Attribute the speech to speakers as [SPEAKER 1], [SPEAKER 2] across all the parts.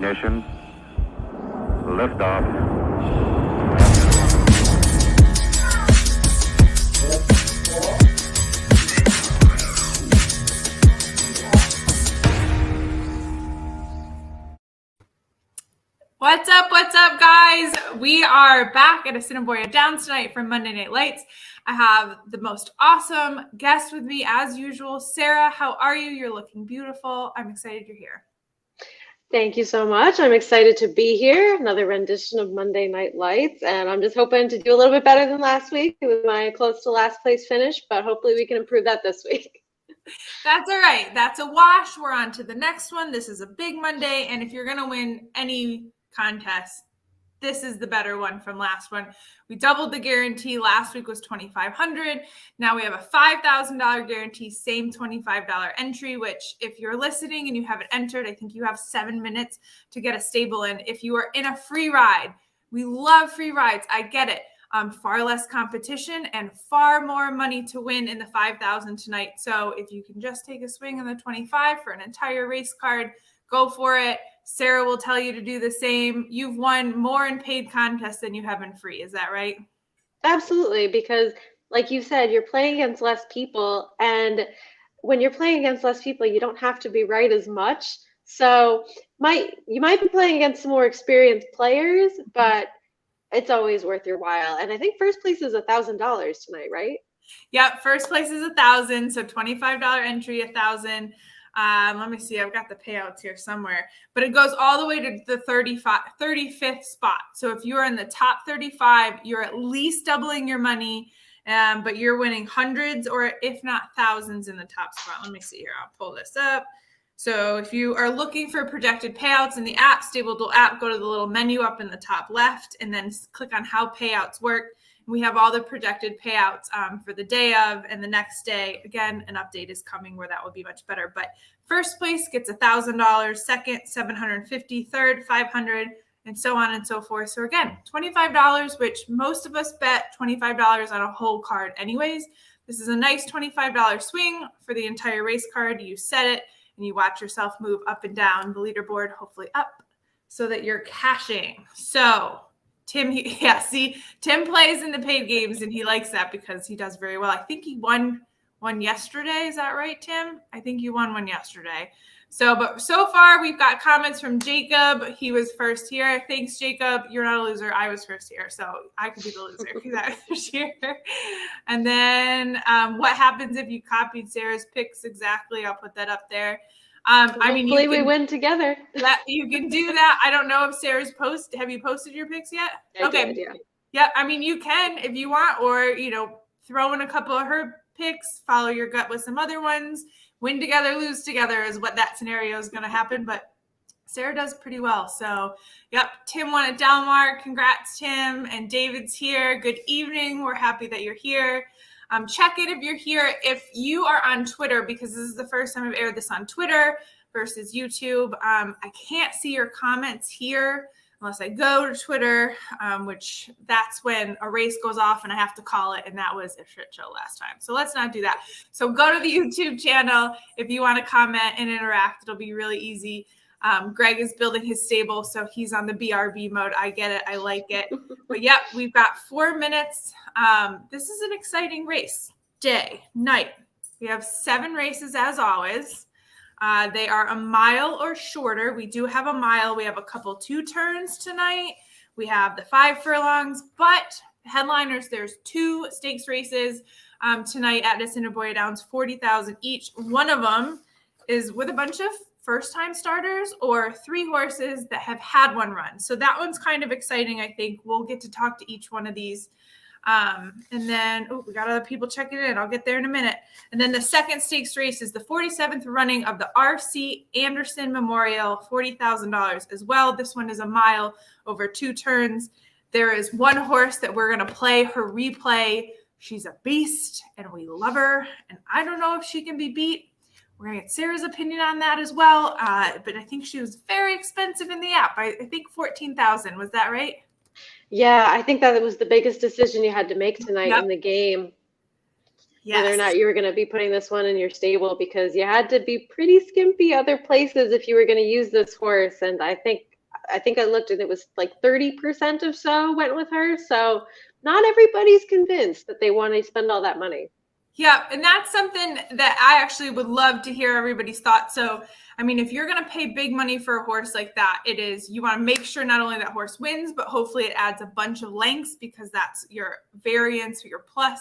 [SPEAKER 1] ignition. Liftoff.
[SPEAKER 2] What's up, guys? We are back at Assiniboia Downs tonight for Monday Night Lights. I have the most awesome guest with me as usual. Sarah, how are you? You're looking beautiful. I'm excited you're here.
[SPEAKER 3] Thank you so much. I'm excited to be here. Another rendition of Monday Night Lights, and I'm just hoping to do a little bit better than last week. It was my close to last place finish, but hopefully we can improve that this week.
[SPEAKER 2] That's all right. That's a wash. We're on to the next one. This is a big Monday, and if you're going to win any contest, this is the better one from last one. We doubled the guarantee. Last week was $2,500. Now we have a $5,000 guarantee, same $25 entry, which if you're listening and you haven't entered, I think you have 7 minutes to get a stable in. If you are in a free ride, we love free rides. I get it. Far less competition and far more money to win in the 5,000 tonight. So if you can just take a swing in the 25 for an entire race card, go for it. Sarah will tell you to do the same. You've won more in paid contests than you have in free. Is that right?
[SPEAKER 3] Absolutely, because like you said, you're playing against less people. And when you're playing against less people, you don't have to be right as much. So you might be playing against some more experienced players, but it's always worth your while. And I think first place is $1,000 tonight, right?
[SPEAKER 2] Yep. First place is $1,000. So $25 entry, $1,000. Let me see. I've got the payouts here somewhere, but it goes all the way to the 35th spot. So if you're in the top 35, you're at least doubling your money, but you're winning hundreds or if not thousands in the top spot. Let me see here. I'll pull this up. So if you are looking for projected payouts in the app, Stable Duel app, go to the little menu up in the top left and then click on how payouts work. We have all the projected payouts for the day of and the next day. Again, an update is coming where that will be much better. But first place gets $1,000, second $750, third $500, and so on and so forth. So again, $25, which most of us bet $25 on a whole card anyways. This is a nice $25 swing for the entire race card. You set it and you watch yourself move up and down the leaderboard, hopefully up, so that you're cashing. So Tim, Tim plays in the paid games and he likes that because he does very well. I think he won one yesterday. Is that right, Tim? I think you won one yesterday. But so far we've got comments from Jacob. He was first here. Thanks, Jacob. You're not a loser. I was first here, so I could be the loser if I was first here. And then what happens if you copied Sarah's picks exactly? I'll put that up there.
[SPEAKER 3] Hopefully we win together.
[SPEAKER 2] You can do that. I don't know if Sarah's have you posted your picks yet?
[SPEAKER 3] I did, yeah.
[SPEAKER 2] Yeah, I mean, you can if you want, or, throw in a couple of her picks, follow your gut with some other ones. Win together, lose together is what that scenario is going to happen. But Sarah does pretty well. So, yep, Tim won at Delmar. Congrats, Tim. And David's here. Good evening. We're happy that you're here. Check it if you're here. If you are on Twitter, because this is the first time I've aired this on Twitter versus YouTube, I can't see your comments here unless I go to Twitter, which that's when a race goes off and I have to call it. And that was a shit show last time. So let's not do that. So go to the YouTube channel if you want to comment and interact. It'll be really easy. Greg is building his stable, so he's on the BRB mode. I get it. I like it. But, yep, we've got 4 minutes. This is an exciting race. Night. We have 7 races as always. They are a mile or shorter. We do have a mile. We have a couple 2 turns tonight. We have the 5 furlongs, but headliners, there's 2 stakes races tonight at Assiniboia Downs, 40,000 each. One of them is with a bunch of first-time starters or 3 horses that have had one run. So that one's kind of exciting, I think. We'll get to talk to each one of these. And then, we got other people checking in. I'll get there in a minute. And then the second stakes race is the 47th running of the R.C. Anderson Memorial, $40,000 as well. This one is a mile over 2 turns. There is one horse that we're going to play her replay. She's a beast, and we love her. And I don't know if she can be beat. We're going to get Sarah's opinion on that as well. But I think she was very expensive in the app. I think $14,000. Was that right?
[SPEAKER 3] Yeah, I think that was the biggest decision you had to make tonight in the game. Yes. Whether or not you were going to be putting this one in your stable, because you had to be pretty skimpy other places if you were going to use this horse. And I think I think I looked and it was like 30% of so went with her. So not everybody's convinced that they want to spend all that money.
[SPEAKER 2] Yeah, and that's something that I actually would love to hear everybody's thoughts. So, I mean, if you're going to pay big money for a horse like that, you want to make sure not only that horse wins, but hopefully it adds a bunch of lengths because that's your variance or your plus.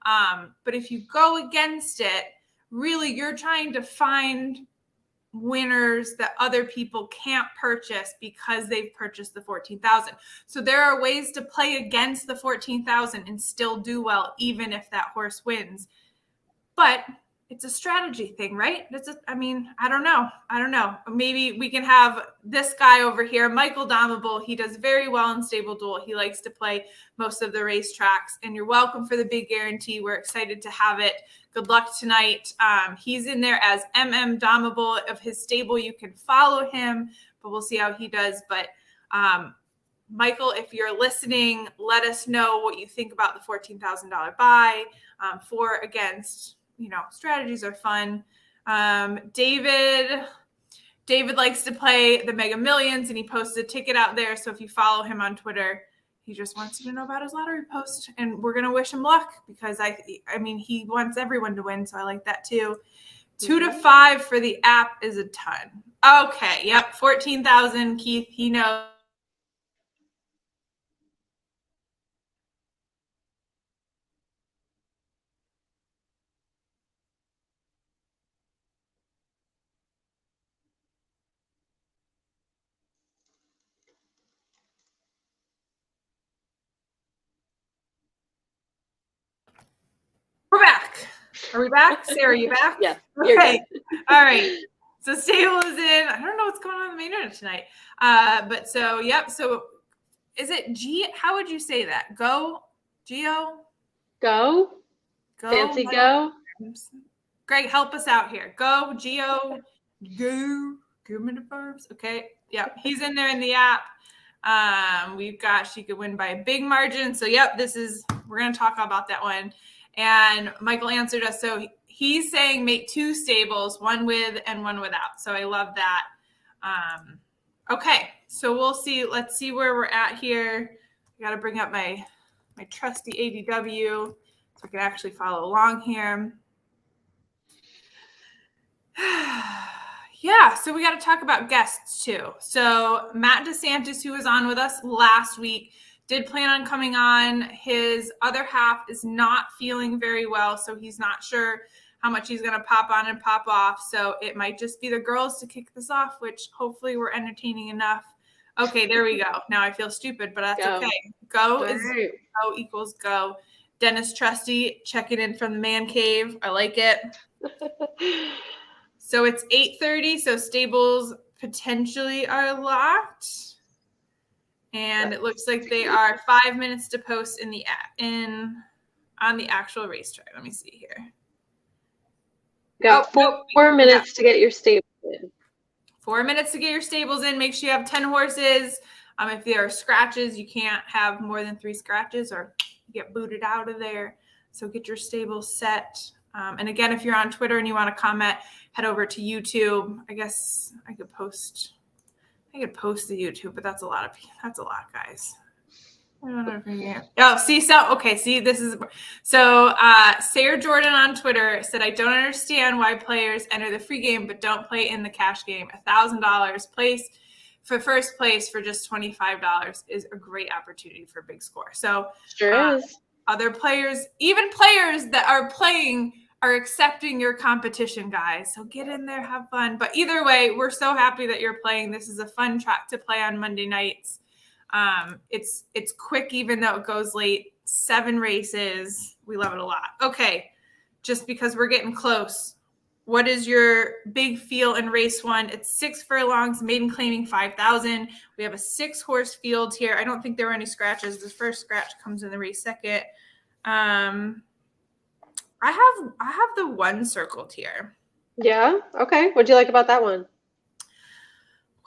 [SPEAKER 2] But if you go against it, really you're trying to find winners that other people can't purchase because they've purchased the 14,000. So there are ways to play against the 14,000 and still do well, even if that horse wins. But it's a strategy thing, right? I don't know. Maybe we can have this guy over here, Michael Domable. He does very well in Stable Duel. He likes to play most of the racetracks, and you're welcome for the big guarantee. We're excited to have it. Good luck tonight. He's in there as Domable of his stable. You can follow him, but we'll see how he does. But Michael, if you're listening, let us know what you think about the $14,000 buy. For, against, strategies are fun. David likes to play the Mega Millions, and he posted a ticket out there. So if you follow him on Twitter, he just wants you to know about his lottery post, and we're going to wish him luck because he wants everyone to win. So I like that too. 2 to 5 for the app is a ton. Okay. Yep. 14,000. Keith, he knows. We're back. Are we back? Sarah, you back?
[SPEAKER 3] Yes.
[SPEAKER 2] Okay. All right. So stable is in. I don't know what's going on in the main internet tonight. But so, yep. So is it G? How would you say that? Go? Geo?
[SPEAKER 3] Go. Fancy go.
[SPEAKER 2] Greg, help us out here. Go, Geo. Go. Farms. Okay. Yep. He's in there in the app. We've got, she could win by a big margin. So, yep, we're going to talk about that one. And Michael answered us. So he's saying make 2 stables, one with and one without. So I love that. Okay. So we'll see. Let's see where we're at here. I got to bring up my trusty ADW so I can actually follow along here. Yeah, so we got to talk about guests too. So Matt DeSantis, who was on with us last week, did plan on coming on. His other half is not feeling very well, so he's not sure how much he's going to pop on and pop off. So it might just be the girls to kick this off, which hopefully we're entertaining enough. Okay, there we go. Now I feel stupid, but that's okay. Go equals go. Dennis Trusty checking in from the man cave. I like it. So it's 8:30, so stables potentially are locked. And it looks like they are 5 minutes to post on the actual racetrack. Let me see here.
[SPEAKER 3] Got 4 minutes to get your stables in.
[SPEAKER 2] 4 minutes to get your stables in. Make sure you have 10 horses. If there are scratches, you can't have more than 3 scratches or you get booted out of there. So get your stables set. And again, if you're on Twitter and you want to comment, head over to YouTube. I guess I could post the YouTube, but that's a lot, guys. Oh, see, this is so Sarah Jordan on Twitter said, I don't understand why players enter the free game but don't play in the cash game. $1,000 place for first place for just $25 is a great opportunity for a big score. So
[SPEAKER 3] sure is.
[SPEAKER 2] Other players, even players that are playing, are accepting your competition, guys. So get in there, have fun. But either way, we're so happy that you're playing. This is a fun track to play on Monday nights. It's quick, even though it goes late. 7 races. We love it a lot. Okay, just because we're getting close. What is your big feel in race 1? It's 6 furlongs, maiden claiming 5,000. We have a 6-horse field here. I don't think there were any scratches. The first scratch comes in the race second. I have the 1 circled here.
[SPEAKER 3] Yeah. Okay. What'd you like about that one?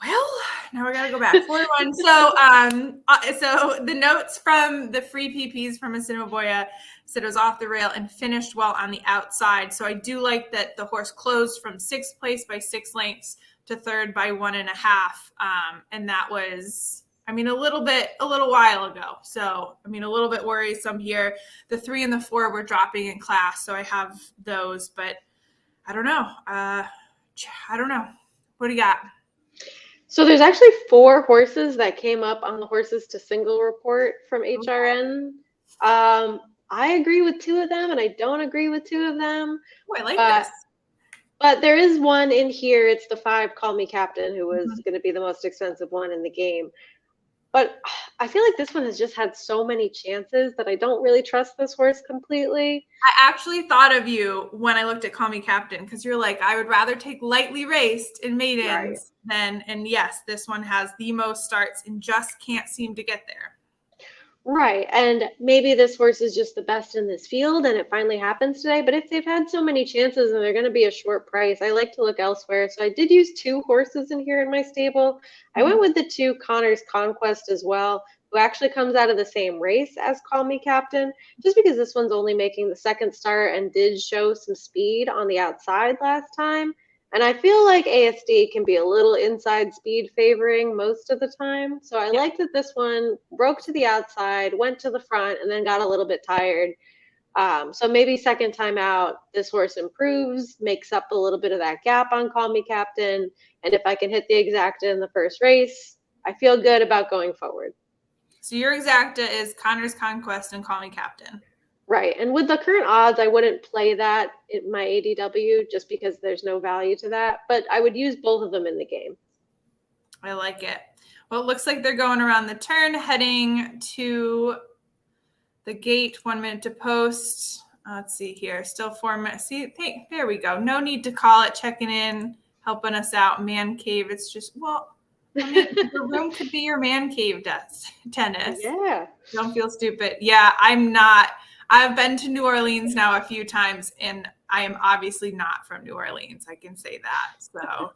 [SPEAKER 2] Well, now we gotta go back. 4-1. So the notes from the free PPs from Assiniboia said it was off the rail and finished well on the outside. So I do like that the horse closed from 6th place by 6 lengths to third by 1.5. And that was, a little while ago. So, a little bit worrisome here. The 3 and the 4 were dropping in class. So I have those, but I don't know. What do you got?
[SPEAKER 3] So there's actually 4 horses that came up on the horses to single report from HRN. I agree with 2 of them and I don't agree with 2 of them.
[SPEAKER 2] Oh, I like this.
[SPEAKER 3] But there is one in here. It's the 5 Call Me Captain, who was going to be the most expensive one in the game. But I feel like this one has just had so many chances that I don't really trust this horse completely.
[SPEAKER 2] I actually thought of you when I looked at Call Me Captain, because you're like, I would rather take lightly raced in maidens than, and yes, this one has the most starts and just can't seem to get there.
[SPEAKER 3] Right. And maybe this horse is just the best in this field and it finally happens today. But if they've had so many chances and they're going to be a short price, I like to look elsewhere. So I did use 2 horses in here in my stable. I went with the 2 Connor's Conquest as well, who actually comes out of the same race as Call Me Captain, just because this one's only making the 2nd start and did show some speed on the outside last time. And I feel like ASD can be a little inside speed favoring most of the time. So I like that this one broke to the outside, went to the front, and then got a little bit tired. So maybe 2nd time out, this horse improves, makes up a little bit of that gap on Call Me Captain. And if I can hit the exacta in the first race, I feel good about going forward.
[SPEAKER 2] So your exacta is Connor's Conquest and Call Me Captain.
[SPEAKER 3] Right. And with the current odds, I wouldn't play that in my ADW just because there's no value to that. But I would use both of them in the game.
[SPEAKER 2] I like it. Well, it looks like they're going around the turn, heading to the gate. 1 minute to post. Let's see here. Still 4 minutes. See, there we go. No need to call it. Checking in, helping us out. Man cave. It's just, the room could be your man cave tennis.
[SPEAKER 3] Yeah.
[SPEAKER 2] Don't feel stupid. Yeah, I'm not. I've been to New Orleans now a few times, and I am obviously not from New Orleans. I can say that. So,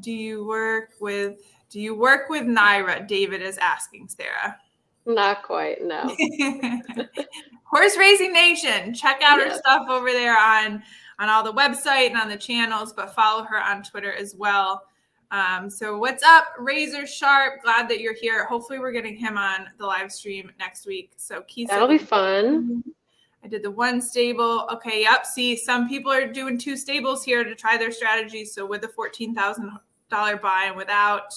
[SPEAKER 2] do you work with Naira? David is asking Sarah.
[SPEAKER 3] Not quite, no.
[SPEAKER 2] Horse Racing Nation. Check out her stuff over there on all the website and on the channels, but follow her on Twitter as well. So what's up, Razor Sharp? Glad that you're here. Hopefully we're getting him on the live stream next week. So Keith,
[SPEAKER 3] that'll be fun.
[SPEAKER 2] I did the 1 stable. Okay, yep. See, some people are doing 2 stables here to try their strategy. So with the $14,000 buy and without.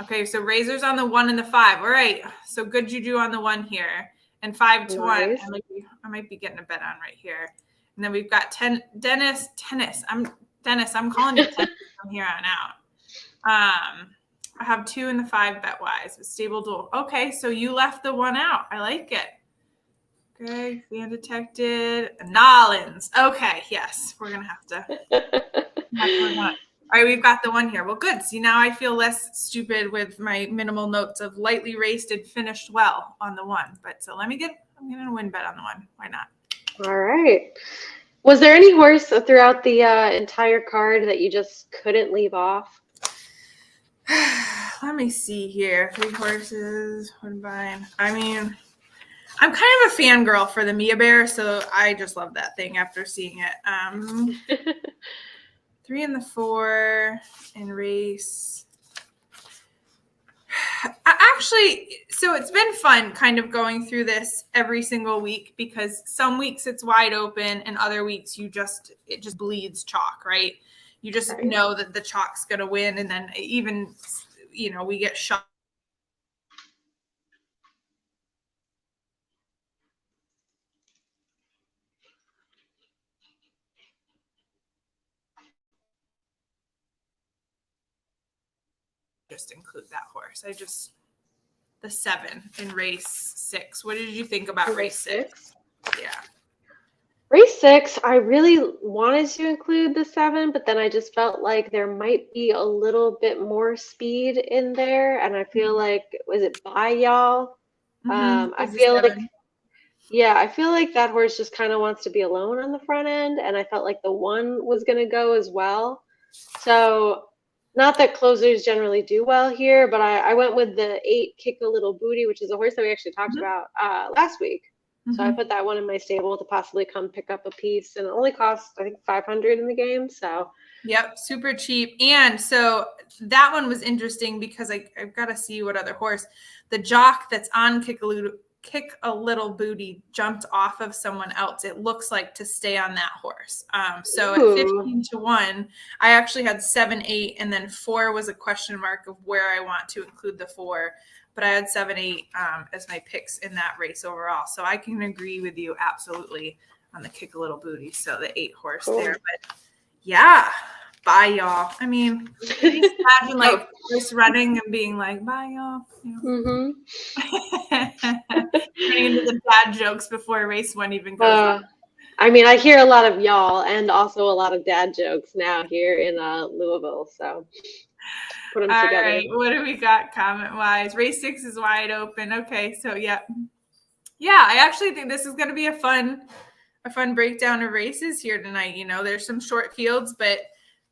[SPEAKER 2] Okay, so Razor's on the 1 and the 5. All right. So good juju on the 1 here. And 5 to 1. I might be getting a bet on right here. And then we've got Dennis. I'm calling you Dennis from here on out. I have 2 and the 5 bet wise with stable duel. Okay, so you left the 1 out. I like it. Okay, fan detected. Nollins. Okay, yes, we're gonna have to. All right, we've got the 1 here. Well, good. See, now I feel less stupid with my minimal notes of lightly raced and finished well on the 1. But so I'm gonna win bet on the 1. Why not?
[SPEAKER 3] All right. Was there any horse throughout the entire card that you just couldn't leave off?
[SPEAKER 2] Let me see here. 3 horses, 1 vine. I'm kind of a fangirl for the Mia Bear, so I just love that thing after seeing it. 3 and the 4 in race. So it's been fun kind of going through this every single week, because some weeks it's wide open and other weeks it just bleeds chalk, right? You just know that the chalk's going to win. And then even, we get shot. Just include that horse. The 7 in race 6. What did you think about race 6? Yeah.
[SPEAKER 3] Race 6, I really wanted to include the 7, but then I just felt like there might be a little bit more speed in there. And I feel like, was it by y'all? I feel like that horse just kind of wants to be alone on the front end. And I felt like the 1 was going to go as well. So not that closers generally do well here, but I went with the 8 Kick a Little Booty, which is a horse that we actually talked about last week. So I put that one in my stable to possibly come pick up a piece, and it only costs, I think, 500 in the game. So
[SPEAKER 2] yep, super cheap. And so that one was interesting because I've got to see what other horse. The jock that's on Kick a Little Booty jumped off of someone else. It looks like to stay on that horse. So at 15-1, I actually had 7, 8, and then 4 was a question mark of where I want to include the 4. But I had 7, 8 as my picks in that race overall. So I can agree with you absolutely on the Kick a Little Booty. So the 8 horse there. But yeah, bye y'all. I mean, can you imagine like just running and being like, bye y'all. You know? Turning into the dad jokes before race 1 even goes on.
[SPEAKER 3] I mean, I hear a lot of y'all and also a lot of dad jokes now here in Louisville. So put them together. All right,
[SPEAKER 2] what do we got comment wise? Race 6 is wide open. Okay, so yeah, I actually think this is going to be a fun breakdown of races here tonight. You know, there's some short fields, but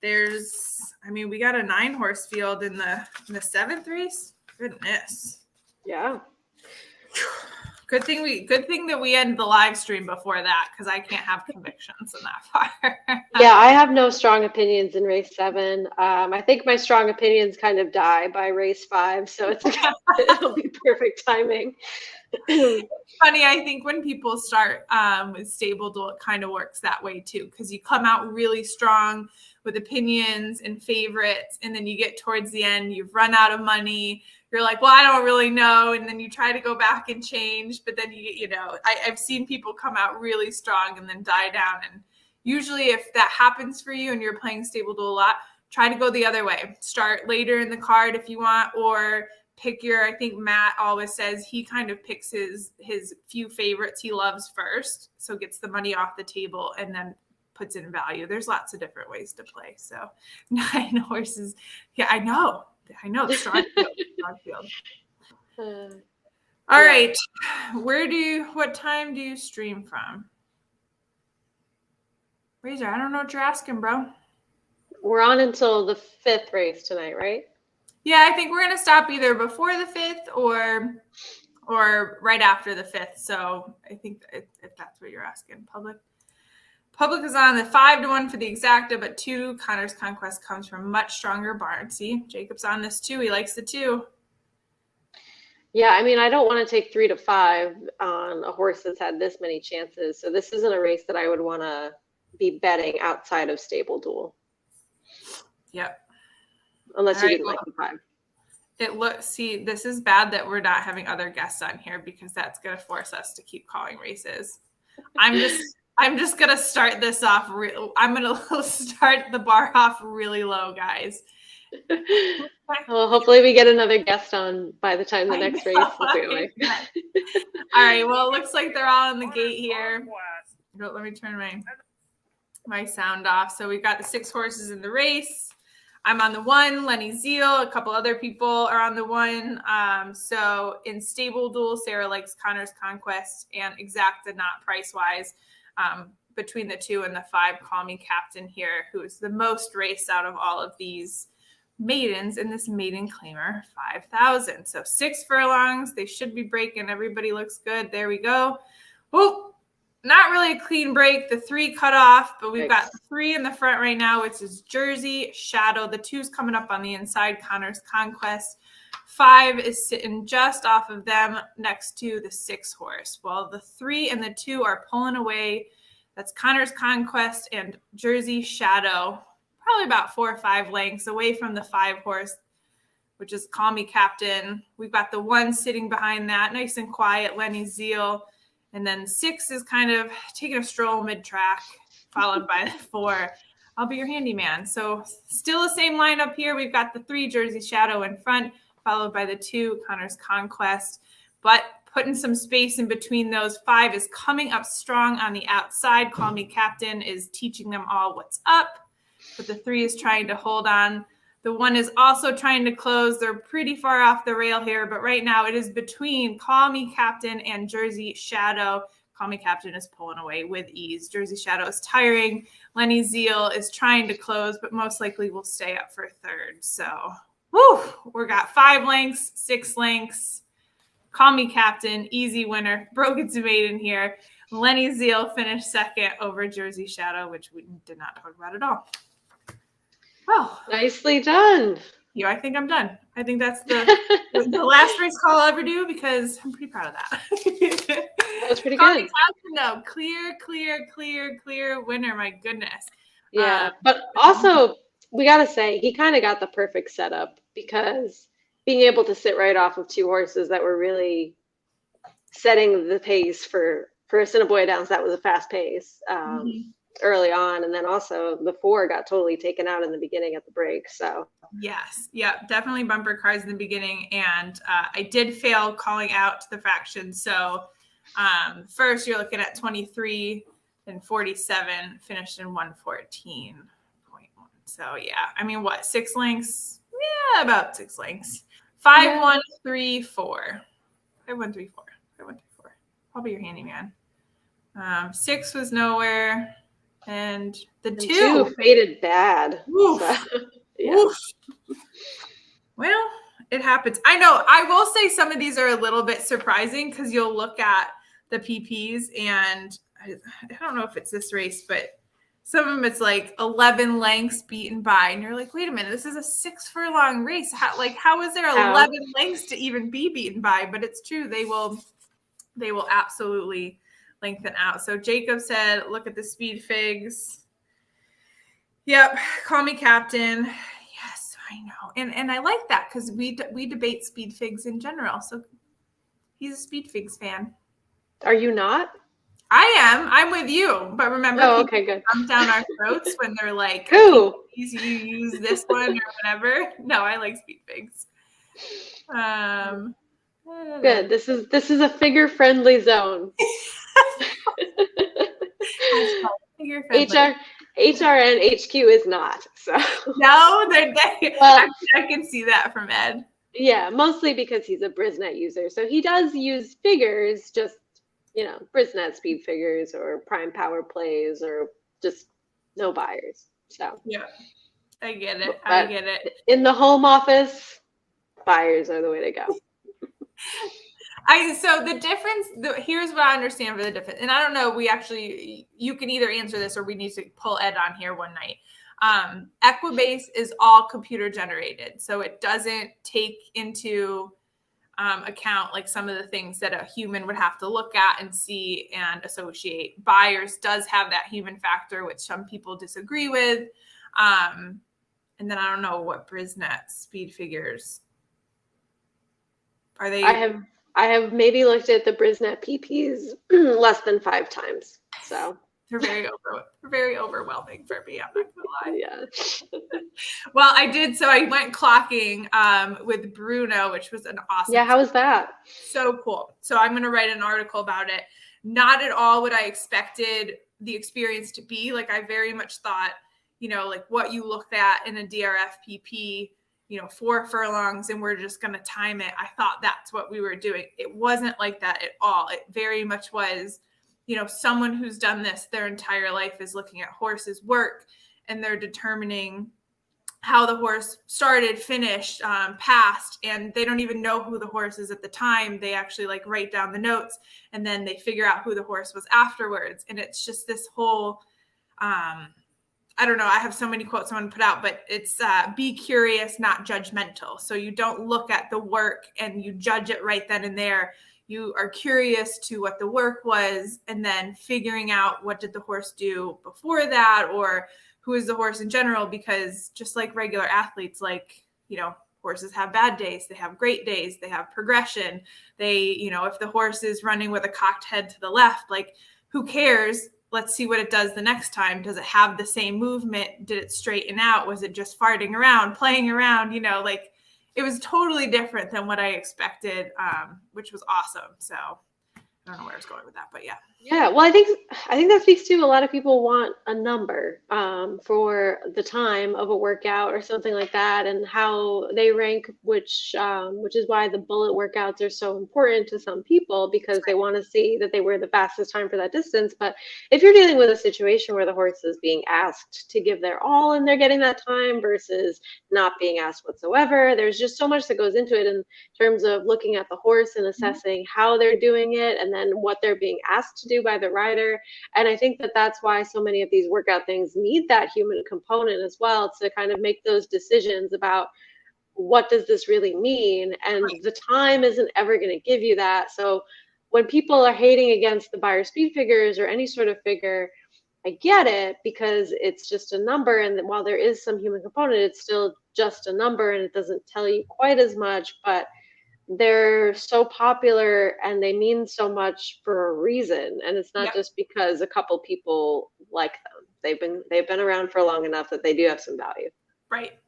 [SPEAKER 2] we got a 9 horse field in the 7th race. Goodness.
[SPEAKER 3] Yeah.
[SPEAKER 2] Good thing that we end the live stream before that, because I can't have convictions in that far.
[SPEAKER 3] Yeah, I have no strong opinions in race 7. I think my strong opinions kind of die by race 5, so it'll be perfect timing.
[SPEAKER 2] Funny, I think when people start with Stable Duel, it kind of works that way too, because you come out really strong with opinions and favorites, and then you get towards the end, you've run out of money. You're like, well, I don't really know. And then you try to go back and change. But then, I've seen people come out really strong and then die down. And usually if that happens for you and you're playing Stable Duel a lot, try to go the other way. Start later in the card if you want, or pick I think Matt always says he kind of picks his few favorites he loves first. So gets the money off the table and then puts in value. There's lots of different ways to play. So 9 horses. Yeah, I know the strong field. All right. What time do you stream from? Razor, I don't know what you're asking, bro.
[SPEAKER 3] We're on until the 5th race tonight, right?
[SPEAKER 2] Yeah, I think we're going to stop either before the 5th or right after the 5th. So I think if that's what you're asking. Public is on the 5-1 for the exacta, but 2 Connor's Conquest comes from much stronger barn. See, Jacob's on this too. He likes the 2.
[SPEAKER 3] Yeah, I mean, I don't want to take 3 to 5 on a horse that's had this many chances. So this isn't a race that I would want to be betting outside of Stable Duel.
[SPEAKER 2] Yep.
[SPEAKER 3] Unless you didn't like the 5.
[SPEAKER 2] This is bad that we're not having other guests on here, because that's going to force us to keep calling races. I'm just going to start this off. I'm going to start the bar off really low, guys.
[SPEAKER 3] Well, hopefully we get another guest on by the time the next race is going.
[SPEAKER 2] All right. Well, it looks like they're all in the gate here. Let me turn my sound off. So we've got the 6 horses in the race. I'm on the 1, Lenny Zeal. A couple other people are on the 1. So in Stable Duel, Sarah likes Connor's Conquest and exacta, not price-wise. Between the 2 and the 5, Call Me Captain here, who is the most raced out of all of these maidens in this maiden claimer 5,000. So 6 furlongs. They should be breaking. Everybody looks good. There we go. Oh, not really a clean break. The 3 cut off, but we've got 3 in the front right now, which is Jersey, Shadow. The 2's coming up on the inside, Connor's Conquest. 5 is sitting just off of them next to the 6 horse. Well, the 3 and the 2 are pulling away. That's Connor's Conquest and Jersey Shadow, probably about 4 or 5 lengths away from the 5 horse, which is Call Me Captain. We've got the 1 sitting behind that, nice and quiet, Lenny Zeal. And then 6 is kind of taking a stroll mid-track, followed by the 4. I'll Be Your Handyman. So still the same lineup here. We've got the 3 Jersey Shadow in front, followed by the 2 Connor's Conquest. But putting some space in between those, 5 is coming up strong on the outside. Call Me Captain is teaching them all what's up. But the 3 is trying to hold on. The 1 is also trying to close. They're pretty far off the rail here, but right now it is between Call Me Captain and Jersey Shadow. Call Me Captain is pulling away with ease. Jersey Shadow is tiring. Lenny Zeal is trying to close, but most likely will stay up for 3rd. So, we got 5 lengths, 6 lengths. Call Me Captain, easy winner. Broken to Maiden here. Lenny Zeal finished second over Jersey Shadow, which we did not talk about at all. Well,
[SPEAKER 3] nicely done.
[SPEAKER 2] I think I'm done. I think that's the last race call I'll ever do because I'm pretty proud of that.
[SPEAKER 3] That was pretty
[SPEAKER 2] Call
[SPEAKER 3] good.
[SPEAKER 2] Me Captain, though. Clear winner. My goodness.
[SPEAKER 3] Yeah, but also we got to say he kind of got the perfect setup because being able to sit right off of two horses that were really setting the pace for Assiniboia Downs, that was a fast pace early on, and then also the 4 got totally taken out in the beginning at the break. So
[SPEAKER 2] yes, yeah, definitely bumper cars in the beginning, and I did fail calling out the fraction. So first you're looking at 23 and 47, finished in 114.1. So yeah, I mean, what, 6 lengths? Yeah, about 6 lengths. 5-1-3-4. 5-1-3-4. 5-1-3-4. Probably your handyman. 6 was nowhere, and the 2
[SPEAKER 3] faded bad.
[SPEAKER 2] Oof.
[SPEAKER 3] So, yeah.
[SPEAKER 2] Oof. Well, it happens. I know. I will say some of these are a little bit surprising because you'll look at the PPs, and I don't know if it's this race, but some of them it's like 11 lengths beaten by, and you're like, wait a minute, this is a 6 furlong race. How is there 11 lengths to even be beaten by? But it's true. They will absolutely lengthen out. So Jacob said, look at the speed figs. Yep. Call Me Captain. Yes, I know. And I like that because we debate speed figs in general. So he's a speed figs fan.
[SPEAKER 3] Are you not?
[SPEAKER 2] I am. I'm with you. But remember,
[SPEAKER 3] okay, good.
[SPEAKER 2] Come down our throats when they're like,
[SPEAKER 3] who?
[SPEAKER 2] You use this one or whatever. No, I like speed figs.
[SPEAKER 3] Good. This is a figure friendly zone.
[SPEAKER 2] Figure friendly.
[SPEAKER 3] HRN HQ is not. So
[SPEAKER 2] no, well, I can see that from Ed.
[SPEAKER 3] Yeah, mostly because he's a Brisnet user. So he does use figures, just Brisnet speed figures or prime power plays or just no buyers. So
[SPEAKER 2] yeah, I get it.
[SPEAKER 3] In the home office, buyers are the way to go.
[SPEAKER 2] So the difference, here's what I understand for the difference. And I don't know, you can either answer this or we need to pull Ed on here one night. Equibase is all computer generated. So it doesn't take into account like some of the things that a human would have to look at and see and associate. Buyers does have that human factor, which some people disagree with. And then I don't know what Brisnet speed figures are they.
[SPEAKER 3] I have maybe looked at the Brisnet PPs less than 5 times. So
[SPEAKER 2] they're very overwhelming for me. I'm not gonna lie.
[SPEAKER 3] Yeah.
[SPEAKER 2] Well, I did. So I went clocking with Bruno, which was an awesome.
[SPEAKER 3] Yeah, how was that?
[SPEAKER 2] So cool. So I'm going to write an article about it. Not at all what I expected the experience to be. Like I very much thought, like what you looked at in a DRF PP, 4 furlongs, and we're just going to time it. I thought that's what we were doing. It wasn't like that at all. It very much was, someone who's done this their entire life is looking at horses work, and they're determining how the horse started, finished, passed, and they don't even know who the horse is at the time. They actually write down the notes, and then they figure out who the horse was afterwards. And it's just this whole, I don't know. I have so many quotes I want to put out, but it's be curious, not judgmental. So you don't look at the work and you judge it right then and there. You are curious to what the work was and then figuring out what did the horse do before that, or who is the horse in general, because just like regular athletes, horses have bad days, they have great days, they have progression. They, if the horse is running with a cocked head to the left, who cares? Let's see what it does the next time. Does it have the same movement? Did it straighten out? Was it just farting around, playing around? It was totally different than what I expected, which was awesome. So I don't know where I was going with that, but yeah.
[SPEAKER 3] Yeah, well, I think that speaks to a lot of people want a number for the time of a workout or something like that, and how they rank, which is why the bullet workouts are so important to some people because they want to see that they were the fastest time for that distance. But if you're dealing with a situation where the horse is being asked to give their all and they're getting that time versus not being asked whatsoever, there's just so much that goes into it in terms of looking at the horse and assessing how they're doing it and then what they're being asked to do by the rider. And I think that that's why so many of these workout things need that human component as well to kind of make those decisions about what does this really mean, and
[SPEAKER 2] Right.
[SPEAKER 3] the time isn't ever going to give you that. So when people are hating against the Beyer speed figures or any sort of figure, I get it because it's just a number, and while there is some human component, it's still just a number and it doesn't tell you quite as much. But they're so popular and they mean so much for a reason, and it's not
[SPEAKER 2] Yep.
[SPEAKER 3] just because a couple people like them. They've been around for long enough that they do have some value.
[SPEAKER 2] Right.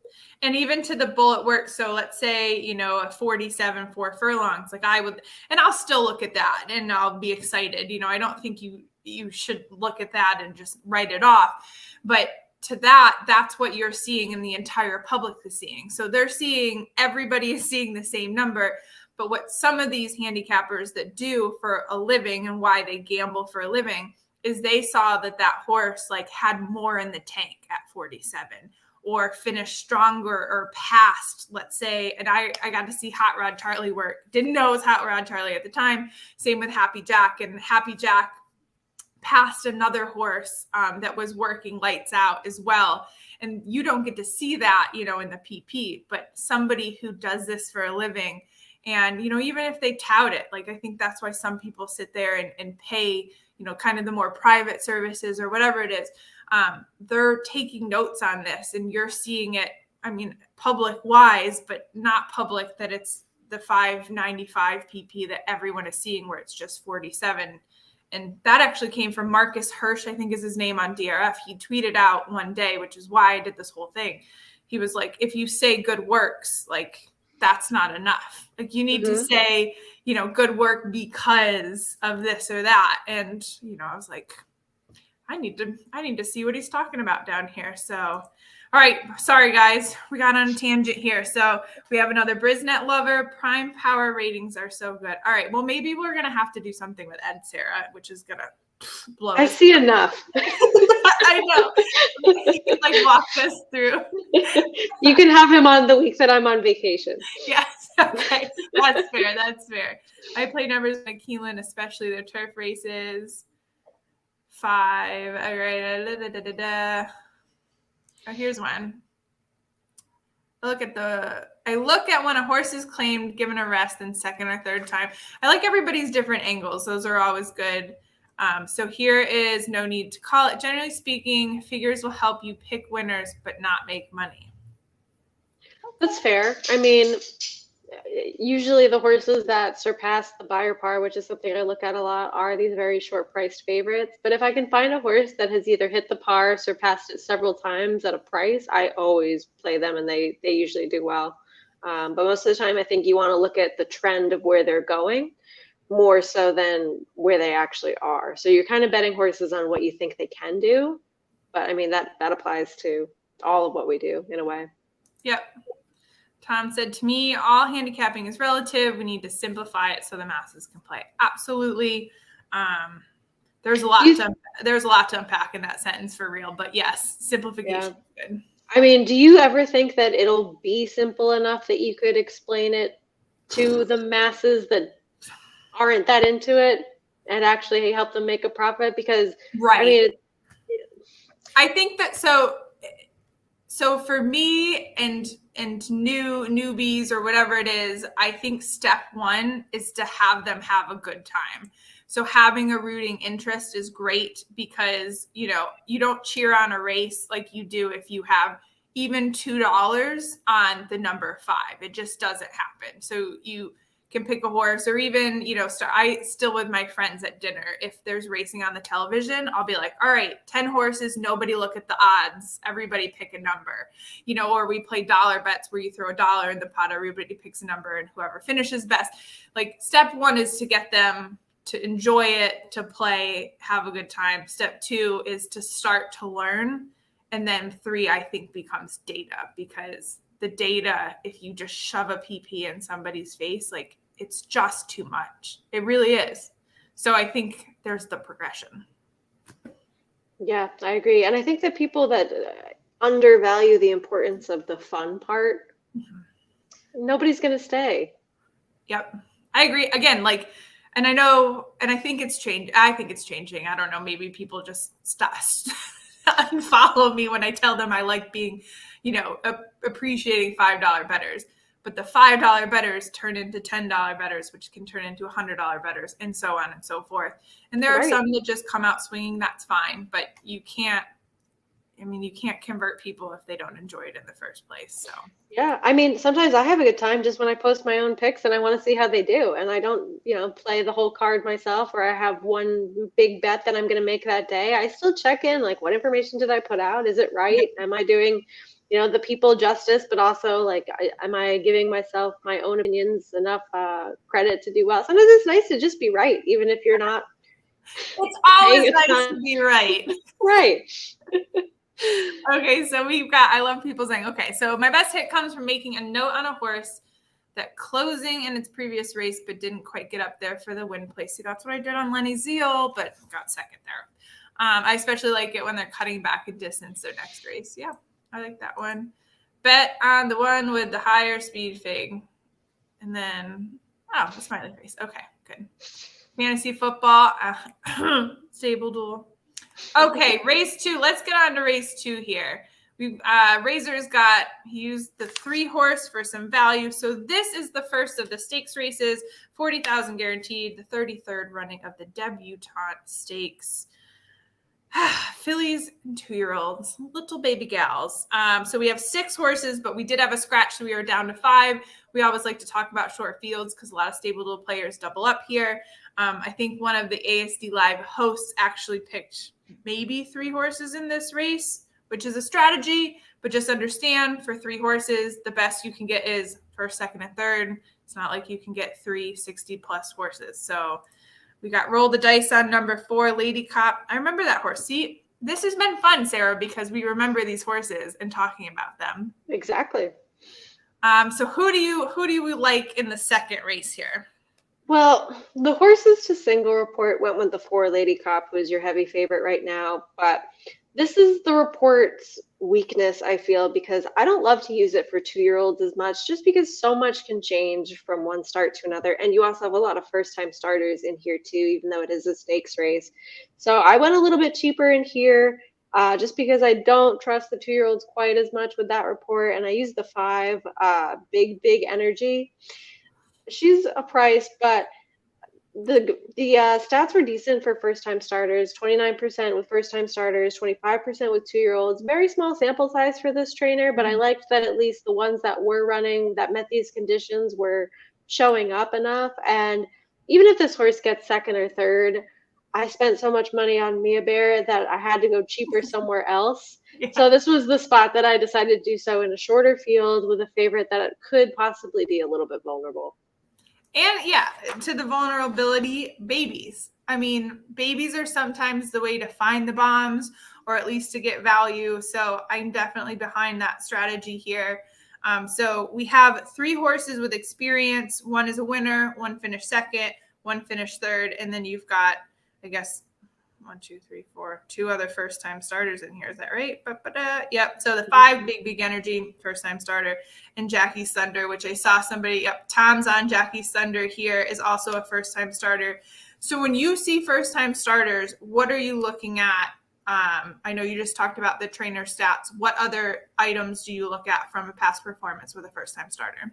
[SPEAKER 2] And even to the bullet work. So let's say, a 47 for furlongs, like I would, and I'll still look at that and I'll be excited. I don't think you should look at that and just write it off. But to that's what you're seeing and the entire public is seeing. So everybody is seeing the same number. But what some of these handicappers that do for a living and why they gamble for a living is they saw that horse like had more in the tank at 47 or finished stronger or passed, let's say. And I got to see Hot Rod Charlie work. Didn't know it was Hot Rod Charlie at the time. Same with Happy Jack. And Happy Jack passed another horse that was working lights out as well. And you don't get to see that, in the PP, but somebody who does this for a living. And, even if they tout it, like, I think that's why some people sit there and pay, kind of the more private services or whatever it is. They're taking notes on this and you're seeing it, public wise, but not public that it's the 595 PP that everyone is seeing where it's just 47. And that actually came from Marcus Hirsch, I think is his name on DRF. He tweeted out one day, which is why I did this whole thing. He was like, if you say good works, like that's not enough. Like you need to say, good work because of this or that. And, I was like, I need to see what he's talking about down here. So, all right. Sorry, guys. We got on a tangent here. So we have another Brisnet lover. Prime power ratings are so good. All right. Well, maybe we're going to have to do something with Ed Sarah, which is going to blow.
[SPEAKER 3] I see enough.
[SPEAKER 2] I know. He could walk us through.
[SPEAKER 3] You can have him on the week that I'm on vacation.
[SPEAKER 2] Yes. Okay. That's fair. That's fair. I play numbers like Keelan, especially their turf races. 5. All right. Oh, here's one. I look at when a horse is claimed, given a rest, and second or third time. I like everybody's different angles. Those are always good. So here is no need to call it. Generally speaking, figures will help you pick winners, but not make money.
[SPEAKER 3] That's fair. Usually the horses that surpass the Beyer par, which is something I look at a lot, are these very short priced favorites. But if I can find a horse that has either hit the par, surpassed it several times at a price, I always play them and they usually do well. But most of the time, I think you want to look at the trend of where they're going more so than where they actually are. So you're kind of betting horses on what you think they can do. But that applies to all of what we do in a way.
[SPEAKER 2] Yep. Tom said, to me, all handicapping is relative. We need to simplify it so the masses can play. Absolutely. There's a lot to unpack in that sentence for real. But yes, simplification is good.
[SPEAKER 3] Do you ever think that it'll be simple enough that you could explain it to the masses that aren't that into it and actually help them make a profit? Because
[SPEAKER 2] I think that so for me and newbies or whatever it is, I think step one is to have them have a good time. So having a rooting interest is great because, you don't cheer on a race like you do if you have even $2 on the number 5. It just doesn't happen. So you can pick a horse or even, I still with my friends at dinner, if there's racing on the television, I'll be like, all right, 10 horses, nobody look at the odds, everybody pick a number, or we play dollar bets where you throw $1 in the pot, everybody picks a number and whoever finishes best. Like step one is to get them to enjoy it, to play, have a good time. Step 2 is to start to learn. And then 3, I think, becomes data, because the data, if you just shove a PP in somebody's face, like, it's just too much. It really is. So I think there's the progression.
[SPEAKER 3] Yeah, I agree. And I think that people that undervalue the importance of the fun part, nobody's going to stay.
[SPEAKER 2] Yep. I agree. Again, like, and I know, and I think it's changed. I think it's changing. I don't know. Maybe people just unfollow me when I tell them I like being, appreciating $5 bettors. But the $5 bettors turn into $10 bettors, which can turn into $100 bettors, and so on and so forth. And there are some that just come out swinging. That's fine. But you can't convert people if they don't enjoy it in the first place. So
[SPEAKER 3] yeah, I mean, sometimes I have a good time just when I post my own picks and I want to see how they do, and I don't, play the whole card myself, or I have one big bet that I'm going to make that day. I still check in, like, what information did I put out? Is it right? Am I doing, the people justice, but also, like, am I giving myself my own opinions enough credit to do well? Sometimes it's nice to just be right, even if you're not.
[SPEAKER 2] It's always nice to be right.
[SPEAKER 3] Right.
[SPEAKER 2] Okay, so I love people saying, okay, so my best hit comes from making a note on a horse that closing in its previous race, but didn't quite get up there for the win place. See, that's what I did on Lenny Zeal, but got second there. I especially like it when they're cutting back in distance their next race. Yeah, I like that one. Bet on the one with the higher speed fig. And then, the smiley face. Okay, good. Fantasy football, stable duel. Okay, race 2. Let's get on to race 2 here. Razor's he used the 3 horse for some value. So this is the first of the stakes races, 40,000 guaranteed, the 33rd running of the debutante stakes. Fillies and 2-year-olds, little baby gals. So we have 6 horses, but we did have a scratch, so we are down to 5. We always like to talk about short fields because a lot of stable duel players double up here. I think one of the ASDLive hosts actually picked maybe 3 horses in this race, which is a strategy, but just understand, for 3 horses, the best you can get is first, second, and third. It's not like you can get 3 60-plus horses. So we got roll the dice on number 4, Lady Cop. I remember that horse. See, this has been fun, Sarah, because we remember these horses and talking about them.
[SPEAKER 3] Exactly.
[SPEAKER 2] So who do you like in the second race here?
[SPEAKER 3] Well, the horses to single report went with the 4, Lady Cop, who is your heavy favorite right now. But this is the report's weakness, I feel, because I don't love to use it for 2-year-olds as much, just because so much can change from one start to another. And you also have a lot of first-time starters in here, too, even though it is a stakes race. So I went a little bit cheaper in here, just because I don't trust the 2-year-olds quite as much with that report. And I used the 5, Big Energy. She's a price, but the stats were decent for first-time starters, 29% with first-time starters, 25% with 2-year-olds. Very small sample size for this trainer, but I liked that at least the ones that were running that met these conditions were showing up enough. And even if this horse gets second or third, I spent so much money on Mia Bear that I had to go cheaper somewhere else. Yeah. So this was the spot that I decided to do so in a shorter field with a favorite that could possibly be a little bit vulnerable.
[SPEAKER 2] And yeah, to the vulnerability, babies. I mean, babies are sometimes the way to find the bombs, or at least to get value. So I'm definitely behind that strategy here. So we have 3 horses with experience. 1 is a winner, 1 finished second, 1 finished third. And then you've got, I guess, 1, 2, 3, 4, 2 other first-time starters in here. Is that right? Yep. So the 5, Big Energy, first-time starter, and Jackie's Thunder, which I saw somebody, Tom's on Jackie's Thunder here, is also a first-time starter. So when you see first-time starters, what are you looking at? I know you just talked about the trainer stats. What other items do you look at from a past performance with a first-time starter?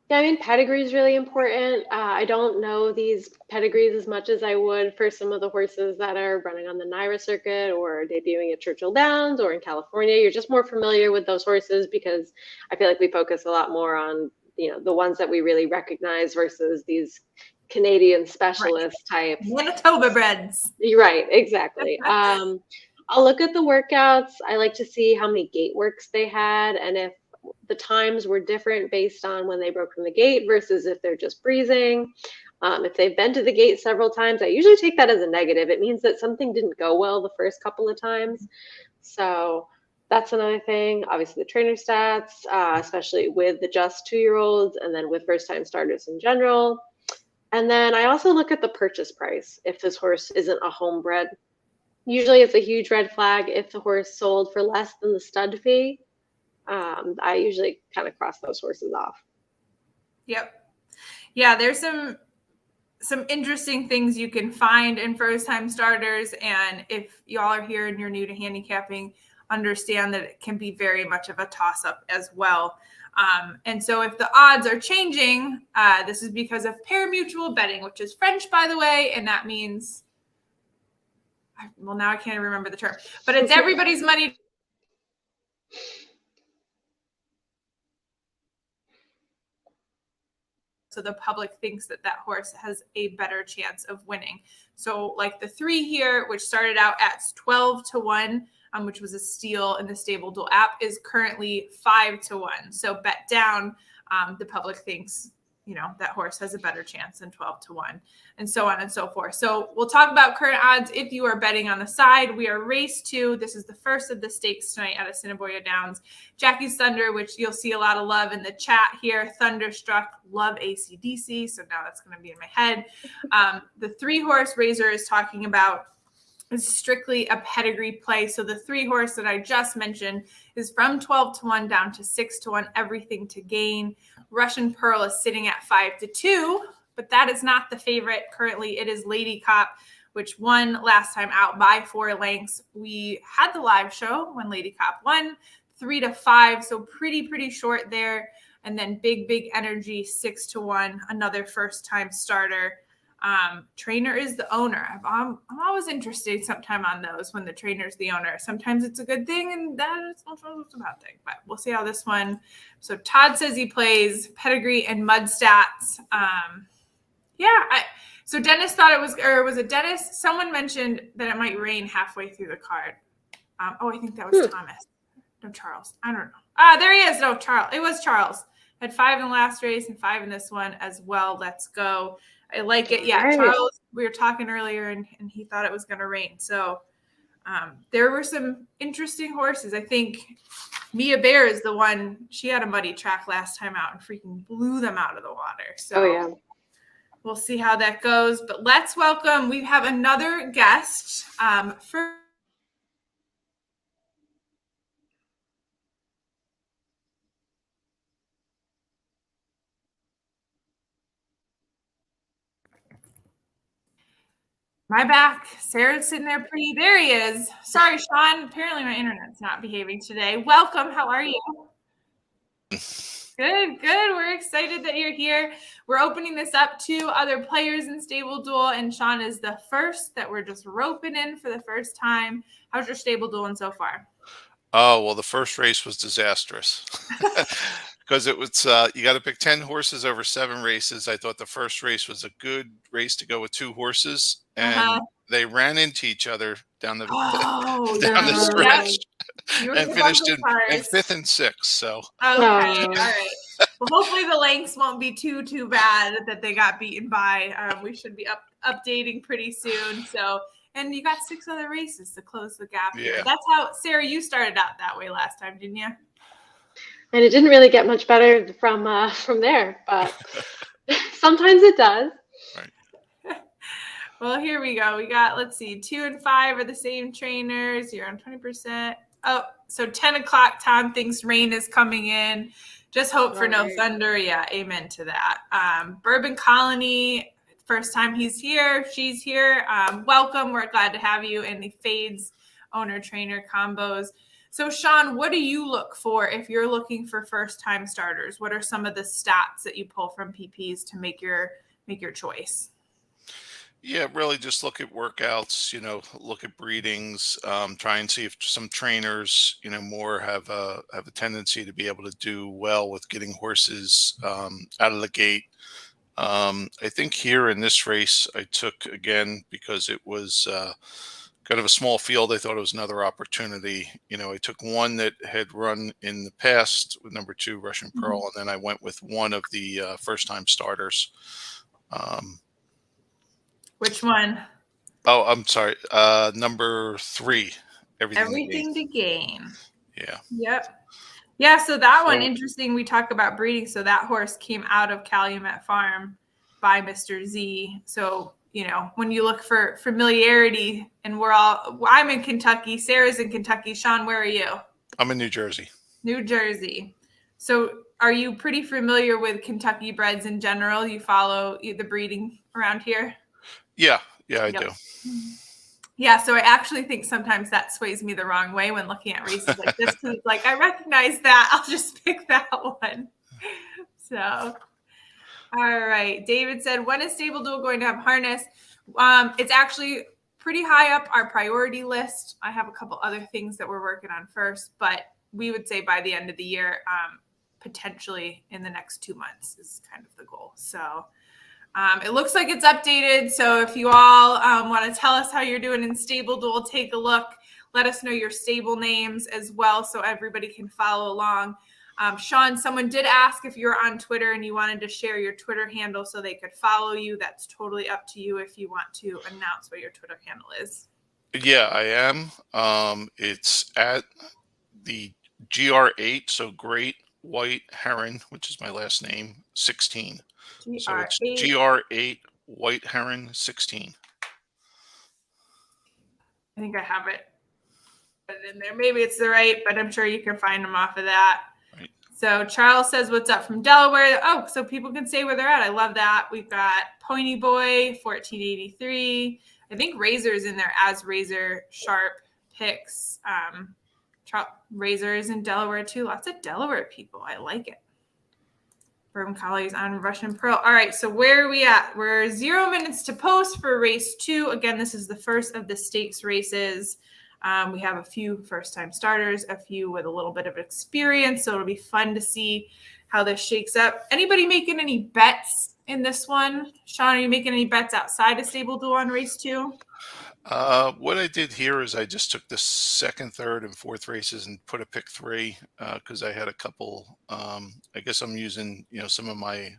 [SPEAKER 3] Yeah, I mean, pedigree is really important. I don't know these pedigrees as much as I would for some of the horses that are running on the NYRA circuit or debuting at Churchill Downs or in California. You're just more familiar with those horses because I feel like we focus a lot more on, the ones that we really recognize versus these Canadian specialist types.
[SPEAKER 2] Manitoba breds.
[SPEAKER 3] You're right, exactly. I'll look at the workouts. I like to see how many gate works they had and if the times were different based on when they broke from the gate versus if they're just breezing. If they've been to the gate several times, I usually take that as a negative. It means that something didn't go well the first couple of times. So that's another thing. Obviously, the trainer stats, especially with the just 2-year-olds and then with first-time starters in general. And then I also look at the purchase price if this horse isn't a homebred. Usually it's a huge red flag if the horse sold for less than the stud fee. I usually kind of cross those horses off.
[SPEAKER 2] Yep. Yeah, there's some interesting things you can find in first-time starters. And if y'all are here and you're new to handicapping, understand that it can be very much of a toss-up as well. And so if the odds are changing, this is because of pari-mutuel betting, which is French, by the way, and that means, well, now I can't remember the term, but it's everybody's money. So the public thinks that that horse has a better chance of winning. So like the 3 here, which started out at 12-1, which was a steal in the Stable Duel app, is currently 5-1. So bet down, the public thinks, that horse has a better chance than 12-1, and so on and so forth. So we'll talk about current odds if you are betting on the side. We are race 2. This is the first of the stakes tonight at Assiniboia Downs. Jackie's Thunder, which you'll see a lot of love in the chat here. Thunderstruck, love AC/DC. So now that's going to be in my head. The 3-horse Razor is talking about is strictly a pedigree play. So the 3-horse that I just mentioned is from 12-1 down to 6-1, everything to gain. Russian Pearl is sitting at 5-2, but that is not the favorite. Currently, it is Lady Cop, which won last time out by 4 lengths. We had the live show when Lady Cop won 3-5, so pretty short there. And then Big Energy 6-1, another first-time starter. Trainer is the owner. I'm always interested sometime on those when the trainer's the owner. Sometimes it's a good thing, and that is also a bad thing. But we'll see how this one. So Todd says he plays pedigree and mud stats. So Dennis thought it was, or was it Dennis? Someone mentioned that it might rain halfway through the card. I think that was Thomas. No, Charles. I don't know. There he is. No, Charles. It was Charles. Had 5 in the last race and 5 in this one as well. Let's go. I like it. Yeah, Charles, we were talking earlier, and he thought it was going to rain. So there were some interesting horses. I think Mia Bear is the one. She had a muddy track last time out and freaking blew them out of the water. So we'll see how that goes. But let's welcome, we have another guest for my back. Sarah's sitting there pretty. There he is. Sorry, Sean. Apparently my internet's not behaving today. Welcome. How are you? Good. We're excited that you're here. We're opening this up to other players in Stable Duel, and Sean is the first that we're just roping in for the first time. How's your Stable Dueling so far?
[SPEAKER 1] Oh, well, the first race was disastrous because it was, you got to pick 10 horses over 7 races. I thought the first race was a good race to go with 2 horses, and they ran into each other down the stretch and finished in 5th and 6th. So
[SPEAKER 2] all right. Well, hopefully the lengths won't be too bad that they got beaten by. We should be updating pretty soon. So. And you got 6 other races to close the gap.
[SPEAKER 1] Yeah.
[SPEAKER 2] That's how, Sarah, you started out that way last time, didn't you?
[SPEAKER 3] And it didn't really get much better from there, but sometimes it does.
[SPEAKER 1] Right.
[SPEAKER 2] Well, here we go. We got, let's see, 2 and 5 are the same trainers. You're on 20%. Oh, so 10 o'clock, Tom thinks rain is coming in. Just hope for no thunder. Yeah, amen to that. Bourbon Colony. First time he's here, she's here. Welcome. We're glad to have you in the Fades owner-trainer combos. So, Sean, what do you look for if you're looking for first-time starters? What are some of the stats that you pull from PPs to make your choice?
[SPEAKER 1] Yeah, really just look at workouts, look at breedings, try and see if some trainers, more have a tendency to be able to do well with getting horses out of the gate. I think here in this race, I took, again, because it was kind of a small field, I thought it was another opportunity. I took one that had run in the past with number 2, Russian Pearl, and then I went with one of the first-time starters.
[SPEAKER 2] Which one?
[SPEAKER 1] Oh, I'm sorry. Number 3.
[SPEAKER 2] Everything to gain.
[SPEAKER 1] Yeah.
[SPEAKER 2] Yep. Yeah, so that one,
[SPEAKER 1] So-
[SPEAKER 2] interesting. We talk about breeding. So that horse came out of Calumet Farm by Mr. Z. So, when you look for familiarity, and I'm in Kentucky, Sarah's in Kentucky. Sean, where are you?
[SPEAKER 1] I'm in New Jersey.
[SPEAKER 2] New Jersey. So are you pretty familiar with Kentucky breds in general? You follow the breeding around here?
[SPEAKER 1] Yeah, I
[SPEAKER 2] Yep.
[SPEAKER 1] do.
[SPEAKER 2] Yeah, so I actually think sometimes that sways me the wrong way when looking at races like this, because it's like, I recognize that. I'll just pick that one. So, all right. David said, when is Stable Duel going to have harness? It's actually pretty high up our priority list. I have a couple other things that we're working on first, but we would say by the end of the year, potentially in the next 2 months is kind of the goal. So it looks like it's updated. So if you all want to tell us how you're doing in Stable Duel, take a look. Let us know your stable names as well so everybody can follow along. Sean, someone did ask if you're on Twitter and you wanted to share your Twitter handle so they could follow you. That's totally up to you if you want to announce what your Twitter handle is.
[SPEAKER 1] Yeah, I am. It's at the GR8, so Great White Heron, which is my last name, 16. So it's GR8 White Heron 16.
[SPEAKER 2] I think I have it in there. Maybe it's the right, but I'm sure you can find them off of that.
[SPEAKER 1] Right.
[SPEAKER 2] So Charles says, what's up from Delaware? Oh, so people can say where they're at. I love that. We've got Pony Boy, 1483. I think Razor's in there as Razor Sharp picks. Razor is in Delaware too. Lots of Delaware people. I like it. Bourbon Collies on Russian Pearl. All right, so where are we at? We're 0 minutes to post for race 2. Again, this is the first of the stakes races. We have a few first-time starters, a few with a little bit of experience, so it'll be fun to see how this shakes up. Anybody making any bets in this one? Sean, are you making any bets outside of Stable Duel on race 2?
[SPEAKER 1] What I did here is I just took the second, third, and fourth races and put a pick 3 because I had a couple. I guess I'm using some of my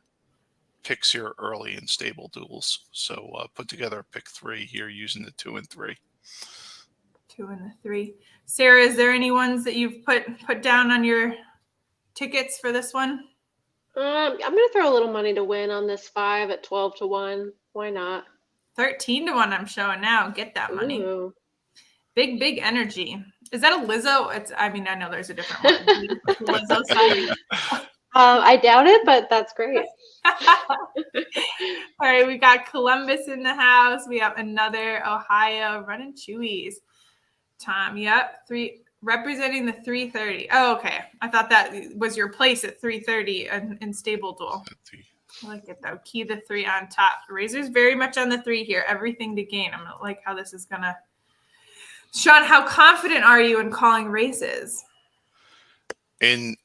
[SPEAKER 1] picks here early in Stable Duels, so put together a pick 3 here using the 2 and 3.
[SPEAKER 2] 2 and the 3. Sarah, is there any ones that you've put down on your tickets for this one?
[SPEAKER 3] I'm going to throw a little money to win on this 5 at 12-1. Why not?
[SPEAKER 2] 13-1 I'm showing now. Get that money.
[SPEAKER 3] Ooh.
[SPEAKER 2] Big energy. Is that a Lizzo? I know there's a different one. Lizzo song.
[SPEAKER 3] I doubt it, but that's great.
[SPEAKER 2] All right, we got Columbus in the house. We have another Ohio running Chewies. Tom, yep, 3 representing the 330. Oh, okay. I thought that was your place at 330 in Stable Duel. I like it though. Key the 3 on top. Razor's very much on the 3 here. Everything to gain. I'm gonna like how this is gonna. Sean, how confident are you in calling races?
[SPEAKER 1] In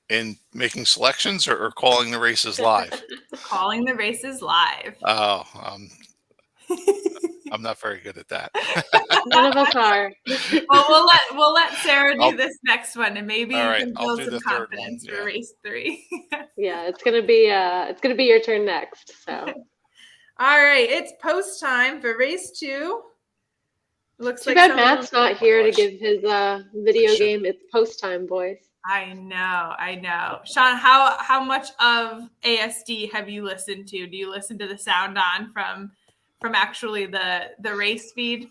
[SPEAKER 1] making selections or calling the races live?
[SPEAKER 2] Calling the races live.
[SPEAKER 1] Oh, I'm not very good at that.
[SPEAKER 3] None of us are.
[SPEAKER 2] Well, we'll let Sarah do this next one, and maybe you can build some confidence for race 3.
[SPEAKER 3] Yeah, it's gonna be your turn next. So,
[SPEAKER 2] all right, it's post time for race 2. Looks
[SPEAKER 3] too bad Matt's not here to give his video game. It's post time, boys.
[SPEAKER 2] I know. Sean, how much of ASD have you listened to? Do you listen to the sound on from actually the race feed?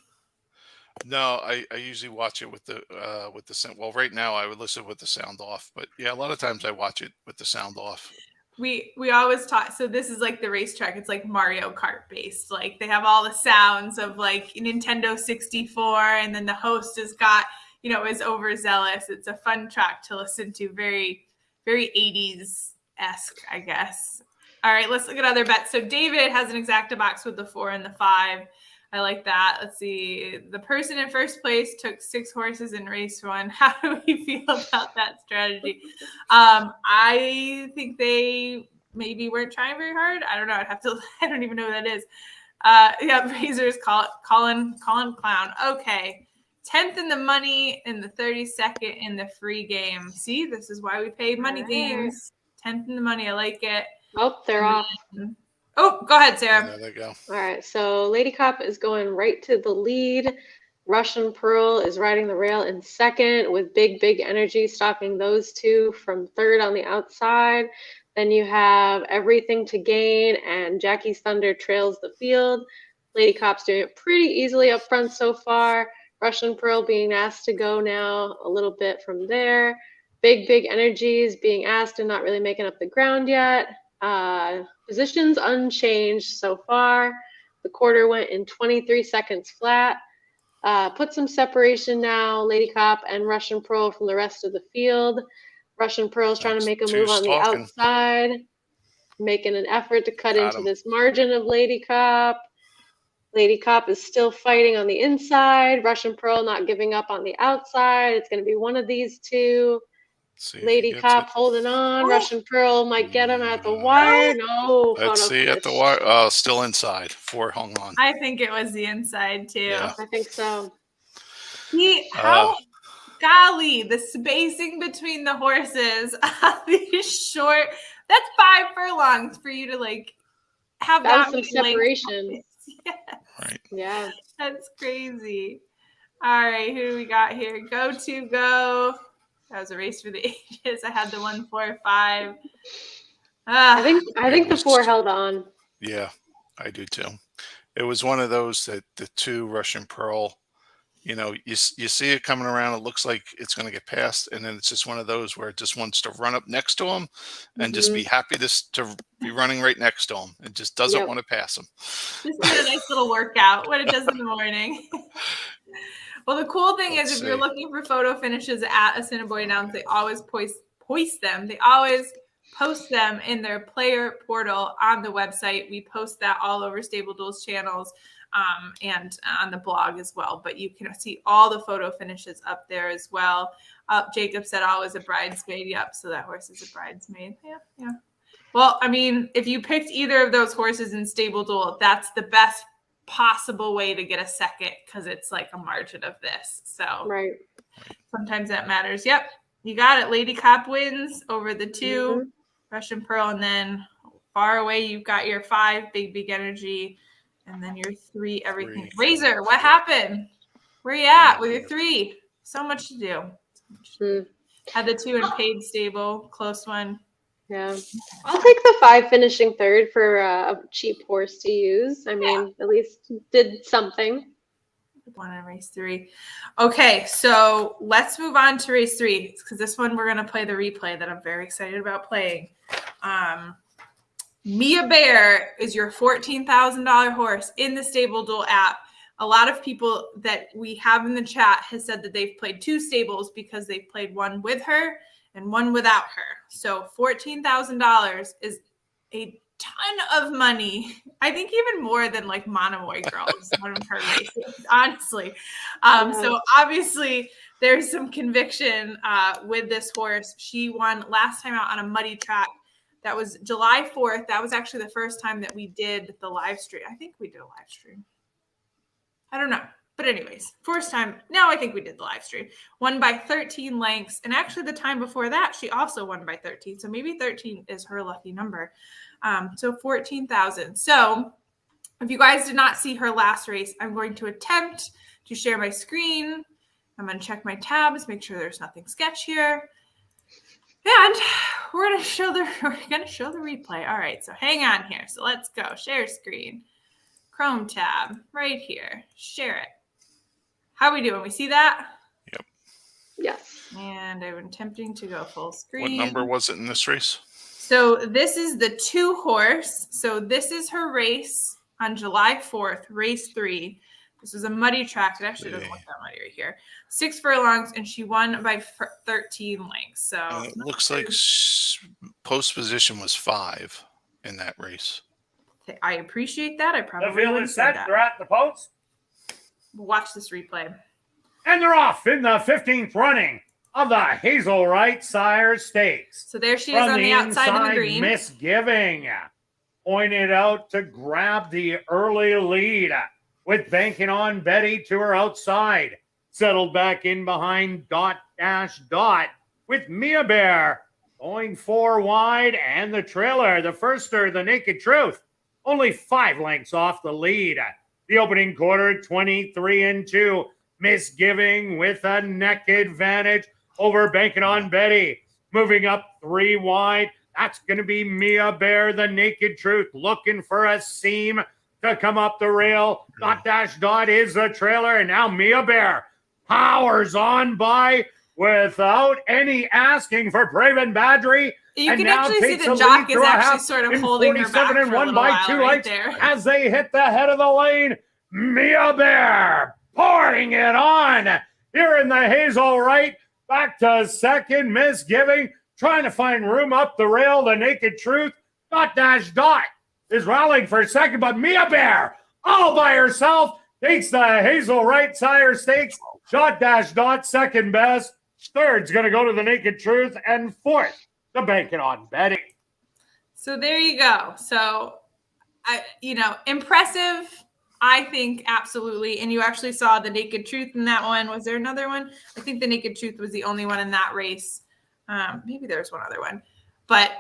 [SPEAKER 1] No, I usually watch it with the sound. Well, right now I would listen with the sound off, but yeah, a lot of times I watch it with the sound off.
[SPEAKER 2] We always talk. So this is like the racetrack. It's like Mario Kart based. Like they have all the sounds of like Nintendo 64, and then the host has got is overzealous. It's a fun track to listen to. Very, very 80s-esque, I guess. All right, let's look at other bets. So David has an exacta box with the 4 and the 5. I like that. Let's see. The person in first place took 6 horses in race 1. How do we feel about that strategy? I think they maybe weren't trying very hard. I don't know. I don't even know who that is. Razor's Colin Clown. Okay. 10th in the money and the 32nd in the free game. See, this is why we pay money games. 10th in the money. I like it.
[SPEAKER 3] Oh, they're off.
[SPEAKER 2] Oh, go ahead, Sarah.
[SPEAKER 1] There they go.
[SPEAKER 3] All right, so Lady Cop is going right to the lead. Russian Pearl is riding the rail in second with Big Energy stalking those two from third on the outside. Then you have Everything to Gain and Jackie's Thunder trails the field. Lady Cop's doing it pretty easily up front so far. Russian Pearl being asked to go now a little bit from there. Big Energy is being asked and not really making up the ground yet. Positions unchanged so far. The quarter went in 23 seconds flat. Put some separation now, Lady Cop and Russian Pearl from the rest of the field. Russian Pearl's trying to make a move on the outside, making an effort to cut into this margin of Lady Cop. Lady Cop is still fighting on the inside. Russian Pearl not giving up on the outside. It's going to be one of these two. Lady Cop holding on. Russian Pearl might get him at the wire. No.
[SPEAKER 1] Let's see at the wire. Oh, still inside. 4 hung on.
[SPEAKER 2] I think it was the inside too.
[SPEAKER 1] Yeah.
[SPEAKER 3] I think so.
[SPEAKER 2] Golly, the spacing between the horses on these short. That's 5 furlongs for you to like have that
[SPEAKER 3] some separation.
[SPEAKER 2] Yeah.
[SPEAKER 1] Right.
[SPEAKER 3] Yeah.
[SPEAKER 2] That's crazy. All right, who do we got here? Go. That was a race for the ages. I had the 1, 4, 5.
[SPEAKER 3] I think the 4 held on.
[SPEAKER 1] Yeah, I do too. It was one of those that the 2 Russian Pearl, you see it coming around. It looks like it's going to get past, and then it's just one of those where it just wants to run up next to him and just be happy to be running right next to him. It just doesn't want to pass him.
[SPEAKER 2] Just a nice little workout, what it does in the morning. Well, the cool thing is if you're looking for photo finishes at Assiniboia Downs, they always post them. They always post them in their player portal on the website. We post that all over Stable Duels channels and on the blog as well. But you can see all the photo finishes up there as well. Jacob said always a bridesmaid. Yep, so that horse is a bridesmaid. Yeah. Well, I mean, if you picked either of those horses in Stable Duel, that's the best possible way to get a second because it's like a margin of this. So sometimes that matters. Yep, you got it. Lady Cop wins over the 2 Russian Pearl, and then far away you've got your 5 Big Energy, and then your 3 Everything. Razor, what happened? Where you at with your 3? So much to do. Had the 2 in paid stable, close one.
[SPEAKER 3] Yeah, I'll take the 5 finishing third for a cheap horse to use. I mean, at least did something.
[SPEAKER 2] One in race 3. Okay, so let's move on to race 3 because this one we're going to play the replay that I'm very excited about playing. Mia Bear is your $14,000 horse in the Stable Duel app. A lot of people that we have in the chat has said that they've played 2 stables because they've played one with her and one without her. So $14,000 is a ton of money. I think even more than like Monomoy Girls, one of her races, honestly. So obviously there's some conviction with this horse. She won last time out on a muddy track. That was July 4th. That was actually the first time that we did the live stream. I think we did a live stream. I don't know. But anyways, first time. No, I think we did the live stream. Won by 13 lengths. And actually the time before that, she also won by 13. So maybe 13 is her lucky number. So 14,000. So if you guys did not see her last race, I'm going to attempt to share my screen. I'm going to check my tabs, make sure there's nothing sketch here. And we're going to show the replay. All right, so hang on here. So let's go. Share screen. Chrome tab right here. Share it. How we doing? We see that?
[SPEAKER 1] Yep.
[SPEAKER 3] Yes.
[SPEAKER 2] And I'm attempting to go full screen.
[SPEAKER 1] What number was it in this race?
[SPEAKER 2] So this is the 2 horse. So this is her race on July 4th, race 3. This was a muddy track. It actually doesn't look that muddy right here. 6 furlongs, and she won by 13 lengths. So
[SPEAKER 1] it looks like post position was 5 in that race.
[SPEAKER 2] I appreciate that. I probably
[SPEAKER 4] the field is set. They're at the post.
[SPEAKER 2] Watch this replay.
[SPEAKER 4] And they're off in the 15th running of the Hazelwright Sire Stakes.
[SPEAKER 2] So there she is on the outside of the green.
[SPEAKER 4] Misgiving pointed out to grab the early lead with banking on Betty to her outside. Settled back in behind Dot with Mia Bear going 4 wide, and the trailer, the firster, the Naked Truth, only 5 lengths off the lead. The opening quarter, 23-2. Misgiving with a neck advantage over Banking on Betty. Moving up 3 wide. That's going to be Mia Bear, the Naked Truth, looking for a seam to come up the rail. Dot is the trailer, and now Mia Bear powers on by without any asking for Brave and Badgery.
[SPEAKER 2] You
[SPEAKER 4] and
[SPEAKER 2] can
[SPEAKER 4] now
[SPEAKER 2] actually see
[SPEAKER 4] takes
[SPEAKER 2] the
[SPEAKER 4] a
[SPEAKER 2] jock
[SPEAKER 4] lead
[SPEAKER 2] is
[SPEAKER 4] through a
[SPEAKER 2] actually
[SPEAKER 4] half
[SPEAKER 2] sort of
[SPEAKER 4] in
[SPEAKER 2] holding her back
[SPEAKER 4] 47 and
[SPEAKER 2] for a
[SPEAKER 4] 1
[SPEAKER 2] little
[SPEAKER 4] by
[SPEAKER 2] while
[SPEAKER 4] 2
[SPEAKER 2] right
[SPEAKER 4] lengths
[SPEAKER 2] there.
[SPEAKER 4] as they hit the head of the lane. Mia Bear pouring it on here in the Hazel right. Back to second. Misgiving trying to find room up the rail. The Naked Truth. Dot is rallying for second, but Mia Bear all by herself takes the Hazel Right Sire Stakes. Dot second best. Third's going to go to the Naked Truth, and fourth to Banking on Betty.
[SPEAKER 2] So there you go. So, impressive. I think absolutely. And you actually saw the Naked Truth in that one. Was there another one? I think the Naked Truth was the only one in that race. Maybe there's one other one, but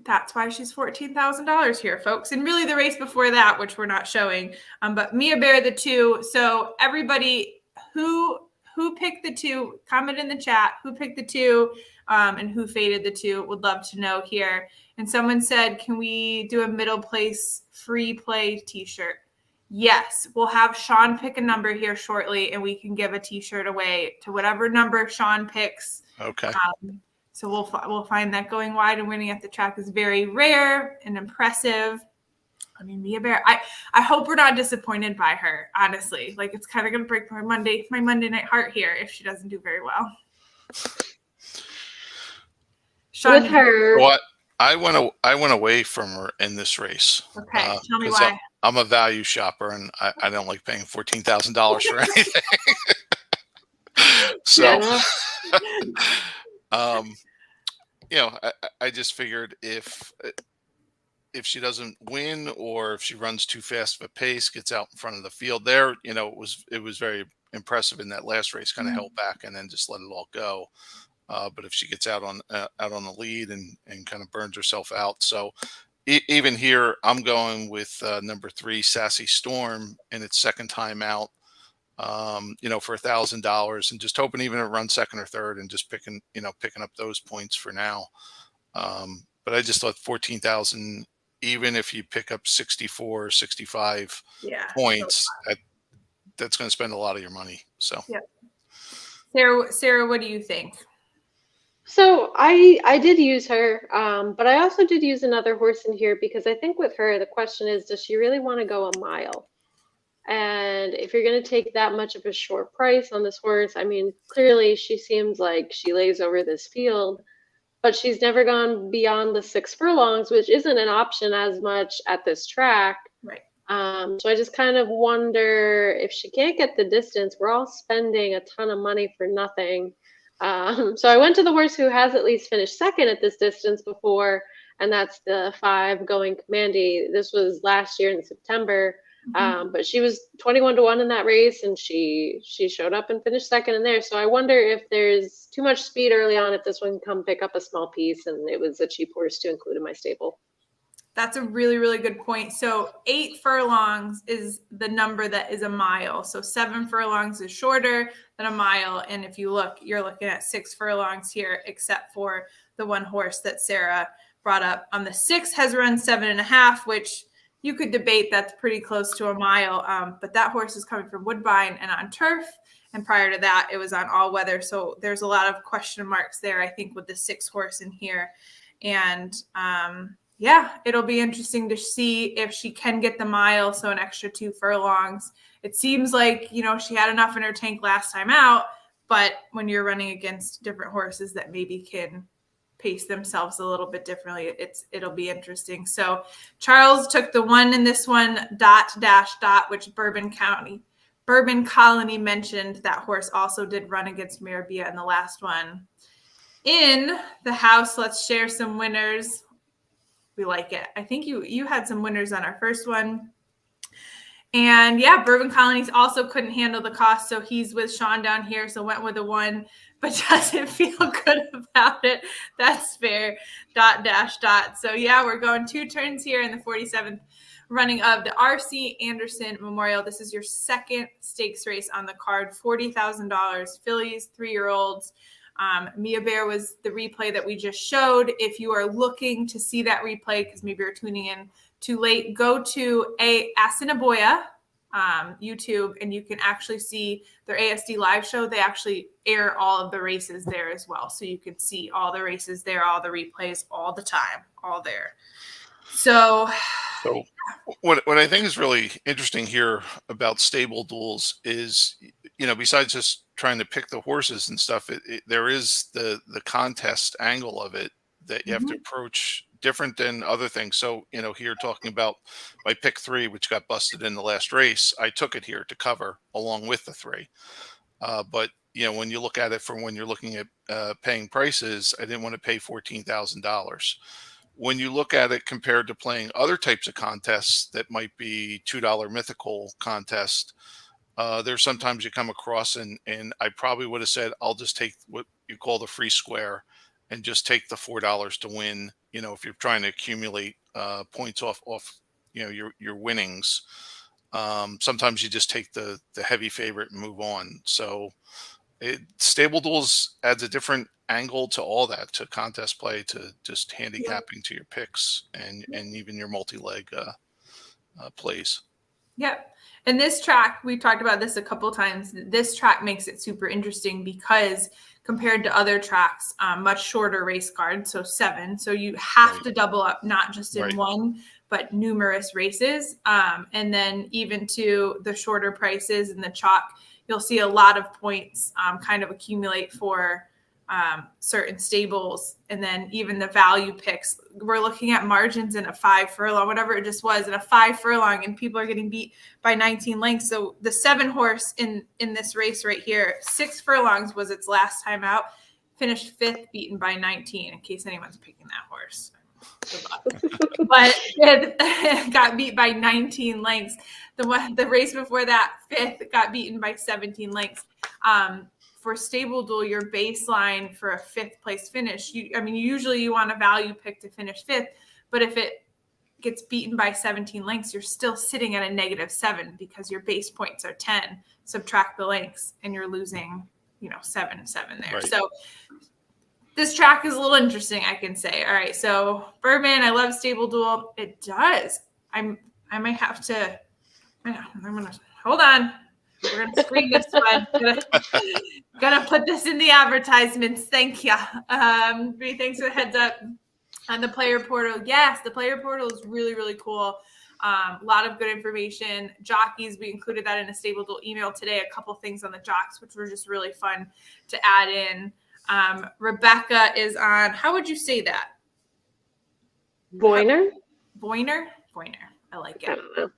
[SPEAKER 2] that's why she's $14,000 here, folks. And really the race before that, which we're not showing, but Mia Bear, the 2. So everybody who picked the 2, comment in the chat who picked the 2 and who faded the 2. Would love to know here. And someone said, can we do a middle place free play t-shirt? Yes, we'll have Sean pick a number here shortly, and we can give a t-shirt away to whatever number Sean picks.
[SPEAKER 1] Okay.
[SPEAKER 2] So we'll find that going wide and winning at the track is very rare and impressive. I mean, Mia Bear, I hope we're not disappointed by her, honestly. Like, it's kind of going to break my Monday night heart here if she doesn't do very well. Sean,
[SPEAKER 3] With her,
[SPEAKER 1] What I went away from her in this race.
[SPEAKER 2] Okay, tell me
[SPEAKER 1] 'cause
[SPEAKER 2] why.
[SPEAKER 1] I'm a value shopper, and I don't like paying $14,000 for anything. So, I just figured if she doesn't win, or if she runs too fast of a pace, gets out in front of the field there, it was very impressive in that last race, kind of held back and then just let it all go. But if she gets out on the lead and kind of burns herself out. So even here, I'm going with number 3, Sassy Storm, in its second time out, for $1,000, and just hoping even it runs second or third, and just picking up those points for now. But I just thought 14,000, even if you pick up 64 or 65 points, that's going to spend a lot of your money. So,
[SPEAKER 2] Sarah, what do you think?
[SPEAKER 3] So I did use her, but I also did use another horse in here because I think with her, the question is, does she really want to go a mile? And if you're going to take that much of a short price on this horse, I mean, clearly she seems like she lays over this field, but she's never gone beyond the 6 furlongs, which isn't an option as much at this track.
[SPEAKER 2] Right.
[SPEAKER 3] So I just kind of wonder, if she can't get the distance, we're all spending a ton of money for nothing. So I went to the horse who has at least finished second at this distance before, and that's the 5 Going Commandy. This was last year in September, but she was 21-1 in that race, and she showed up and finished second in there. So I wonder if there's too much speed early on, if this one can come pick up a small piece, and it was a cheap horse to include in my stable.
[SPEAKER 2] That's a really, really good point. So 8 furlongs is the number that is a mile. So 7 furlongs is shorter than a mile. And if you look, you're looking at 6 furlongs here, except for the one horse that Sarah brought up. On the 6 has run 7.5, which you could debate that's pretty close to a mile. But that horse is coming from Woodbine and on turf. And prior to that, it was on all weather. So there's a lot of question marks there, I think, with the 6 horse in here. And, it'll be interesting to see if she can get the mile, so an extra 2 furlongs. It seems like, she had enough in her tank last time out, but when you're running against different horses that maybe can pace themselves a little bit differently, it'll be interesting. So Charles took the 1 in this one, dot, which Bourbon Colony mentioned. That horse also did run against Mirabia in the last one. In the house, let's share some winners. We like it. I think you had some winners on our first one. And Bourbon Colonies also couldn't handle the cost. So he's with Sean down here. So went with a 1. but doesn't feel good about it. That's fair. ... So yeah, we're going 2 turns here in the 47th running of the RC Anderson Memorial. This is your second stakes race on the card. $40,000 fillies, 3-year-olds. Mia Bear was the replay that we just showed. If you are looking to see that replay, because maybe you're tuning in too late, go to Assiniboia YouTube, and you can actually see their ASDLive show. They actually air all of the races there as well. So you can see all the races there, all the replays, all the time, all there. So
[SPEAKER 1] what I think is really interesting here about stable duels is, besides just trying to pick the horses and stuff, there is the contest angle of it that you have to approach different than other things. So, here talking about my pick 3, which got busted in the last race, I took it here to cover along with the 3. But, when you look at it from when you're looking at paying prices, I didn't want to pay $14,000. When you look at it compared to playing other types of contests that might be $2 mythical contest, there's sometimes you come across and I probably would have said, I'll just take what you call the free square and just take the $4 to win. If you're trying to accumulate points off your winnings, sometimes you just take the heavy favorite and move on. So stable duels adds a different angle to all that, to contest play, to just handicapping to your picks and even your multi-leg plays.
[SPEAKER 2] Yep. And this track, we talked about this a couple of times. This track makes it super interesting because compared to other tracks, much shorter race card, so 7. So you have to double up, not just in one, but numerous races. And then even to the shorter prices and the chalk, you'll see a lot of points kind of accumulate for certain stables. And then even the value picks, we're looking at margins in a 5 furlong, whatever it just was, in a 5 furlong, and people are getting beat by 19 lengths. So the 7 horse in this race right here, 6 furlongs was its last time out, finished 5th, beaten by 19, in case anyone's picking that horse. But it got beat by 19 lengths. The race before that, 5th, got beaten by 17 lengths. For stable duel, your baseline for a 5th place finish, usually you want a value pick to finish 5th, but if it gets beaten by 17 lengths, you're still sitting at a -7 because your base points are 10. Subtract the lengths and you're losing, 7 there.
[SPEAKER 1] Right.
[SPEAKER 2] So this track is a little interesting, I can say. All right, so Birdman, I love stable duel. It does. I might have to. I'm gonna hold on. We're gonna screen this one. Gonna put this in the advertisements. Thank you. Thanks for the heads up on the player portal. Yes, the player portal is really, really cool. A lot of good information. Jockeys, we included that in a stable duel email today. A couple things on the jocks, which were just really fun to add in. Rebecca is on. How would you say that?
[SPEAKER 3] Boiner?
[SPEAKER 2] Boiner. I like it.
[SPEAKER 3] I don't know.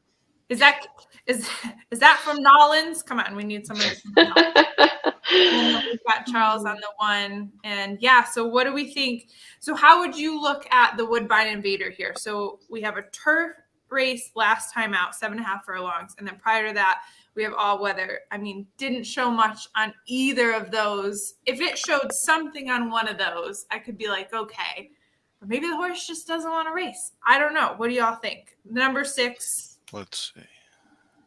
[SPEAKER 2] Is that from Nollins? Come on, we need someone. And then we've got Charles on the 1, and yeah. So what do we think? So how would you look at the Woodbine Invader here? So we have a turf race last time out, 7.5 furlongs, and then prior to that, we have all weather. Didn't show much on either of those. If it showed something on one of those, I could be like, okay, but maybe the horse just doesn't want to race. I don't know. What do y'all think? Number 6.
[SPEAKER 1] Let's see.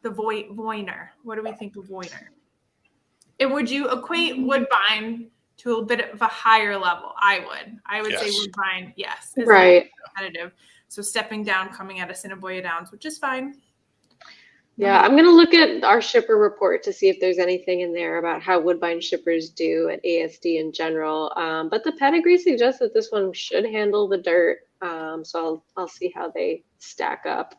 [SPEAKER 2] The Voiner. What do we think of Voiner? And would you equate Woodbine to a bit of a higher level? I would say Woodbine, yes. Is
[SPEAKER 3] Right.
[SPEAKER 2] Competitive. So stepping down, coming out of Assiniboia Downs, which is fine.
[SPEAKER 3] Yeah, I'm going to look at our shipper report to see if there's anything in there about how Woodbine shippers do at ASD in general. But the pedigree suggests that this one should handle the dirt. So I'll see how they stack up.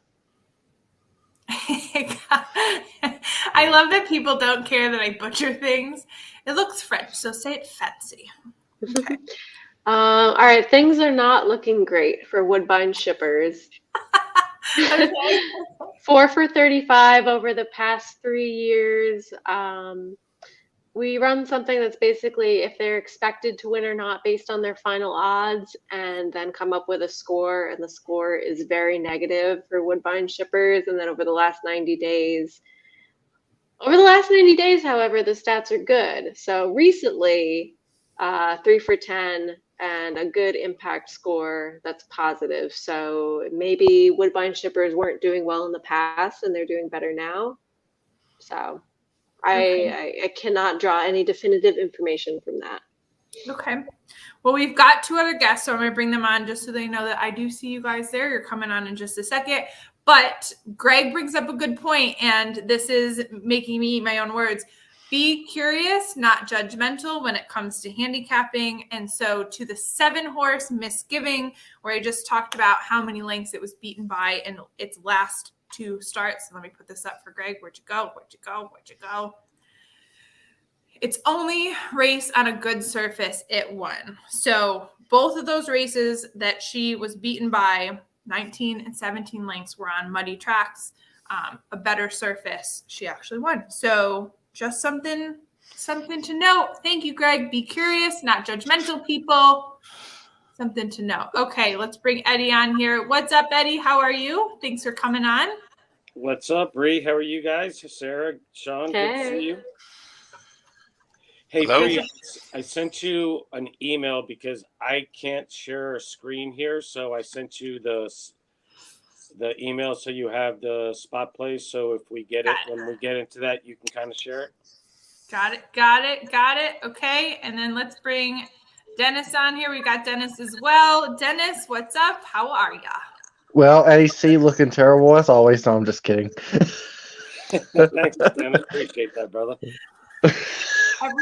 [SPEAKER 2] I love that people don't care that I butcher things. It looks French, so say it fancy. Okay.
[SPEAKER 3] All right, things are not looking great for Woodbine shippers.
[SPEAKER 2] Okay.
[SPEAKER 3] 4 for 35 over the past 3 years. We run something that's basically if they're expected to win or not based on their final odds, and then come up with a score, and the score is very negative for Woodbine shippers. And then over the last 90 days, however, the stats are good. So recently, 3 for 10, and a good impact score that's positive. So maybe Woodbine shippers weren't doing well in the past and they're doing better now. So I cannot draw any definitive information from that.
[SPEAKER 2] Okay. Well, we've got 2 other guests, so I'm going to bring them on just so they know that I do see you guys there. You're coming on in just a second. But Greg brings up a good point, and this is making me eat my own words. Be curious, not judgmental when it comes to handicapping. And so to the 7-horse Misgiving, where I just talked about how many lengths it was beaten by in its last 2 starts. So let me put this up for Greg. Where'd you go? Where'd you go? Where'd you go? Its only race on a good surface it won. So both of those races that she was beaten by 19 and 17 lengths were on muddy tracks, a better surface. She actually won. So just something to note. Thank you, Greg. Be curious, not judgmental, people. Something to know. Okay, let's bring Eddie on here. What's up, Eddie? How are you? Thanks for coming on.
[SPEAKER 5] What's up, Bree? How are you guys? Sarah, Sean, good to see you. Hey,
[SPEAKER 1] Hello.
[SPEAKER 5] Bree, I sent you an email because I can't share a screen here, so I sent you the email so you have the spot place. So if we get it, when we get into that, you can kind of share it.
[SPEAKER 2] Got it. Okay, and then let's bring Dennis on here. We got Dennis as well. Dennis, what's up? How are ya?
[SPEAKER 6] Well, Eddie C looking terrible as always. No, I'm just kidding.
[SPEAKER 5] Thanks, Dennis. Appreciate that, brother.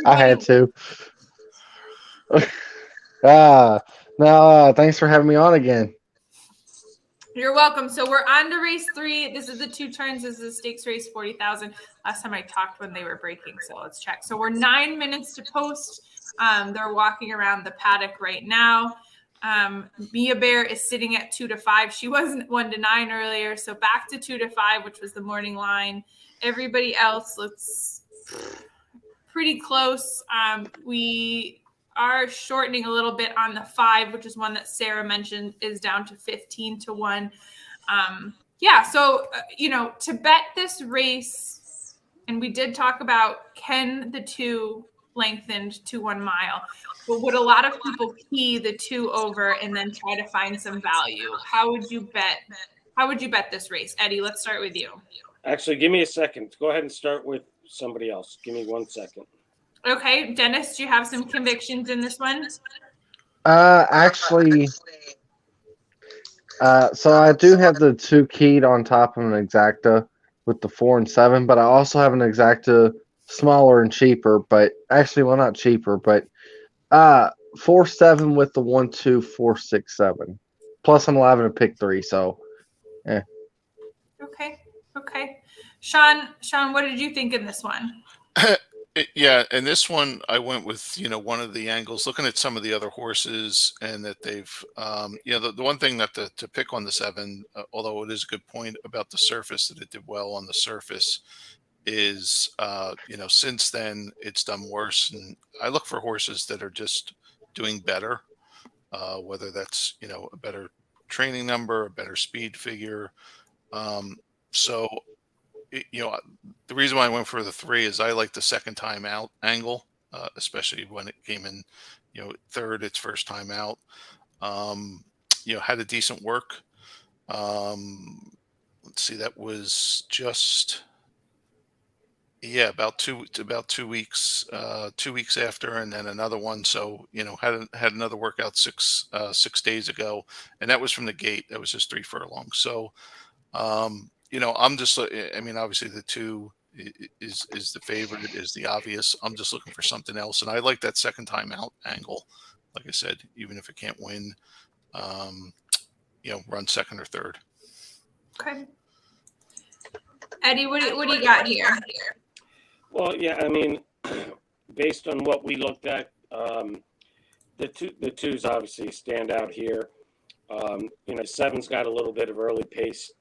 [SPEAKER 6] I had to. Thanks for having me on again.
[SPEAKER 2] You're welcome. So we're on to race 3. This is the 2 turns. This is a stakes race, 40,000. Last time I talked when they were breaking, so let's check. So we're 9 minutes to post. They're walking around the paddock right now. Mia Bear is sitting at 2 to 5. She wasn't 1 to 9 earlier, so back to 2 to 5, which was the morning line. Everybody else looks pretty close. We are shortening a little bit on the 5, which is one that Sarah mentioned is down to 15 to 1. So to bet this race, and we did talk about can the 2 lengthened to 1 mile, but would a lot of people key the 2 over and then try to find some value? How would you bet this race? Eddie, let's start with you.
[SPEAKER 5] Actually, give me a second. Go ahead and start with somebody else. Give me 1 second.
[SPEAKER 2] Okay, Dennis, do you have some convictions in this one?
[SPEAKER 6] Actually, so I do have the 2 keyed on top of an exacta with the 4 and 7, but I also have an exacta smaller and cheaper, but actually, well, not cheaper, but 4-7 with the 1, 2, 4, 6, 7. Plus, I'm allowed to pick 3, so yeah.
[SPEAKER 2] Okay. Sean, what did you think in this one?
[SPEAKER 1] Yeah, and this one I went with one of the angles, looking at some of the other horses, and that they've the one thing that to pick on the 7, although it is a good point about the surface, that it did well on the surface, is since then it's done worse. And I look for horses that are just doing better, whether that's a better training number, a better speed figure. So the reason why I went for the 3 is I like the second time out angle, especially when it came in, third, its first time out. Had a decent work. Let's see, that was just about 2 weeks, 2 weeks after, and then another one. So had another workout 6 days ago, and that was from the gate. That was just 3 furlongs. So. I'm just, obviously the 2 is the favorite, is the obvious. I'm just looking for something else. And I like that second time out angle. Like I said, even if it can't win, run second or third.
[SPEAKER 2] Okay. Eddie, what do you got here?
[SPEAKER 5] Well, yeah, based on what we looked at, the 2s obviously stand out here. 7's got a little bit of early pace.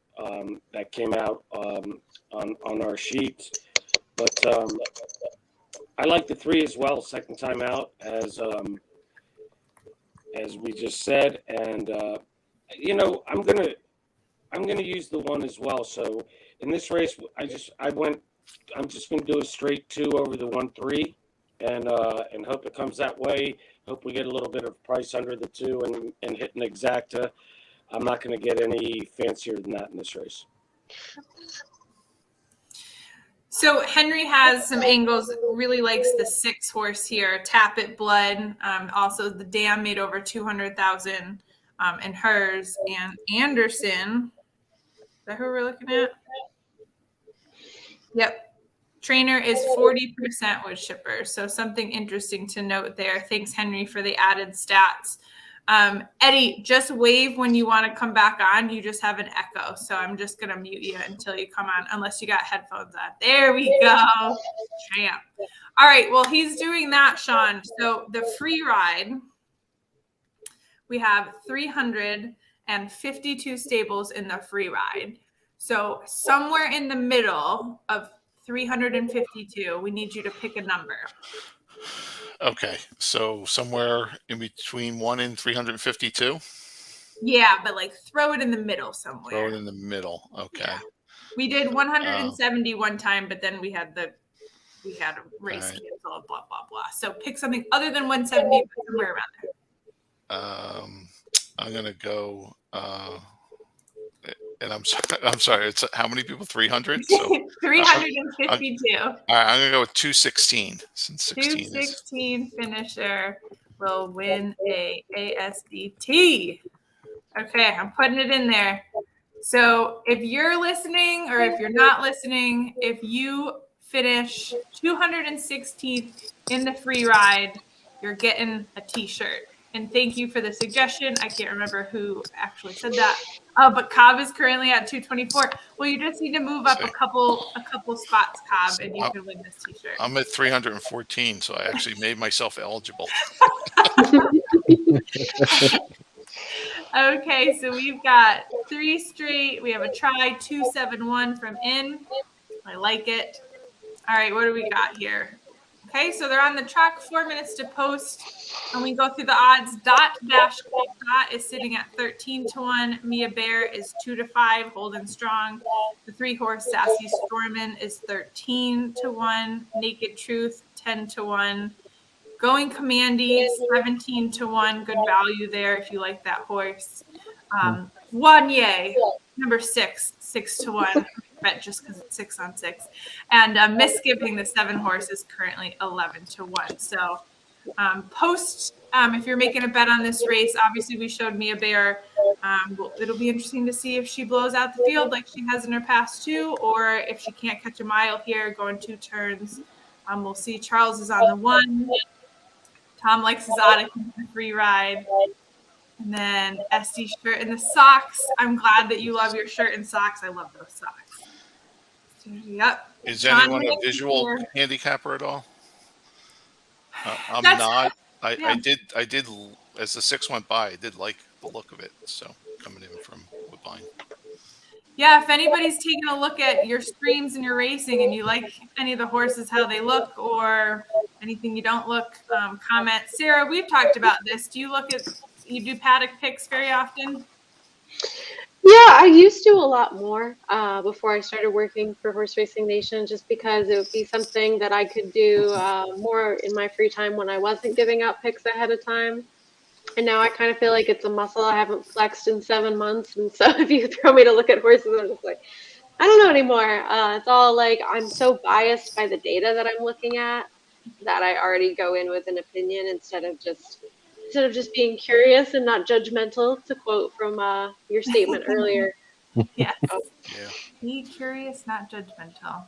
[SPEAKER 5] That came out on our sheet, but I like the 3 as well, second time out, as we just said, and I'm gonna use the 1 as well. So in this race, I'm just gonna do a straight 2 over the 1-3, and hope it comes that way. Hope we get a little bit of price under the 2 and hit an exacta. I'm not going to get any fancier than that in this race.
[SPEAKER 2] So Henry has some angles, really likes the 6 horse here, Tap It Blood. Also the Dam made over 200,000 in hers. And Anderson, is that who we're looking at? Yep. Trainer is 40% wood chipper. So something interesting to note there. Thanks, Henry, for the added stats. Eddie, just wave when you want to come back on. You just have an echo. So I'm just going to mute you until you come on, unless you got headphones on. There we go. Champ. All right. Well, he's doing that, Sean. So the free ride, we have 352 stables in the free ride. So somewhere in the middle of 352, we need you to pick a number.
[SPEAKER 1] Okay, so somewhere in between 1 and 352.
[SPEAKER 2] Yeah, but like throw it in the middle somewhere.
[SPEAKER 1] Throw it in the middle. Okay.
[SPEAKER 2] Yeah. We did 170 one time, but then we had a race
[SPEAKER 1] Right.
[SPEAKER 2] cancel, blah blah blah. So pick something other than 170, but somewhere around there.
[SPEAKER 1] I'm gonna go. And I'm sorry. It's how many people? 300. So
[SPEAKER 2] 352.
[SPEAKER 1] all right, I'm gonna go with 216 since 16 is.
[SPEAKER 2] 216 finisher will win a ASDT. Okay, I'm putting it in there. So if you're listening or if you're not listening, if you finish 216th in the free ride, you're getting a t-shirt. And thank you for the suggestion. I can't remember who actually said that. But Cobb is currently at 224. Well, you just need to move up a couple spots, Cobb, and you can win this t-shirt.
[SPEAKER 1] I'm at 314, so I actually made myself eligible.
[SPEAKER 2] Okay, so we've got 3 straight. We have a try 271 from in. I like it. All right, what do we got here? Okay, so they're on the track, 4 minutes to post. And we go through the odds. Dot is sitting at 13-1. Mia Bear is 2-5, holding strong. The 3-horse Sassy Stormin is 13-1. Naked Truth 10-1. Going Commandy 17-1. Good value there if you like that horse. Wanye, number 6-1. Bet just because it's 6 on 6. And Misgiving, the 7-horse, is currently 11-1. So post, if you're making a bet on this race, obviously we showed Mia Bear. It'll be interesting to see if she blows out the field like she has in her past 2, or if she can't catch a mile here, going 2 turns. We'll see. Charles is on the 1. Tom likes exotic in the free ride. And then SD shirt and the socks. I'm glad that you love your shirt and socks. I love those socks. Yep.
[SPEAKER 1] Is
[SPEAKER 2] John
[SPEAKER 1] anyone a
[SPEAKER 2] Wick
[SPEAKER 1] visual
[SPEAKER 2] here.
[SPEAKER 1] handicapper at all? I'm
[SPEAKER 2] That's-
[SPEAKER 1] not. I
[SPEAKER 2] yeah.
[SPEAKER 1] did. As the 6 went by, I did like the look of it. So coming in from Woodbine.
[SPEAKER 2] Yeah, if anybody's taking a look at your streams and your racing and you like any of the horses, how they look, or anything you don't look, comment. Sarah, we've talked about this. Do you do paddock picks very often?
[SPEAKER 3] Yeah, I used to a lot more before I started working for Horse Racing Nation, just because it would be something that I could do more in my free time when I wasn't giving out picks ahead of time. And now I kind of feel like it's a muscle I haven't flexed in 7 months. And so if you throw me to look at horses, I'm just like, I don't know anymore. It's all like I'm so biased by the data that I'm looking at that I already go in with an opinion instead of just being curious and not judgmental, to quote from your statement earlier.
[SPEAKER 2] Yeah.
[SPEAKER 1] Yeah.
[SPEAKER 2] Be curious, not judgmental.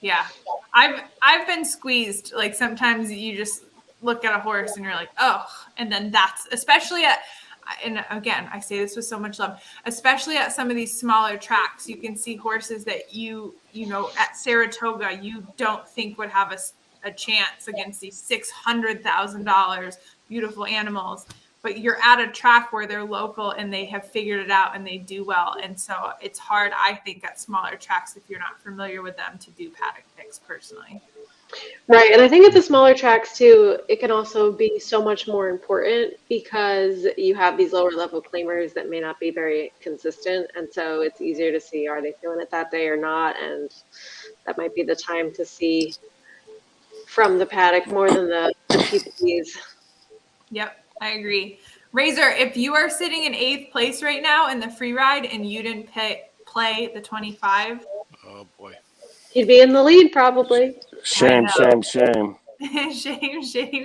[SPEAKER 2] Yeah. I've been squeezed. Like sometimes you just look at a horse and you're like, oh, and then that's especially at, and again, I say this with so much love, especially at some of these smaller tracks, you can see horses that you know, at Saratoga, you don't think would have a chance against these $600,000 beautiful animals, but you're at a track where they're local and they have figured it out and they do well. And so it's hard, I think, at smaller tracks, if you're not familiar with them, to do paddock picks personally.
[SPEAKER 3] Right. And I think at the smaller tracks too, it can also be so much more important because you have these lower level claimers that may not be very consistent. And so it's easier to see, are they feeling it that day or not? And that might be the time to see from the paddock more than the PPs.
[SPEAKER 2] Yep, I agree. Razor, if you are sitting in 8th place right now in the free ride and you didn't play the 25,
[SPEAKER 1] Oh boy.
[SPEAKER 3] He'd be in the lead probably.
[SPEAKER 5] Shame, shame, shame.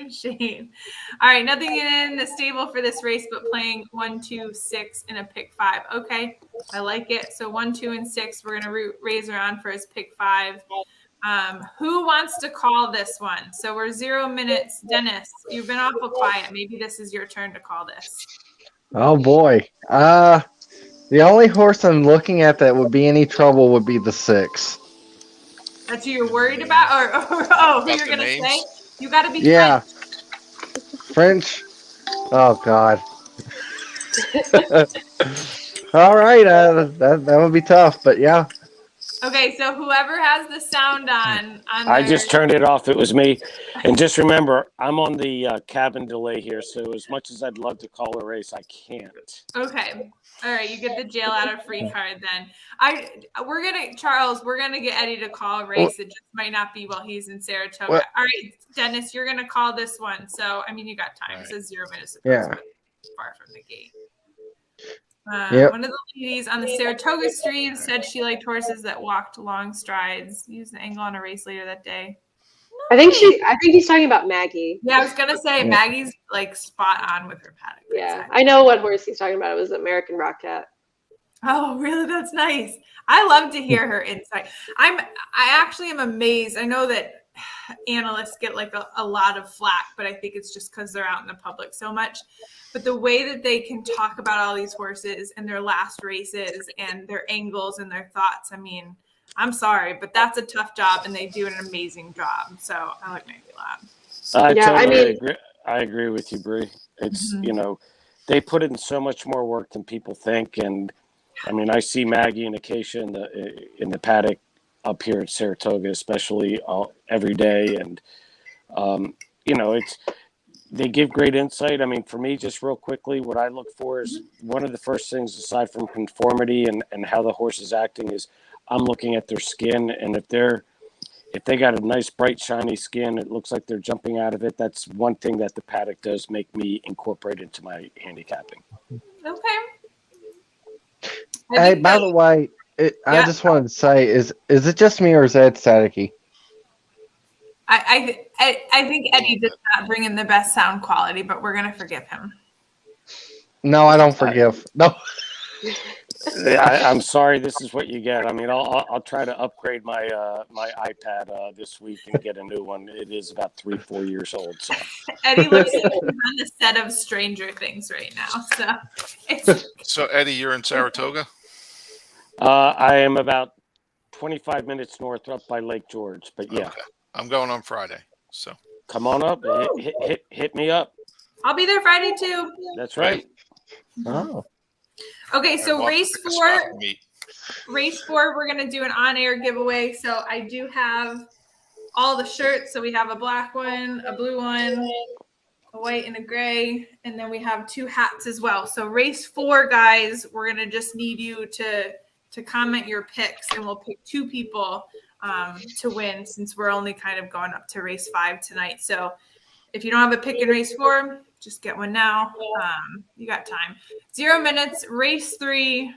[SPEAKER 2] shame. All right, nothing in the stable for this race, but playing 1, 2, 6 in a pick 5. Okay, I like it. So 1, 2, and 6, we're gonna root Razor on for his pick 5. Who wants to call this one? So we're 0 minutes. Dennis, you've been awful quiet. Maybe this is your turn to call this.
[SPEAKER 6] Oh boy. The only horse I'm looking at that would be any trouble would be the 6.
[SPEAKER 2] That's who you're worried about, or who
[SPEAKER 1] About
[SPEAKER 2] you're
[SPEAKER 1] the
[SPEAKER 2] gonna
[SPEAKER 1] names?
[SPEAKER 2] say? You got to be
[SPEAKER 6] Yeah.
[SPEAKER 2] French.
[SPEAKER 6] French. Oh God. All right. That would be tough, but yeah.
[SPEAKER 2] Okay, so whoever has the sound on
[SPEAKER 5] I
[SPEAKER 2] their,
[SPEAKER 5] just turned it off. It was me. And just remember, I'm on the cabin delay here. So as much as I'd love to call a race, I can't.
[SPEAKER 2] Okay. All right, you get the jail out of free card then. Charles, we're gonna get Eddie to call a race. It just might not be while he's in Saratoga.
[SPEAKER 6] Well,
[SPEAKER 2] all right, Dennis, you're gonna call this one. So I mean, you got time.
[SPEAKER 1] Right.
[SPEAKER 2] It says 0 minutes.
[SPEAKER 6] Yeah.
[SPEAKER 2] But far from the gate.
[SPEAKER 6] Yep.
[SPEAKER 2] One of the ladies on the Saratoga stream said she liked horses that walked long strides. Use the angle on a race later that day.
[SPEAKER 3] I think he's talking about Maggie.
[SPEAKER 2] Yeah, I was gonna say
[SPEAKER 6] Yeah.
[SPEAKER 2] Maggie's like spot on with her paddock.
[SPEAKER 3] Yeah,
[SPEAKER 2] Exactly.
[SPEAKER 3] I know what horse he's talking about. It was American Rock Cat.
[SPEAKER 2] Oh, really? That's nice. I love to hear her insight. I actually am amazed. I know that analysts get like a lot of flack, but I think it's just because they're out in the public so much. But the way that they can talk about all these horses and their last races and their angles and their thoughts, I mean, I'm sorry, but that's a tough job and they do an amazing job. So I like Maggie a lot.
[SPEAKER 5] I
[SPEAKER 3] Yeah, I
[SPEAKER 5] totally
[SPEAKER 3] mean-
[SPEAKER 5] agree. I agree with you, Bree. It's,
[SPEAKER 2] Mhm.
[SPEAKER 5] they put in so much more work than people think. And I mean, I see Maggie and Acacia in the paddock up here at Saratoga, especially every day. And, they give great insight. I mean, for me, just real quickly, what I look for is one of the first things, aside from conformity and how the horse is acting, is I'm looking at their skin. And if they got a nice, bright, shiny skin, it looks like they're jumping out of it. That's one thing that the paddock does make me incorporate into my handicapping.
[SPEAKER 2] Okay.
[SPEAKER 6] Hey, by the way, I just wanted to say, is it just me or is Ed staticky?
[SPEAKER 2] I think Eddie did not bring in the best sound quality, but we're gonna forgive him.
[SPEAKER 6] No, I don't forgive. No.
[SPEAKER 5] I'm sorry. This is what you get. I mean, I'll try to upgrade my my iPad this week and get a new one. It is about 3-4 years old. So
[SPEAKER 2] Eddie looks like he's on the set of Stranger Things right now.
[SPEAKER 1] So Eddie, you're in Saratoga?
[SPEAKER 5] I am about 25 minutes north up by Lake George. But yeah,
[SPEAKER 1] Okay. I'm going on Friday. So
[SPEAKER 5] come on up. Hit me up.
[SPEAKER 2] I'll be there Friday too.
[SPEAKER 5] That's right.
[SPEAKER 6] Oh.
[SPEAKER 2] Okay, so
[SPEAKER 1] I'll
[SPEAKER 2] race
[SPEAKER 1] pick a spot
[SPEAKER 2] 4.
[SPEAKER 1] to meet.
[SPEAKER 2] Race 4, we're gonna do an on-air giveaway. So I do have all the shirts. So we have a black one, a blue one, a white and a gray, and then we have 2 hats as well. So race 4, guys, we're gonna just need you to comment your picks, and we'll pick 2 people to win, since we're only kind of going up to race 5 tonight. So if you don't have a pick in race 4, just get one now. You got time. 0 minutes. Race 3.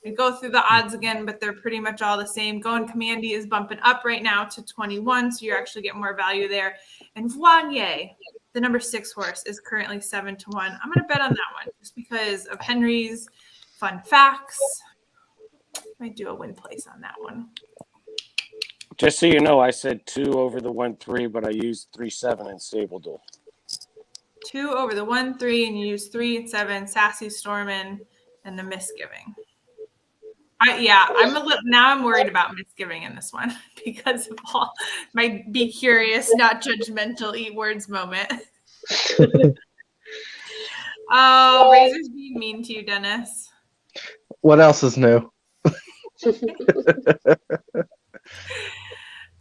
[SPEAKER 2] We go through the odds again, but they're pretty much all the same. Going Commandy is bumping up right now to 21, so you're actually getting more value there. And Voignier, the number 6 horse, is currently 7-1. I'm going to bet on that one just because of Henry's fun facts. Might do a win place on that one.
[SPEAKER 5] Just so you know, I said 2 over the 1-3, but I used 3-7 in Stable Duel.
[SPEAKER 2] 2 over the 1-3, and you use 3 and 7, Sassy Stormin, and the Misgiving. I'm worried about Misgiving in this one because of all my be curious, not judgmental, eat words moment. Oh, Razor's being mean to you, Dennis.
[SPEAKER 6] What else is new?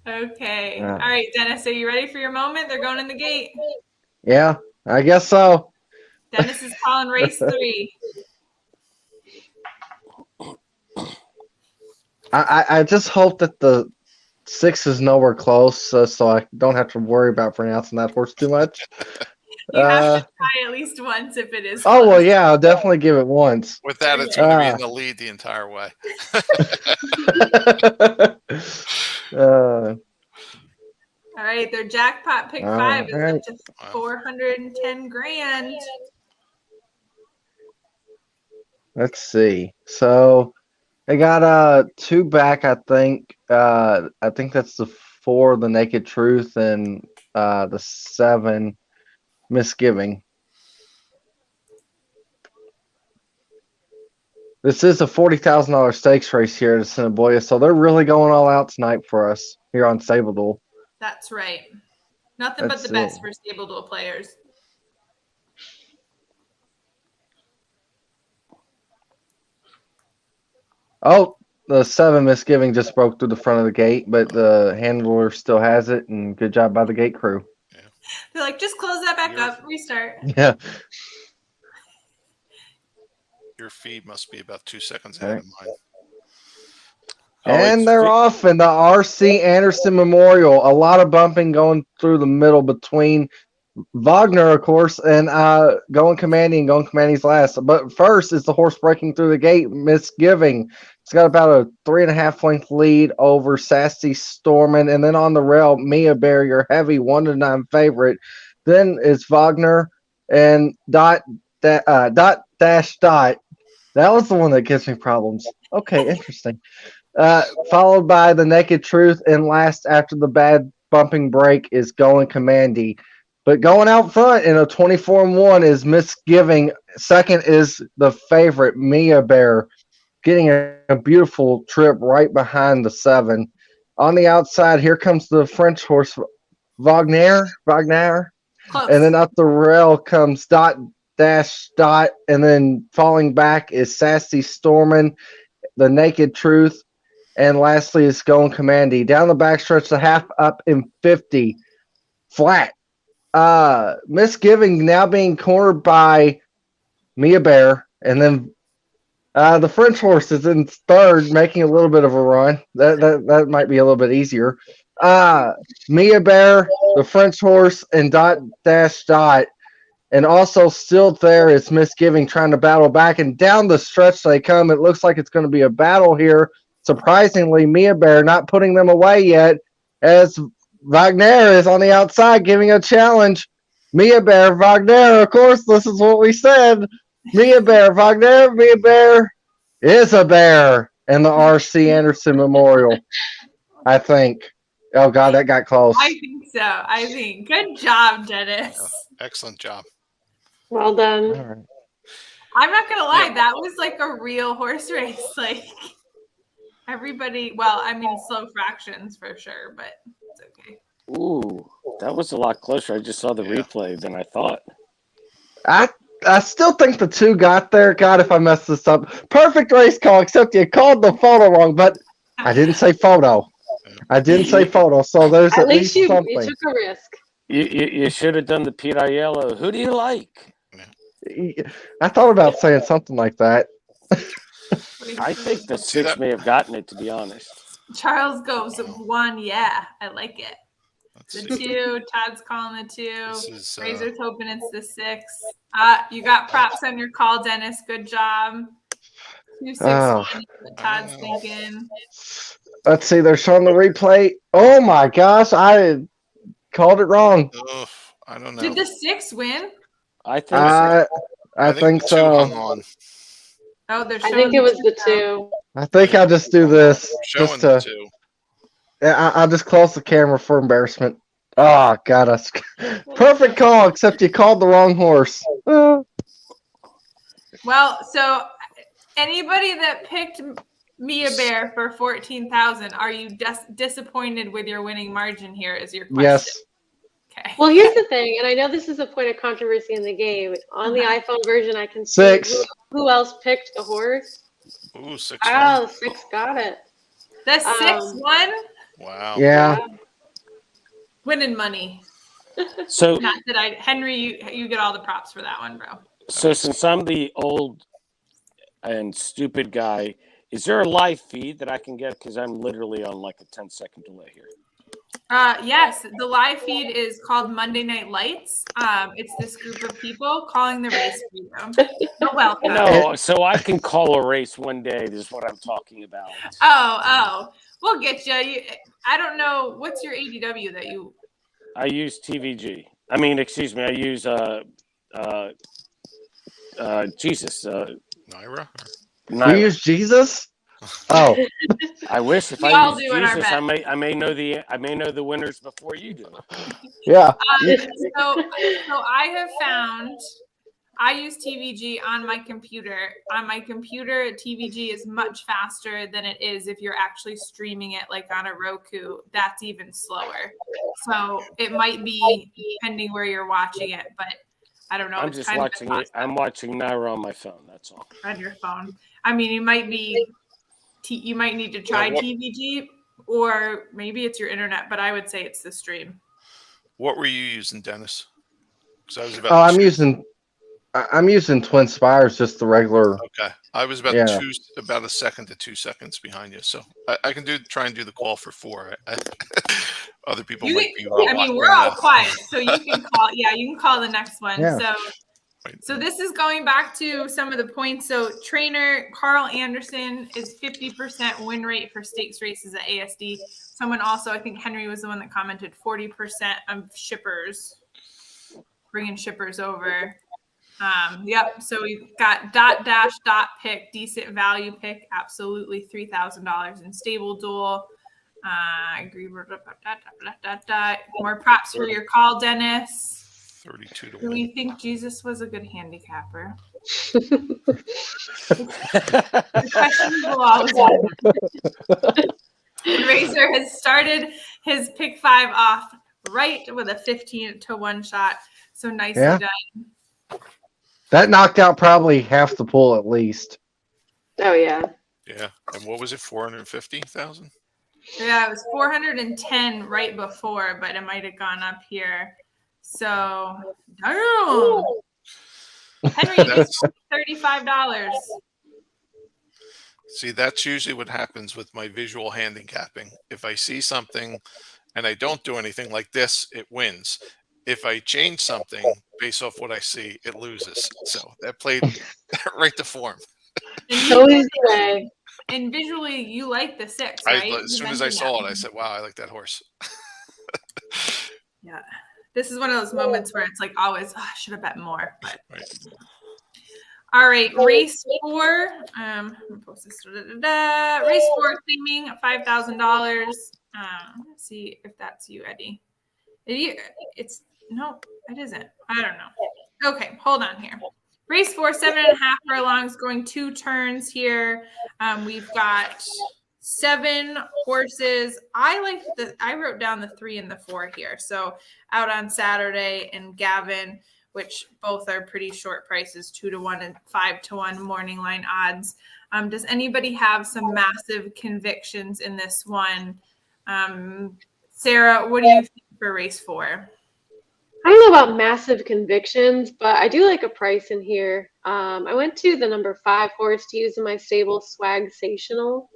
[SPEAKER 2] Okay.
[SPEAKER 6] Yeah.
[SPEAKER 2] All right, Dennis, are you ready for your moment? They're going in the gate.
[SPEAKER 6] Yeah, I guess so.
[SPEAKER 2] Dennis is calling race 3.
[SPEAKER 6] I just hope that the 6 is nowhere close, so I don't have to worry about pronouncing that horse too much.
[SPEAKER 2] You have to try at least once if it is.
[SPEAKER 6] Oh, well,
[SPEAKER 2] close.
[SPEAKER 6] yeah, I'll definitely give it once.
[SPEAKER 1] With that, it's going to be in the lead the entire way.
[SPEAKER 2] All right, their jackpot pick
[SPEAKER 6] All
[SPEAKER 2] 5 is
[SPEAKER 6] right.
[SPEAKER 2] up to 410 grand.
[SPEAKER 6] Let's see. So they got 2 back, I think. I think that's the 4, the Naked Truth, and the 7, Misgiving. This is a $40,000 stakes race here at Assiniboia, so they're really going all out tonight for us here on Stable Duel.
[SPEAKER 2] That's right. Nothing
[SPEAKER 6] Let's
[SPEAKER 2] but the
[SPEAKER 6] see.
[SPEAKER 2] best for Stable Duel players.
[SPEAKER 6] Oh, the 7 Misgiving just broke through the front of the gate, but the handler still has it, and good job by the gate crew.
[SPEAKER 2] They're like, just close that back up, restart.
[SPEAKER 6] Yeah.
[SPEAKER 1] Your feed must be about 2 seconds ahead of mine.
[SPEAKER 6] And they're off in the R.C. Anderson Memorial. A lot of bumping going through the middle between Wagner, of course, and Going Commanding. Going Commanding's last. But first is the horse breaking through the gate, Misgiving. It's got about a 3.5 length lead over Sassy Stormin. And then on the rail, Mia Bear, your heavy 1-9 favorite. Then it's Wagner and Dot. That was the one that gives me problems. Okay, interesting. Followed by the Naked Truth, and last after the bad bumping break is Going Commandy. But going out front in a 24-1 is Misgiving. Second is the favorite, Mia Bear, getting a beautiful trip right behind the 7. On the outside, here comes the French horse, Wagner.
[SPEAKER 2] Close.
[SPEAKER 6] And then up the rail comes Dot, and then falling back is Sassy Stormin, the Naked Truth, and lastly is Going Commandy. Down the backstretch, the half up in 50, flat. Misgiving now being cornered by Mia Bear, and then the French horse is in third, making a little bit of a run. That might be a little bit easier. Mia Bear, the French horse, and Dot. And also still there is Misgiving trying to battle back, and down the stretch they come. It looks like it's going to be a battle here. Surprisingly, Mia Bear not putting them away yet, as Wagner is on the outside giving a challenge. Mia Bear, Wagner, of course, this is what we said. Mia Bear, Wagner, Mia Bear is a bear in the R.C. Anderson Memorial, I think. Oh, God, that got close.
[SPEAKER 2] I think so. Good job, Dennis.
[SPEAKER 1] Excellent job.
[SPEAKER 3] Well done.
[SPEAKER 6] All right.
[SPEAKER 2] I'm not going to lie. That was like a real horse race. Like everybody, well, I mean, slow fractions for sure, but it's okay.
[SPEAKER 5] Ooh, that was a lot closer. I just saw the replay than I thought.
[SPEAKER 6] I still think the 2 got there. God, if I messed this up. Perfect race call, except you called the photo wrong, but I didn't say photo. So there's
[SPEAKER 3] At least you
[SPEAKER 6] something.
[SPEAKER 3] took a risk.
[SPEAKER 5] You should have done the Pete Aiello. Who do you like?
[SPEAKER 6] I thought about saying something like that.
[SPEAKER 5] I think the 6 may have gotten it, to be honest.
[SPEAKER 2] Charles goes 1. Yeah, I like it.
[SPEAKER 1] Let's
[SPEAKER 2] The
[SPEAKER 1] see.
[SPEAKER 2] 2. Todd's calling the 2.
[SPEAKER 1] This is,
[SPEAKER 2] Razor's hoping it's the 6. You got props on your call, Dennis. Good job. 2 6
[SPEAKER 6] Oh.
[SPEAKER 2] 1. What Todd's thinking.
[SPEAKER 6] Let's see, they're showing the replay. Oh my gosh, I called it wrong.
[SPEAKER 1] I don't know.
[SPEAKER 2] Did the 6 win?
[SPEAKER 5] I think so.
[SPEAKER 6] I think
[SPEAKER 1] the 2
[SPEAKER 6] so.
[SPEAKER 1] hung on.
[SPEAKER 2] Oh, they're
[SPEAKER 3] I
[SPEAKER 2] showing
[SPEAKER 3] think it was the
[SPEAKER 2] now.
[SPEAKER 3] 2.
[SPEAKER 6] I think I'll just do this.
[SPEAKER 1] Showing
[SPEAKER 6] Just
[SPEAKER 1] the
[SPEAKER 6] to,
[SPEAKER 1] 2.
[SPEAKER 6] I'll just close the camera for embarrassment. Oh, got us. Perfect call, except you called the wrong horse.
[SPEAKER 2] Well, so anybody that picked Mia Bear for 14,000, are you disappointed with your winning margin here? Is your question?
[SPEAKER 6] Yes.
[SPEAKER 2] Okay.
[SPEAKER 3] Well, here's the thing, and I know this is a point of controversy in the game. On the iPhone version, I can see
[SPEAKER 6] 6.
[SPEAKER 3] who else picked a horse.
[SPEAKER 1] Ooh, 6.
[SPEAKER 3] Oh, 6 got it.
[SPEAKER 2] The 6 won,
[SPEAKER 1] Wow.
[SPEAKER 6] Yeah.
[SPEAKER 2] winning money.
[SPEAKER 5] So,
[SPEAKER 2] Not that Henry, you get all the props for that one, bro.
[SPEAKER 5] so since I'm the old and stupid guy, Is there a live feed that I can get? Because I'm literally on like a 10-second delay here.
[SPEAKER 2] Yes, the live feed is called Monday Night Lights. It's this group of people calling the race for you. You're welcome.
[SPEAKER 5] No, so I can call a race one day. This is what I'm talking about.
[SPEAKER 2] We'll get you. I don't know. What's your ADW that you?
[SPEAKER 5] I use TVG. I mean, excuse me. I use Jesus.
[SPEAKER 1] Naira?
[SPEAKER 6] You use Jesus? Oh,
[SPEAKER 5] I wish if
[SPEAKER 2] We
[SPEAKER 5] I
[SPEAKER 2] all
[SPEAKER 5] use
[SPEAKER 2] do in our
[SPEAKER 5] Jesus,
[SPEAKER 2] bets.
[SPEAKER 5] I may know the winners before you do.
[SPEAKER 6] yeah.
[SPEAKER 2] So I have found I use TVG on my computer. On my computer, TVG is much faster than it is if you're actually streaming it like on a Roku. That's even slower. So it might be depending where you're watching it, but I don't know.
[SPEAKER 5] I'm
[SPEAKER 2] It's
[SPEAKER 5] just
[SPEAKER 2] kind of
[SPEAKER 5] watching it. I'm watching Naira on my phone. That's all.
[SPEAKER 2] on your phone. I mean, you might be. You might need to try TVG, or maybe it's your internet. But I would say it's the stream.
[SPEAKER 1] What were you using, Dennis? Because I was about.
[SPEAKER 6] I'm using Twin Spires, just the regular.
[SPEAKER 1] Okay, I was about about a second to 2 seconds behind you, so I can try and do the call for 4. Other people might be.
[SPEAKER 2] I mean, we're all quiet, so you can call. Yeah, you can call the next one.
[SPEAKER 6] Yeah.
[SPEAKER 2] So this is going back to some of the points. So trainer Carl Anderson is 50% win rate for stakes races at ASD. Someone also, I think Henry was the one that commented 40% of shippers, bringing shippers over. Yep. So we've got dot pick, decent value pick, absolutely $3,000 in stable duel. I agree. More props for your call, Dennis.
[SPEAKER 1] 32 to
[SPEAKER 2] Do
[SPEAKER 1] 1.
[SPEAKER 2] we think Jesus was a good handicapper? Razor has started his pick 5 off right with a 15 to 1 shot. So nicely done.
[SPEAKER 6] That knocked out probably half the pool at least.
[SPEAKER 3] Oh yeah.
[SPEAKER 1] Yeah. And what was it? 450,000?
[SPEAKER 2] Yeah, it was 410 right before, but it might have gone up here. So, damn. Henry gets $35.
[SPEAKER 1] See, that's usually what happens with my visual handicapping. If I see something and I don't do anything like this, it wins. If I change something based off what I see, it loses. So that played right to form.
[SPEAKER 3] Always the way.
[SPEAKER 2] And visually, you like the 6, right?
[SPEAKER 1] As soon as I saw it, I said, wow, I like that horse.
[SPEAKER 2] Yeah. This is one of those moments where it's like always, I should have bet more. But.
[SPEAKER 1] Right.
[SPEAKER 2] All right, race 4. Post this. Race 4 claiming $5,000. Let's see if that's you, Eddie. It's no, it isn't. I don't know. Okay, hold on here. Race 4, 7.5 furlongs, going 2 turns here. We've got 7 horses. I wrote down the 3 and the 4 here. So out on Saturday and Gavin, which both are pretty short prices, 2 to 1 and 5 to 1 morning line odds. Does anybody have some massive convictions in this one? Sarah, what do you think for race 4?
[SPEAKER 3] I don't know about massive convictions, but I do like a price in here. I went to the number 5 horse to use in my stable, Swagsational,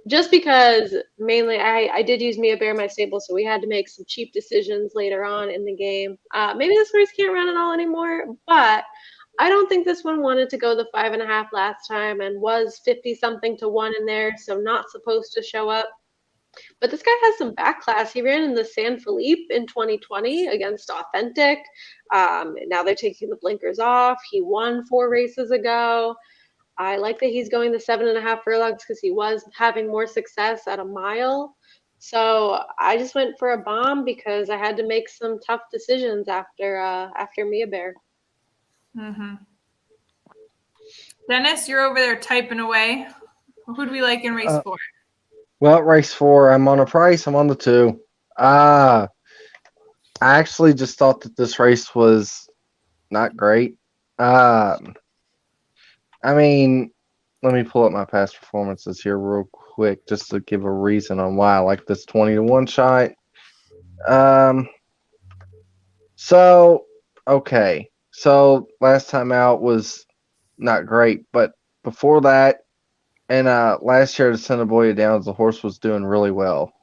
[SPEAKER 3] just because mainly I did use Mia Bear in my stable, so we had to make some cheap decisions later on in the game. Maybe this horse can't run at all anymore, but I don't think this one wanted to go the 5.5 last time and was 50-something to 1 in there, so not supposed to show up. But this guy has some back class. He ran in the San Felipe in 2020 against Authentic. Now they're taking the blinkers off. He won 4 races ago. I like that he's going the 7.5 furlongs because he was having more success at a mile. So I just went for a bomb because I had to make some tough decisions after Mia Bear.
[SPEAKER 2] Mm-hmm. Dennis, you're over there typing away. Who do we like in race 4?
[SPEAKER 6] Well, race 4, I'm on a price. I'm on the 2. I actually just thought that this race was not great. I mean, let me pull up my past performances here real quick just to give a reason on why I like this 20 to 1 shot. So last time out was not great, but before that, And last year at Assiniboia Downs, the horse was doing really well.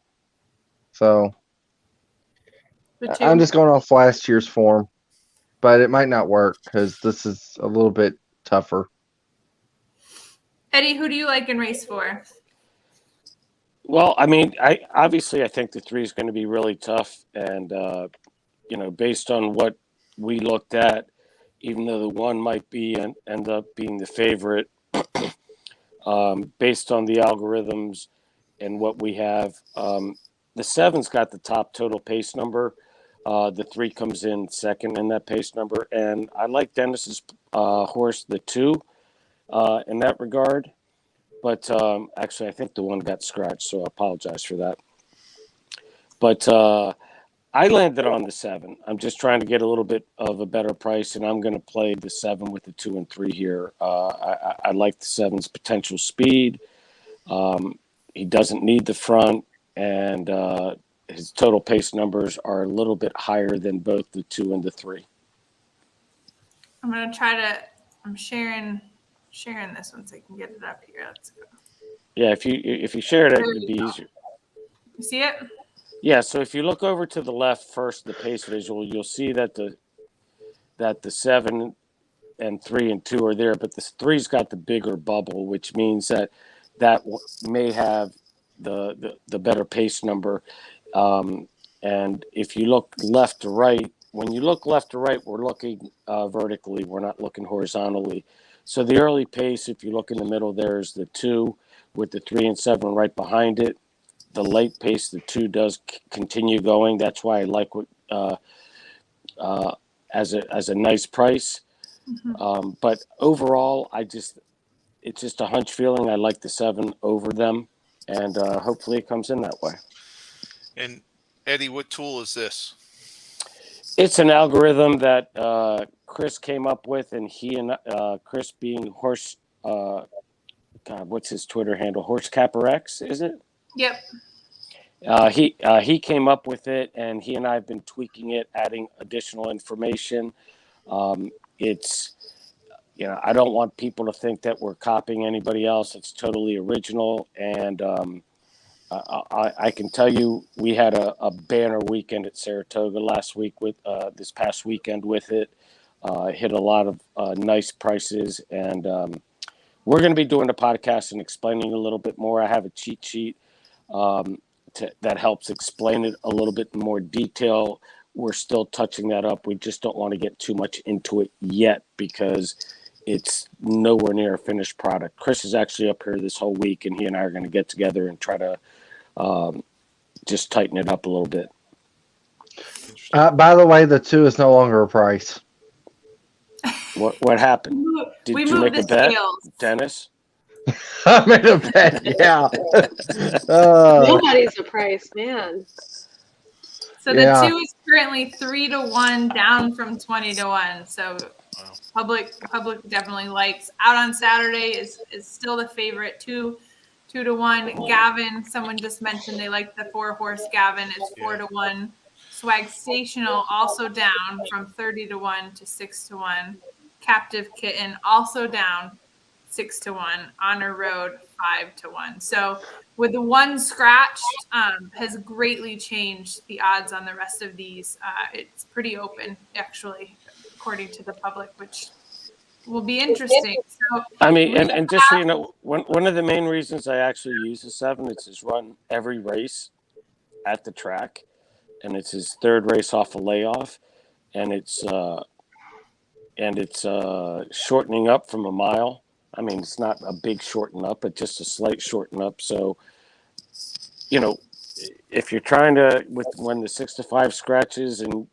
[SPEAKER 6] So
[SPEAKER 2] The two.
[SPEAKER 6] I'm just going off last year's form, but it might not work because this is a little bit tougher.
[SPEAKER 2] Eddie, who do you like in race 4?
[SPEAKER 5] Well, I mean, I think the 3 is going to be really tough, and based on what we looked at, even though the 1 might end up being the favorite, based on the algorithms and what we have, the 7's got the top total pace number. The 3 comes in second in that pace number, and I like Dennis's horse, the 2, in that regard. But actually, I think the 1 got scratched, so I apologize for that. But I landed on the 7. I'm just trying to get a little bit of a better price, and I'm going to play the 7 with the 2 and 3 here. I like the 7's potential speed. He doesn't need the front, and his total pace numbers are a little bit higher than both the 2 and the 3.
[SPEAKER 2] I'm going to try to – I'm sharing this one so I can get it up here. Let's go.
[SPEAKER 5] Yeah, if you shared it, it'd be easier.
[SPEAKER 2] You see it?
[SPEAKER 5] Yeah, so if you look over to the left first, the pace visual, you'll see that the 7 and 3 and 2 are there, but the 3's got the bigger bubble, which means that may have the better pace number. And if you look left to right, when you look left to right, we're looking vertically. We're not looking horizontally. So the early pace, if you look in the middle, there's the 2 with the 3 and 7 right behind it. The late pace, the 2 does continue going. That's why I like what as a nice price.
[SPEAKER 2] Mm-hmm.
[SPEAKER 5] But overall, it's just a hunch feeling. I like the 7 over them, and hopefully it comes in that way.
[SPEAKER 1] And Eddie, what tool is this?
[SPEAKER 5] It's an algorithm that Chris came up with, and he and Chris being horse. What's his Twitter handle? Horse Capper X, is it?
[SPEAKER 2] Yep.
[SPEAKER 5] He came up with it, and he and I have been tweaking it, adding additional information. It's, I don't want people to think that we're copying anybody else. It's totally original, and I can tell you we had a banner weekend at Saratoga last week with this past weekend with it. Hit a lot of nice prices, and we're going to be doing a podcast and explaining a little bit more. I have a cheat sheet that helps explain it a little bit more detail. We're still touching that up. We just don't want to get too much into it yet because it's nowhere near a finished product. Chris is actually up here this whole week, and he and I are going to get together and try to just tighten it up a little bit.
[SPEAKER 6] By the way, the 2 is no longer a price.
[SPEAKER 5] What happened? Did
[SPEAKER 2] we
[SPEAKER 5] you
[SPEAKER 2] moved
[SPEAKER 5] make
[SPEAKER 2] the
[SPEAKER 5] a bet,
[SPEAKER 2] scales.
[SPEAKER 5] Dennis?
[SPEAKER 6] I made a bet, yeah.
[SPEAKER 3] Nobody's a price, man.
[SPEAKER 2] So the 2 is currently 3-1, down from 20-1. So public definitely likes. Out on Saturday is still the favorite, 2-1. Gavin, someone just mentioned they like the 4-horse Gavin is 4-1. Swag Stational also down from 30-1 to 6-1. Captive Kitten also down 6-1. Honor Road 5-1. So with the 1 scratched, has greatly changed the odds on the rest of these. It's pretty open, actually, according to the public, which will be interesting. So
[SPEAKER 5] I mean, and just so you know, one of the main reasons I actually use the 7 is his run every race at the track, and it's his 3rd race off a layoff, and it's shortening up from a mile. I mean, it's not a big shorten up, but just a slight shorten up. So, if you're trying to, when the 6-5 scratches and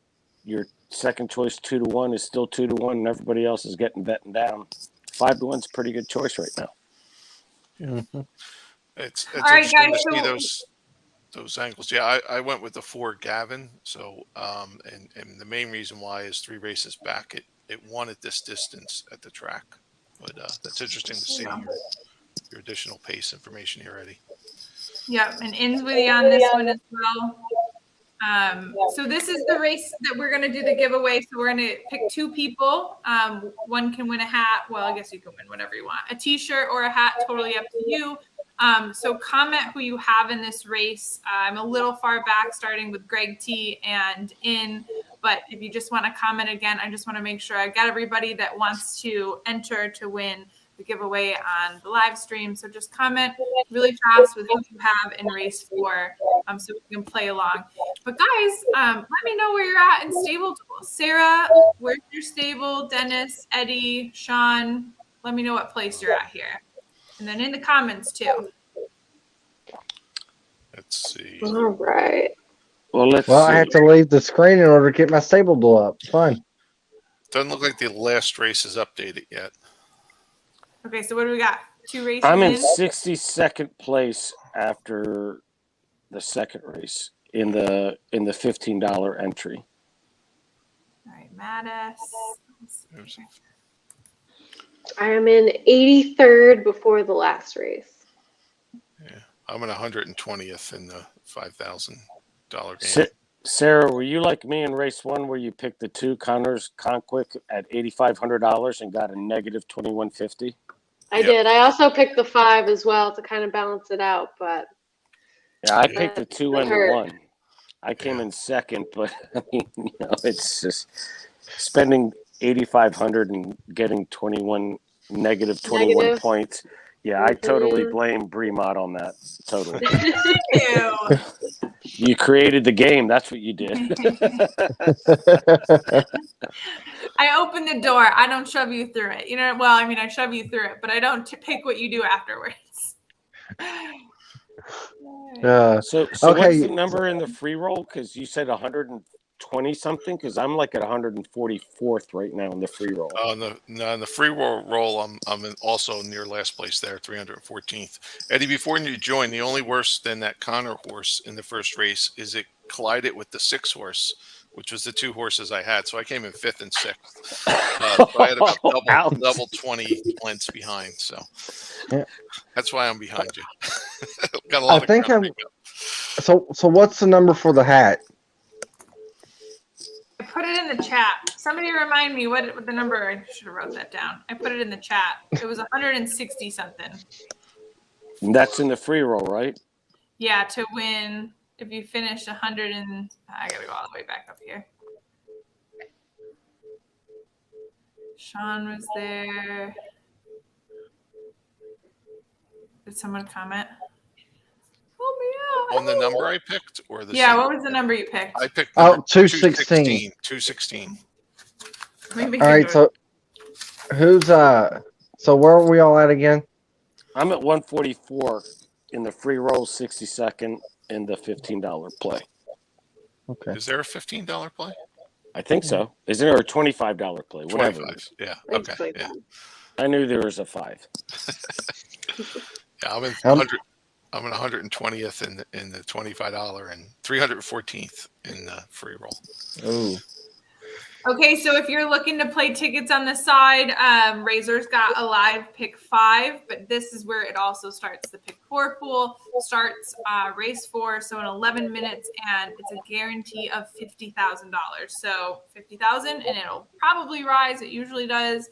[SPEAKER 5] your second choice 2-1 is still 2-1, and everybody else is getting betting down, 5-1 is a pretty good choice right now.
[SPEAKER 6] Mm-hmm.
[SPEAKER 1] It's
[SPEAKER 2] all right,
[SPEAKER 1] interesting
[SPEAKER 2] guys.
[SPEAKER 1] to see those angles. Yeah, I went with the 4 Gavin. So, and the main reason why is 3 races back, it won at this distance at the track. But that's interesting to see your additional pace information here, Eddie.
[SPEAKER 2] Yep, and Inswithy on this one as well. So this is the race that we're going to do the giveaway. So we're going to pick 2 people. One can win a hat. Well, I guess you can win whatever you want. A t-shirt or a hat, totally up to you. So comment who you have in this race. I'm a little far back, starting with Greg T and in. But if you just want to comment again, I just want to make sure I got everybody that wants to enter to win the giveaway on the live stream. So just comment really fast with who you have in race 4, so we can play along. But guys, let me know where you're at in stable. Sarah, where's your stable? Dennis, Eddie, Sean, let me know what place you're at here. And then in the comments too.
[SPEAKER 1] Let's see.
[SPEAKER 3] All right.
[SPEAKER 5] Well, let's
[SPEAKER 6] Well,
[SPEAKER 5] see.
[SPEAKER 6] I have to leave the screen in order to get my stable duel up. Fine.
[SPEAKER 1] Doesn't look like the last race is updated yet.
[SPEAKER 2] Okay, so what do we got? 2 races
[SPEAKER 5] I'm in
[SPEAKER 2] in?
[SPEAKER 5] 62nd place after the second race in the $15 entry.
[SPEAKER 2] All right, Mattis.
[SPEAKER 1] Oops.
[SPEAKER 3] I am in 83rd before the last race.
[SPEAKER 1] Yeah, I'm in 120th in the $5,000 game.
[SPEAKER 5] Sarah, were you like me in race 1 where you picked the 2 Connors Conquick at $8,500 and got a negative 2150?
[SPEAKER 3] I
[SPEAKER 1] Yep.
[SPEAKER 3] did. I also picked the 5 as well to kind of balance it out, but
[SPEAKER 5] Yeah, I picked the 2 and the
[SPEAKER 3] hurt.
[SPEAKER 5] 1. I came in second, but I mean, it's just spending $8,500 and getting negative 21
[SPEAKER 3] Negative.
[SPEAKER 5] points. Yeah, I totally
[SPEAKER 3] Mhm.
[SPEAKER 5] blame Bremont on that. Totally.
[SPEAKER 2] Ew.
[SPEAKER 5] You created the game. That's what you did.
[SPEAKER 2] I open the door. I don't shove you through it. Well, I mean, I shove you through it, but I don't pick what you do afterwards.
[SPEAKER 5] So
[SPEAKER 6] Okay.
[SPEAKER 5] what's the number in the free roll? Because you said 120 something. Because I'm like at 144th right now in the free roll.
[SPEAKER 1] Oh, in the free roll, I'm also near last place there, 314th. Eddie, before you join, the only worse than that Connor horse in the first race is it collided with the 6 horse, which was the 2 horses I had. So I came in 5th and 6th. So I had about double 20 lengths behind. So
[SPEAKER 6] Yeah.
[SPEAKER 1] that's why I'm behind you. Got a lot
[SPEAKER 6] I think
[SPEAKER 1] ground to go.
[SPEAKER 6] So what's the number for the hat?
[SPEAKER 2] I put it in the chat. Somebody remind me what the number. I should have wrote that down. I put it in the chat. It was 160 something.
[SPEAKER 5] That's in the free roll, right?
[SPEAKER 2] Yeah, to win. If you finish 100 and I gotta go all the way back up here. Sean was there. Did someone comment? Help me out.
[SPEAKER 1] On the number I picked, or the
[SPEAKER 2] Yeah, what was the number you picked?
[SPEAKER 1] I picked
[SPEAKER 6] Oh,
[SPEAKER 1] number
[SPEAKER 6] 216.
[SPEAKER 1] 216.
[SPEAKER 2] Let me
[SPEAKER 6] All right. So who's So where are we all at again?
[SPEAKER 5] I'm at 144 in the free roll, 62nd in the $15 play.
[SPEAKER 6] Okay.
[SPEAKER 1] Is there a $15 play?
[SPEAKER 5] I think so. Is there a $25 play? Whatever.
[SPEAKER 1] 25. Yeah.
[SPEAKER 3] It's
[SPEAKER 1] Okay.
[SPEAKER 3] like
[SPEAKER 1] Yeah.
[SPEAKER 3] that.
[SPEAKER 5] I knew there was a 5.
[SPEAKER 1] Yeah. I'm in 100. I'm in 120th in the $25 and 314th in the free roll.
[SPEAKER 6] Oh.
[SPEAKER 2] Okay, so if you're looking to play tickets on the side, Razor's got a live pick 5, but this is where it also starts. The pick 4 pool starts race 4, so in 11 minutes, and it's a guarantee of $50,000. So $50,000, and it'll probably rise. It usually does.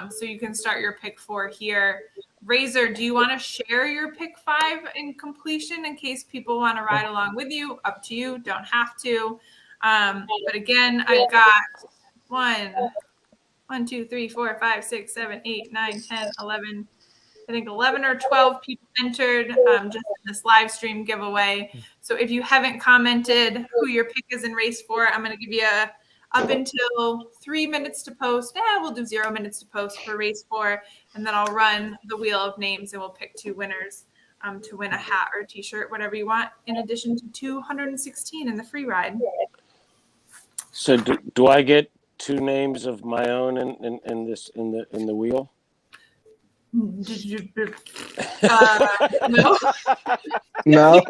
[SPEAKER 2] So you can start your pick 4 here. Razor, do you want to share your pick 5 in completion in case people want to ride along with you? Up to you. Don't have to. But again, I've got 1, 2, 3, 4, 5, 6, 7, 8, 9, 10, 11. I think 11 or 12 people entered just in this live stream giveaway. So if you haven't commented who your pick is in race 4, I'm going to give you up until 3 minutes to post. We'll do 0 minutes to post for race 4, and then I'll run the wheel of names and we'll pick 2 winners to win a hat or a t-shirt, whatever you want, in addition to 216 in the free ride.
[SPEAKER 5] So do I get 2 names of my own in the wheel?
[SPEAKER 2] No.
[SPEAKER 6] No.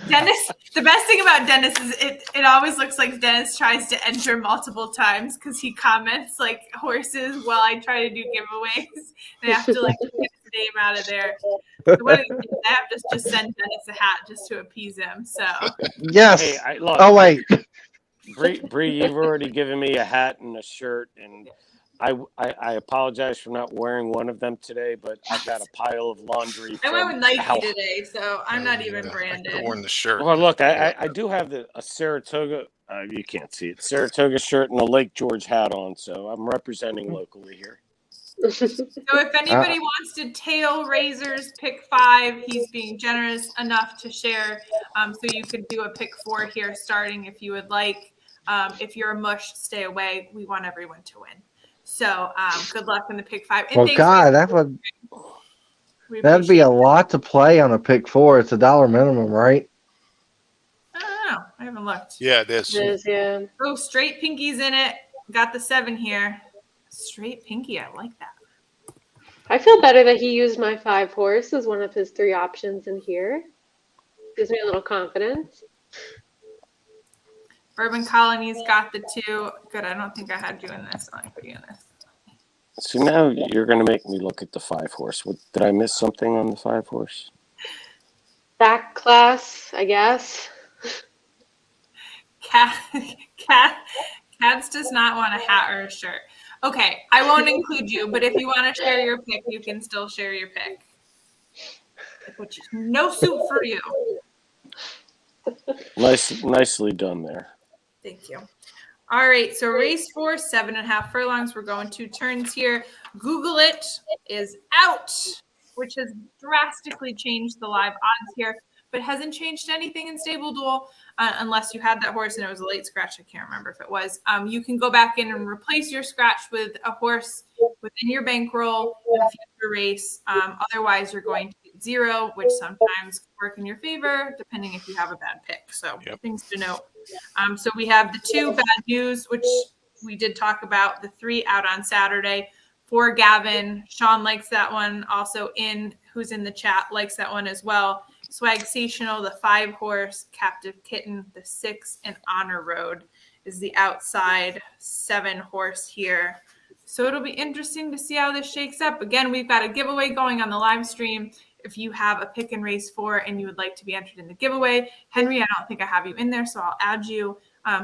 [SPEAKER 2] Dennis, the best thing about Dennis is it always looks like Dennis tries to enter multiple times because he comments like horses while I try to do giveaways. And I have to like get his name out of there. What did I have to just send Dennis a hat just to appease him. So
[SPEAKER 6] Yes.
[SPEAKER 5] Hey, I look.
[SPEAKER 6] Oh wait.
[SPEAKER 5] Bree, you've already given me a hat and a shirt, and I apologize for not wearing one of them today, but I've got a pile of laundry.
[SPEAKER 2] I went with Nike
[SPEAKER 5] how-
[SPEAKER 2] today, so I'm not even
[SPEAKER 1] I
[SPEAKER 2] branded.
[SPEAKER 1] could have worn the shirt.
[SPEAKER 5] Well, look, I do have a Saratoga. You can't see it. Saratoga shirt and a Lake George hat on, so I'm representing locally here.
[SPEAKER 2] So if anybody wants to tail Razor's pick 5, he's being generous enough to share. So you could do a pick 4 here starting if you would like. If you're a mush, stay away. We want everyone to win. So good luck in the pick 5. And
[SPEAKER 6] Well,
[SPEAKER 2] thanks,
[SPEAKER 6] God,
[SPEAKER 2] Razor.
[SPEAKER 6] that'd be a lot to play on a pick 4. It's $1 minimum, right?
[SPEAKER 2] I don't know. I haven't looked.
[SPEAKER 1] Yeah, it is.
[SPEAKER 3] It is, yeah.
[SPEAKER 2] Oh, straight pinkies in it. Got the 7 here. Straight pinky. I like that.
[SPEAKER 3] I feel better that he used my 5 horse as one of his 3 options in here. Gives me a little confidence.
[SPEAKER 2] Bourbon Colony's got the 2. Good. I don't think I had you in this. I'll put you in this.
[SPEAKER 5] So now you're going to make me look at the 5 horse. Did I miss something on the 5 horse?
[SPEAKER 3] Back class, I guess.
[SPEAKER 2] Cats does not want a hat or a shirt. Okay, I won't include you, but if you want to share your pick, you can still share your pick. Which is no suit for you.
[SPEAKER 5] Nicely done there.
[SPEAKER 2] Thank you. All right, so race 4, 7.5 furlongs. We're going 2 turns here. Google It is out, which has drastically changed the live odds here, but hasn't changed anything in Stable Duel unless you had that horse and it was a late scratch. I can't remember if it was. You can go back in and replace your scratch with a horse within your bankroll in a future race. Otherwise, you're going to get 0, which sometimes can work in your favor, depending if you have a bad pick. So things to note. So we have the 2 bad news, which we did talk about, the 3 out on Saturday. For Gavin, Sean likes that one. Also who's in the chat likes that one as well. Swagsational, the 5 horse, Captive Kitten, the 6, and Honor Road is the outside 7 horse here. So it'll be interesting to see how this shakes up. Again, we've got a giveaway going on the live stream. If you have a pick in race 4 and you would like to be entered in the giveaway, Henry, I don't think I have you in there, so I'll add you.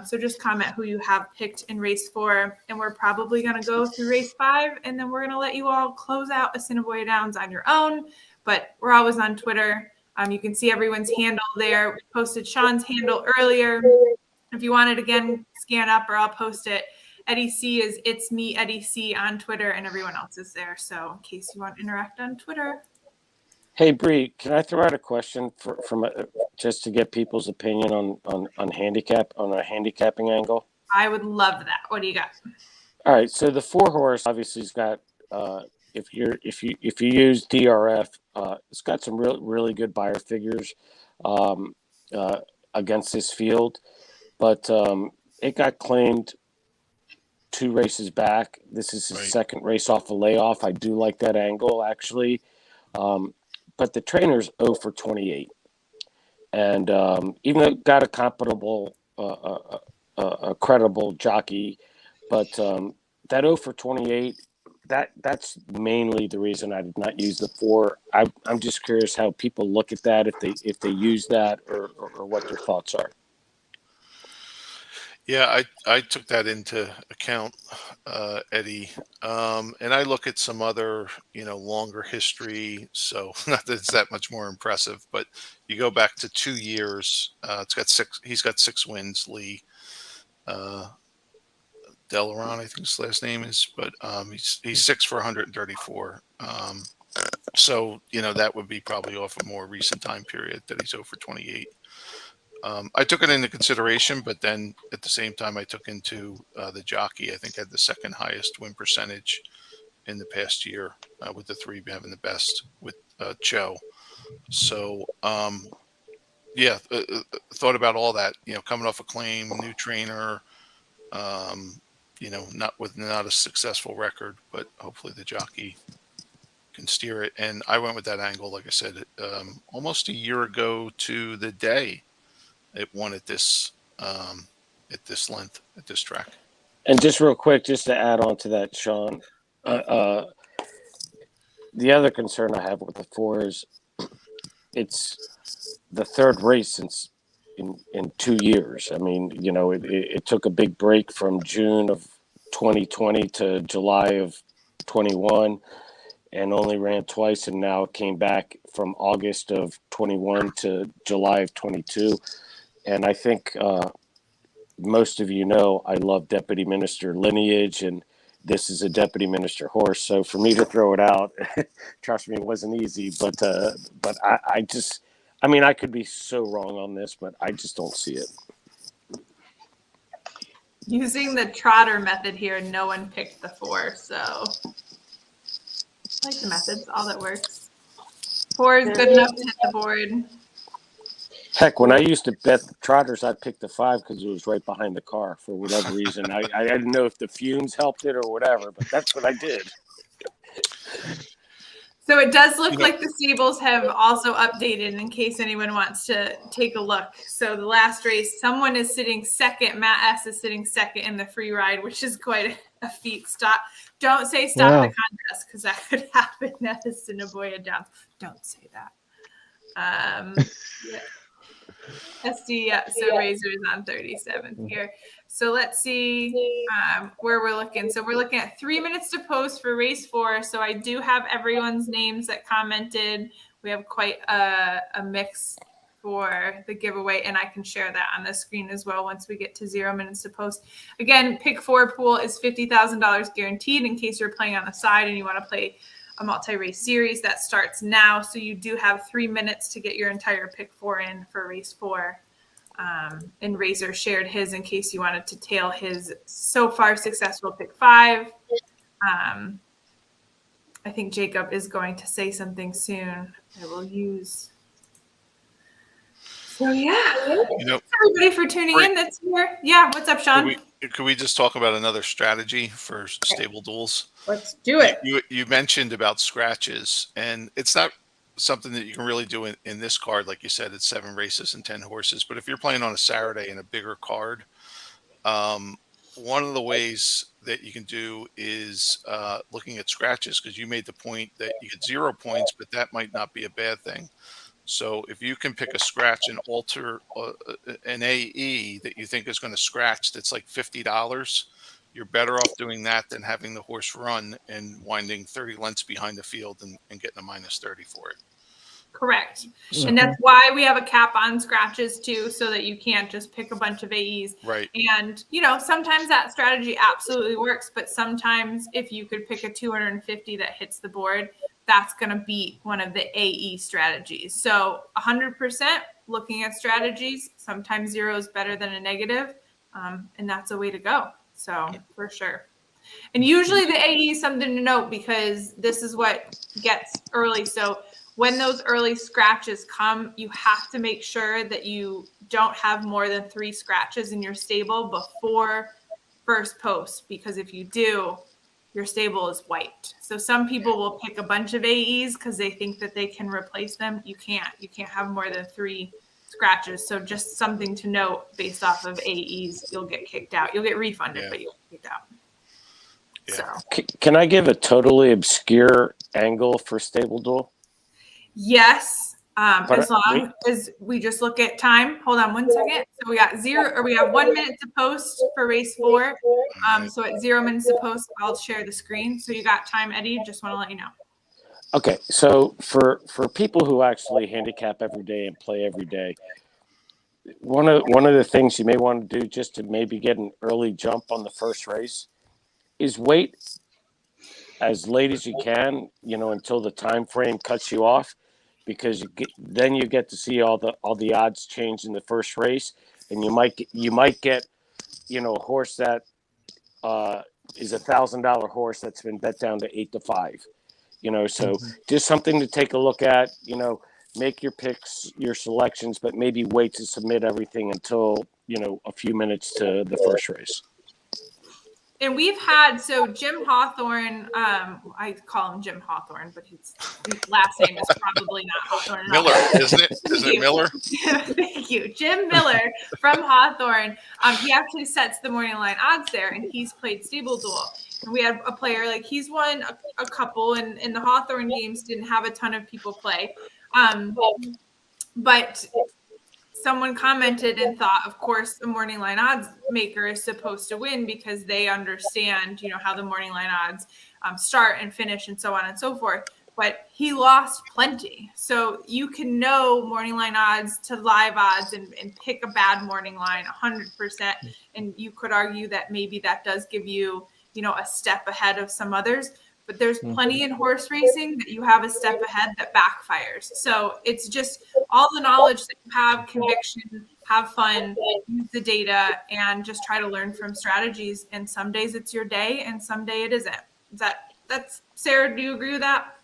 [SPEAKER 2] So just comment who you have picked in race 4, and we're probably going to go through race 5, and then we're going to let you all close out Assiniboia Downs on your own. But we're always on Twitter. You can see everyone's handle there. We posted Sean's handle earlier. If you want it again, scan up or I'll post it. Eddie C is It's Me Eddie C on Twitter, and everyone else is there. So in case you want to interact on Twitter.
[SPEAKER 5] Hey, Bree, can I throw out a question just to get people's opinion on a handicapping angle?
[SPEAKER 2] I would love that. What do you got?
[SPEAKER 5] All right, so the 4 horse obviously has got if you use DRF, it's got some really good buyer figures against this field, but it got claimed 2 races back. This is his second race off a layoff. I do like that angle actually. But the trainer's 0 for 28. And even though it got a compatible, a credible jockey, but that 0 for 28, that's mainly the reason I did not use the 4. I'm just curious how people look at that, if they use that or what their thoughts are.
[SPEAKER 1] Yeah, I took that into account, Eddie. And I look at some other, longer history. So not that it's that much more impressive, but you go back to 2 years. He's got 6 wins, Lee. Delaron, I think his last name is, but he's 6 for 134. So, that would be probably off a more recent time period that he's 0 for 28. I took it into consideration, but then at the same time, I took into the jockey. I think had the second highest win percentage in the past year, with the 3 having the best with Cho. So, thought about all that. Coming off a claim, new trainer. Not a successful record, but hopefully the jockey can steer it. And I went with that angle, like I said, almost a year ago to the day. It won at this length, at this track.
[SPEAKER 5] And just real quick, just to add on to that, Sean, the other concern I have with the 4 is it's the third race since in 2 years. I mean, it took a big break from June of 2020 to July of 21 and only ran twice, and now it came back from August of 21 to July of 22. And I think most of you know I love Deputy Minister lineage, and this is a Deputy Minister horse. So for me to throw it out, trust me, it wasn't easy. But I mean, I could be so wrong on this, but I just don't see it.
[SPEAKER 2] Using the trotter method here, no one picked the 4, so I like the methods, all that works. 4 is good enough to hit the board.
[SPEAKER 5] Heck, when I used to bet the trotters, I'd pick the 5 because it was right behind the car for whatever reason. I didn't know if the fumes helped it or whatever, but that's what I did.
[SPEAKER 2] So it does look like the stables have also updated in case anyone wants to take a look. So the last race, someone is sitting second. Matt S. is sitting second in the free ride, which is quite a feat. Don't say stop the contest because that could happen at Assiniboia Downs. Don't say that. SD, so Razor is on 37th here. So let's see where we're looking. So we're looking at 3 minutes to post for race 4. So I do have everyone's names that commented. We have quite a mix for the giveaway, and I can share that on the screen as well once we get to 0 minutes to post. Again, pick 4 pool is $50,000 guaranteed in case you're playing on the side and you want to play a multi-race series that starts now. So you do have 3 minutes to get your entire pick 4 in for race 4. And Razor shared his in case you wanted to tail his so far successful pick 5. I think Jacob is going to say something soon. I will use. So yeah, thanks everybody for tuning in. That's here. Yeah, what's up, Sean?
[SPEAKER 1] Could we just talk about another strategy for stable duels?
[SPEAKER 2] Let's do it.
[SPEAKER 1] You mentioned about scratches, and it's not something that you can really do in this card. Like you said, it's 7 races and 10 horses. But if you're playing on a Saturday in a bigger card, one of the ways that you can do is looking at scratches, because you made the point that you get 0 points, but that might not be a bad thing. So if you can pick a scratch and alter an AE that you think is going to scratch that's like $50, you're better off doing that than having the horse run and winding 30 lengths behind the field and getting a -30 for it.
[SPEAKER 2] Correct. And that's why we have a cap on scratches too, so that you can't just pick a bunch of AEs.
[SPEAKER 1] Right.
[SPEAKER 2] And, sometimes that strategy absolutely works, but sometimes if you could pick a 250 that hits the board, that's going to beat one of the AE strategies. So 100% looking at strategies, sometimes 0 is better than a negative. And that's a way to go. So for sure. And usually the AE is something to note because this is what gets early. So when those early scratches come, you have to make sure that you don't have more than 3 scratches in your stable before first post, because if you do, your stable is wiped. So some people will pick a bunch of AEs because they think that they can replace them. You can't have more than 3 scratches. So just something to note based off of AEs, you'll get kicked out. You'll get refunded, but you'll get kicked out.
[SPEAKER 1] Yeah.
[SPEAKER 2] So
[SPEAKER 5] Can I give a totally obscure angle for stable duel?
[SPEAKER 2] yes, as long as we just look at time. Hold on 1 second. So we have 1 minute to post for race 4. So at 0 minutes to post, I'll share the screen. So you got time, Eddie. Just want to let you know.
[SPEAKER 5] Okay, so for people who actually handicap every day and play every day, one of the things you may want to do just to maybe get an early jump on the first race is wait as late as you can, until the time frame cuts you off, because then you get to see all the odds change in the first race, and you might get a horse that is $1,000 horse that's been bet down to 8 to 5. So just something to take a look at. Make your picks, your selections, but maybe wait to submit everything until a few minutes to the first race.
[SPEAKER 2] And we've had, so Jim Hawthorne, I call him Jim Hawthorne, but his last name is probably not Hawthorne.
[SPEAKER 1] Miller, isn't it? Isn't it Miller?
[SPEAKER 2] Thank you. Jim Miller from Hawthorne. He actually sets the morning line odds there, and he's played stable duel. And we had a player, he's won a couple, and the Hawthorne games didn't have a ton of people play. But someone commented and thought, of course, the morning line odds maker is supposed to win because they understand, how the morning line odds start and finish and so on and so forth. But he lost plenty. So you can know morning line odds to live odds and pick a bad morning line 100%. And you could argue that maybe that does give you, a step ahead of some others. But there's plenty in horse racing that you have a step ahead that backfires. So it's just all the knowledge that you have, conviction, have fun, use the data, and just try to learn from strategies. And some days it's your day and some day it isn't. That's Sarah, do you agree with that?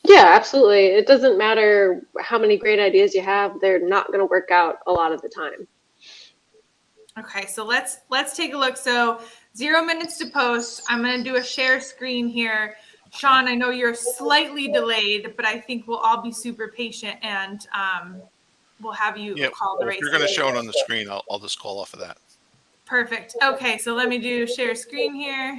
[SPEAKER 3] Yeah, absolutely. It doesn't matter how many great ideas you have, they're not going to work out a lot of the time.
[SPEAKER 2] Okay, so let's take a look. So 0 minutes to post. I'm going to do a share screen here. Sean, I know you're slightly delayed, but I think we'll all be super patient and we'll have you call the race.
[SPEAKER 1] If you're going to show it on the screen, I'll just call off of that.
[SPEAKER 2] Perfect. Okay, so let me do share screen here.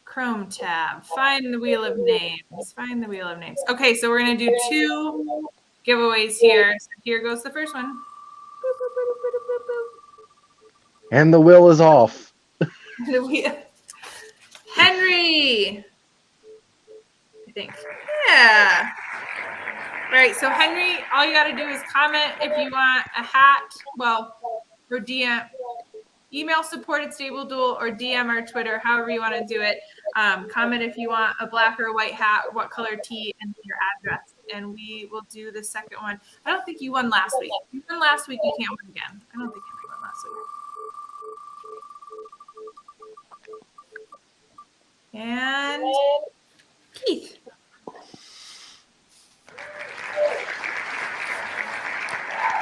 [SPEAKER 2] Chrome tab. Find the wheel of names. Find the wheel of names. Okay, so we're going to do 2 giveaways here. So here goes the first one.
[SPEAKER 6] And the wheel is off.
[SPEAKER 2] The wheel. Henry. I think. Yeah. All right, so Henry, all you got to do is comment if you want a hat. Well, or DM. Email support@StableDuel or DM our Twitter, however you want to do it. Comment if you want a black or a white hat, what color tee, and your address. And we will do the second one. I don't think you won last week. You won last week, you can't win again. I don't think you won last week. And Keith.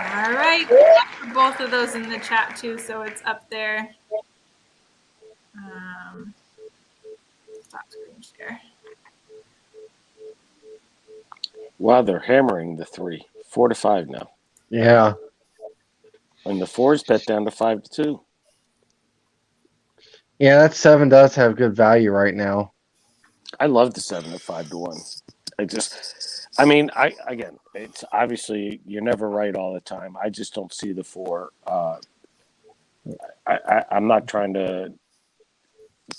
[SPEAKER 2] All right. I put both of those in the chat too, so it's up there. Stop screen share.
[SPEAKER 5] Wow, they're hammering the 3, 4-5 now.
[SPEAKER 6] Yeah.
[SPEAKER 5] And the 4's bet down to 5-2.
[SPEAKER 6] Yeah, that 7 does have good value right now.
[SPEAKER 5] I love the 7 at 5-1. Again, it's obviously you're never right all the time. I just don't see the 4. I'm not trying to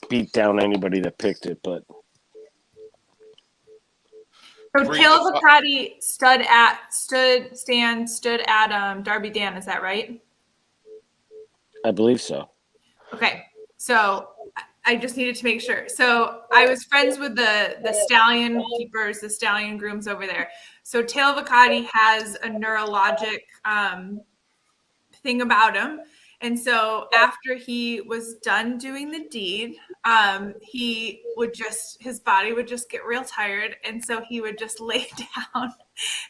[SPEAKER 5] beat down anybody that picked it, but
[SPEAKER 2] So Tail Vacati stood at Darby Dan, is that right?
[SPEAKER 5] I believe so.
[SPEAKER 2] Okay, so I just needed to make sure. So I was friends with the stallion keepers, the stallion grooms over there. So Tail Vacati has a neurologic thing about him. And so after he was done doing the deed, his body would just get real tired. And so he would just lay down.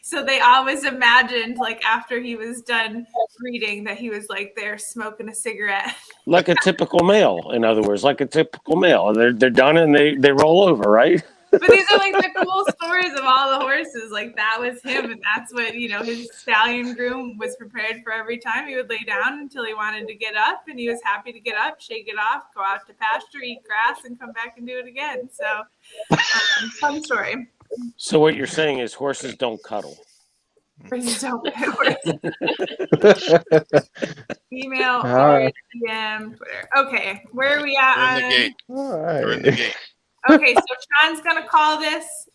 [SPEAKER 2] So they always imagined, like, after he was done breeding, that he was like there smoking a cigarette.
[SPEAKER 5] Like a typical male, in other words, like a typical male. They're done and they roll over, right?
[SPEAKER 2] But these are like the cool stories of all the horses. Like that was him, and that's what his stallion groom was prepared for. Every time he would lay down until he wanted to get up, and he was happy to get up, shake it off, go out to pasture, eat grass, and come back and do it again. So, fun story.
[SPEAKER 5] So what you're saying is horses don't cuddle.
[SPEAKER 2] Horses don't. Email
[SPEAKER 6] Right.
[SPEAKER 2] or DM, Twitter. Okay, where are we at?
[SPEAKER 1] They're in the gate.
[SPEAKER 6] All
[SPEAKER 1] They're in
[SPEAKER 6] right.
[SPEAKER 1] the gate.
[SPEAKER 2] Okay, so Sean's gonna call this.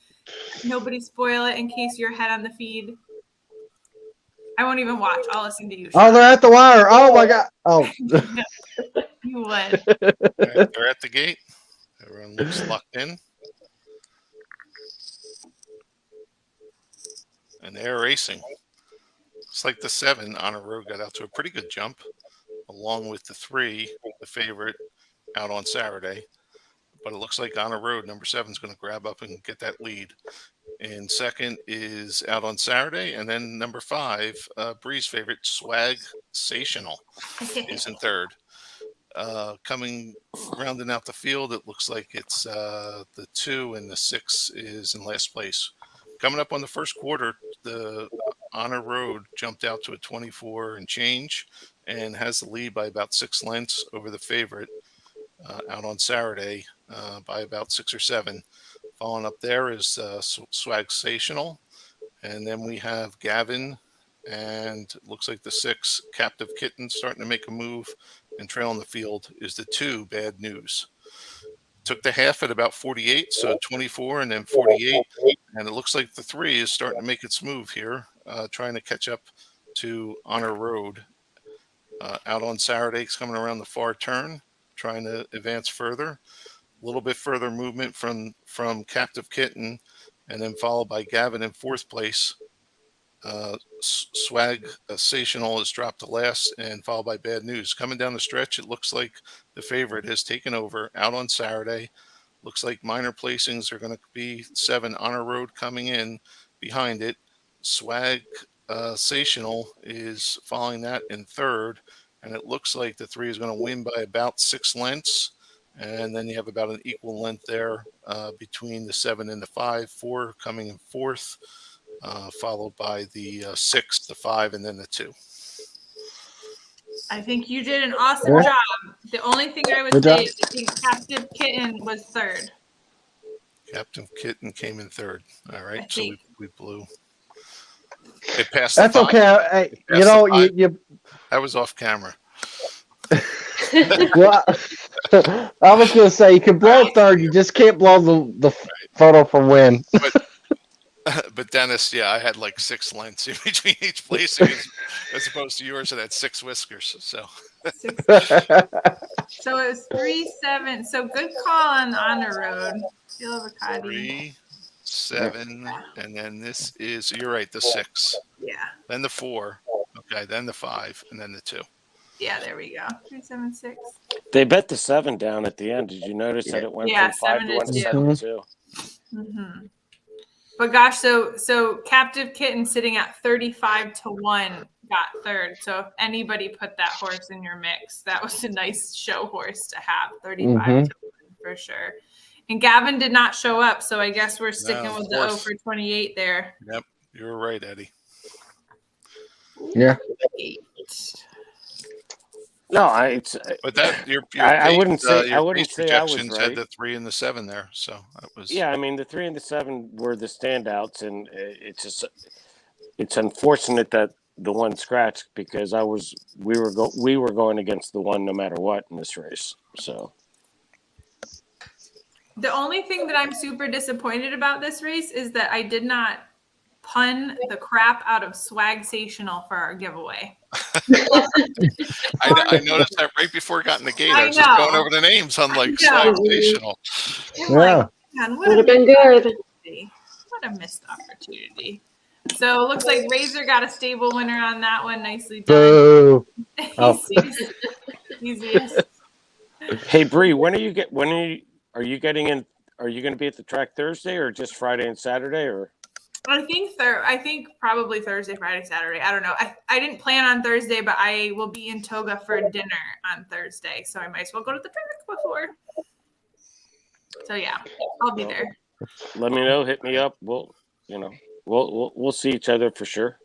[SPEAKER 2] Nobody spoil it in case you're ahead on the feed. I won't even watch. I'll listen to you, Sean.
[SPEAKER 6] Oh, they're at the wire. Oh my God. Oh.
[SPEAKER 2] You would.
[SPEAKER 1] All right, they're at the gate. Everyone looks locked in. And they're racing. It's like the 7 on a road got out to a pretty good jump, along with the 3, the favorite, out on Saturday. But it looks like on a road, number 7 is going to grab up and get that lead. And second is out on Saturday. And then number 5, Bree's favorite, Swag Sational, is in third. Rounding out the field, it looks like it's the 2 and the 6 is in last place. Coming up on the first quarter, the Honor Road jumped out to a 24 and change and has the lead by about 6 lengths over the favorite out on Saturday by about 6 or 7, Following up there is Swagsational. And then we have Gavin, and it looks like the 6 Captive Kitten starting to make a move. And trailing the field is the 2 Bad News. Took the half at about 48, so 24 and then 48. And it looks like the 3 is starting to make its move here, trying to catch up to Honor Road. Out on Saturday, it's coming around the far turn, trying to advance further. A little bit further movement from Captive Kitten, and then followed by Gavin in 4th place. Swagsational is dropped to last, and followed by Bad News. Coming down the stretch, it looks like the favorite has taken over out on Saturday. Looks like minor placings are going to be 7 Honor Road coming in behind it. Swagsational is following that in 3rd, and it looks like the 3 is going to win by about 6 lengths. And then you have about an equal length there between the 7 and the 5. 4 coming in 4th, followed by the 6, the 5, and then the 2.
[SPEAKER 2] I think you did an awesome job. The only thing I would say is I think Captive Kitten was 3rd.
[SPEAKER 1] Captive Kitten came in 3rd. All right, so
[SPEAKER 2] think.
[SPEAKER 1] we blew. It passed.
[SPEAKER 6] That's okay. You
[SPEAKER 1] I was off camera.
[SPEAKER 6] well, I was going to say you can blow 3rd. You just can't blow the photo for win.
[SPEAKER 1] But Dennis, yeah, I had like 6 lengths in between each placing, as opposed to yours that had 6 whiskers. So.
[SPEAKER 2] So it was 3-7. So good call on Honor Road. Feel avocado.
[SPEAKER 1] 3, 7, and then this is, you're right, the 6.
[SPEAKER 2] Yeah.
[SPEAKER 1] Then the 4. Okay, then the 5, and then the 2.
[SPEAKER 2] Yeah, there we go. 3, 7, 6.
[SPEAKER 5] They bet the 7 down at the end. Did you notice that it went from 5 to 1 to 7 too?
[SPEAKER 2] Mm-hmm. But gosh, so Captive Kitten sitting at 35 to 1 got 3rd. So if anybody put that horse in your mix, that was a nice show horse to have. 35 to 1 for sure. And Gavin did not show up, so I guess we're sticking with the 0 for 28 there.
[SPEAKER 1] Yep, you were right, Eddie.
[SPEAKER 6] Yeah.
[SPEAKER 2] 8.
[SPEAKER 5] No,
[SPEAKER 1] But that your
[SPEAKER 5] I wouldn't say
[SPEAKER 1] your
[SPEAKER 5] I wouldn't
[SPEAKER 1] base
[SPEAKER 5] say I was
[SPEAKER 1] projections
[SPEAKER 5] right.
[SPEAKER 1] had the 3 and the 7 there, so that was
[SPEAKER 5] Yeah, I mean the 3 and the 7 were the standouts, and it's unfortunate that the 1 scratched because we were going against the 1 no matter what in this race. So
[SPEAKER 2] The only thing that I'm super disappointed about this race is that I did not pun the crap out of Swagsational for our giveaway.
[SPEAKER 1] I noticed that right before I got in the gate. I was just going over the names on like Swagsational.
[SPEAKER 6] Yeah.
[SPEAKER 2] Man,
[SPEAKER 3] Would have been good.
[SPEAKER 2] What a missed opportunity. So it looks like Razor got a stable winner on that one. Nicely done.
[SPEAKER 6] Boo. Oh.
[SPEAKER 2] Easiest.
[SPEAKER 5] hey Bree, when are you getting in? Are you going to be at the track Thursday or just Friday and Saturday or?
[SPEAKER 2] I think probably Thursday, Friday, Saturday. I don't know. I didn't plan on Thursday, but I will be in Toga for dinner on Thursday, so I might as well go to the track before. So yeah, I'll be there.
[SPEAKER 5] Let me know. Hit me up. We'll see each other for sure.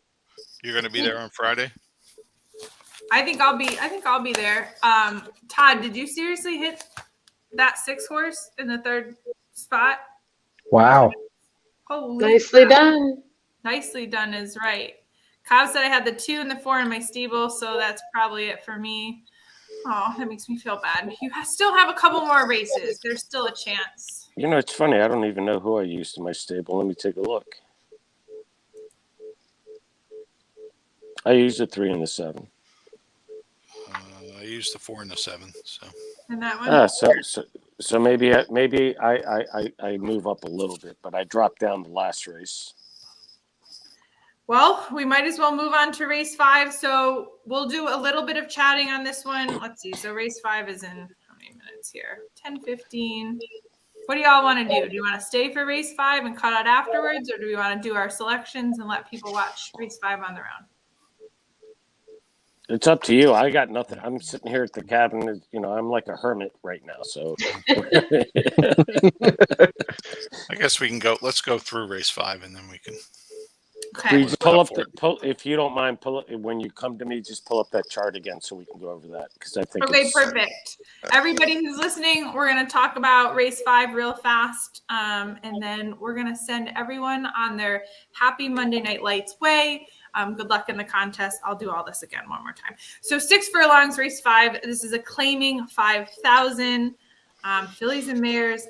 [SPEAKER 1] You're going to be there on Friday?
[SPEAKER 2] I think I'll be there. Todd, did you seriously hit that 6 horse in the 3rd spot?
[SPEAKER 6] Wow.
[SPEAKER 2] Holy
[SPEAKER 3] Nicely
[SPEAKER 2] crap.
[SPEAKER 3] done.
[SPEAKER 2] Nicely done is right. Cobb said I had the 2 and the 4 in my stable, so that's probably it for me. Oh, that makes me feel bad. You still have a couple more races. There's still a chance.
[SPEAKER 5] You know, it's funny. I don't even know who I used in my stable. Let me take a look. I used the 3 and the 7.
[SPEAKER 1] I used the 4 and the 7. So.
[SPEAKER 2] And that one.
[SPEAKER 5] So maybe I move up a little bit, but I dropped down the last race.
[SPEAKER 2] Well, we might as well move on to race 5. So we'll do a little bit of chatting on this one. Let's see. So race 5 is in how many minutes here? 10:15. What do y'all want to do? Do you want to stay for race 5 and cut out afterwards, or do we want to do our selections and let people watch race 5 on their own?
[SPEAKER 5] It's up to you. I got nothing. I'm sitting here at the cabin. You know, I'm like a hermit right now. So
[SPEAKER 1] I guess we can go. Let's go through race 5 and then we can.
[SPEAKER 2] Okay.
[SPEAKER 5] Bree,
[SPEAKER 1] Was
[SPEAKER 5] pull
[SPEAKER 1] top
[SPEAKER 5] up if you don't mind, when you come to me, just pull up that chart again so we can go over that, because I think
[SPEAKER 2] Okay,
[SPEAKER 5] it's
[SPEAKER 2] perfect. Everybody who's listening, we're going to talk about race 5 real fast. And then we're going to send everyone on their happy Monday Night Lights way. Good luck in the contest. I'll do all this again one more time. So 6 furlongs, race 5. This is a claiming 5,000. Fillies and mares.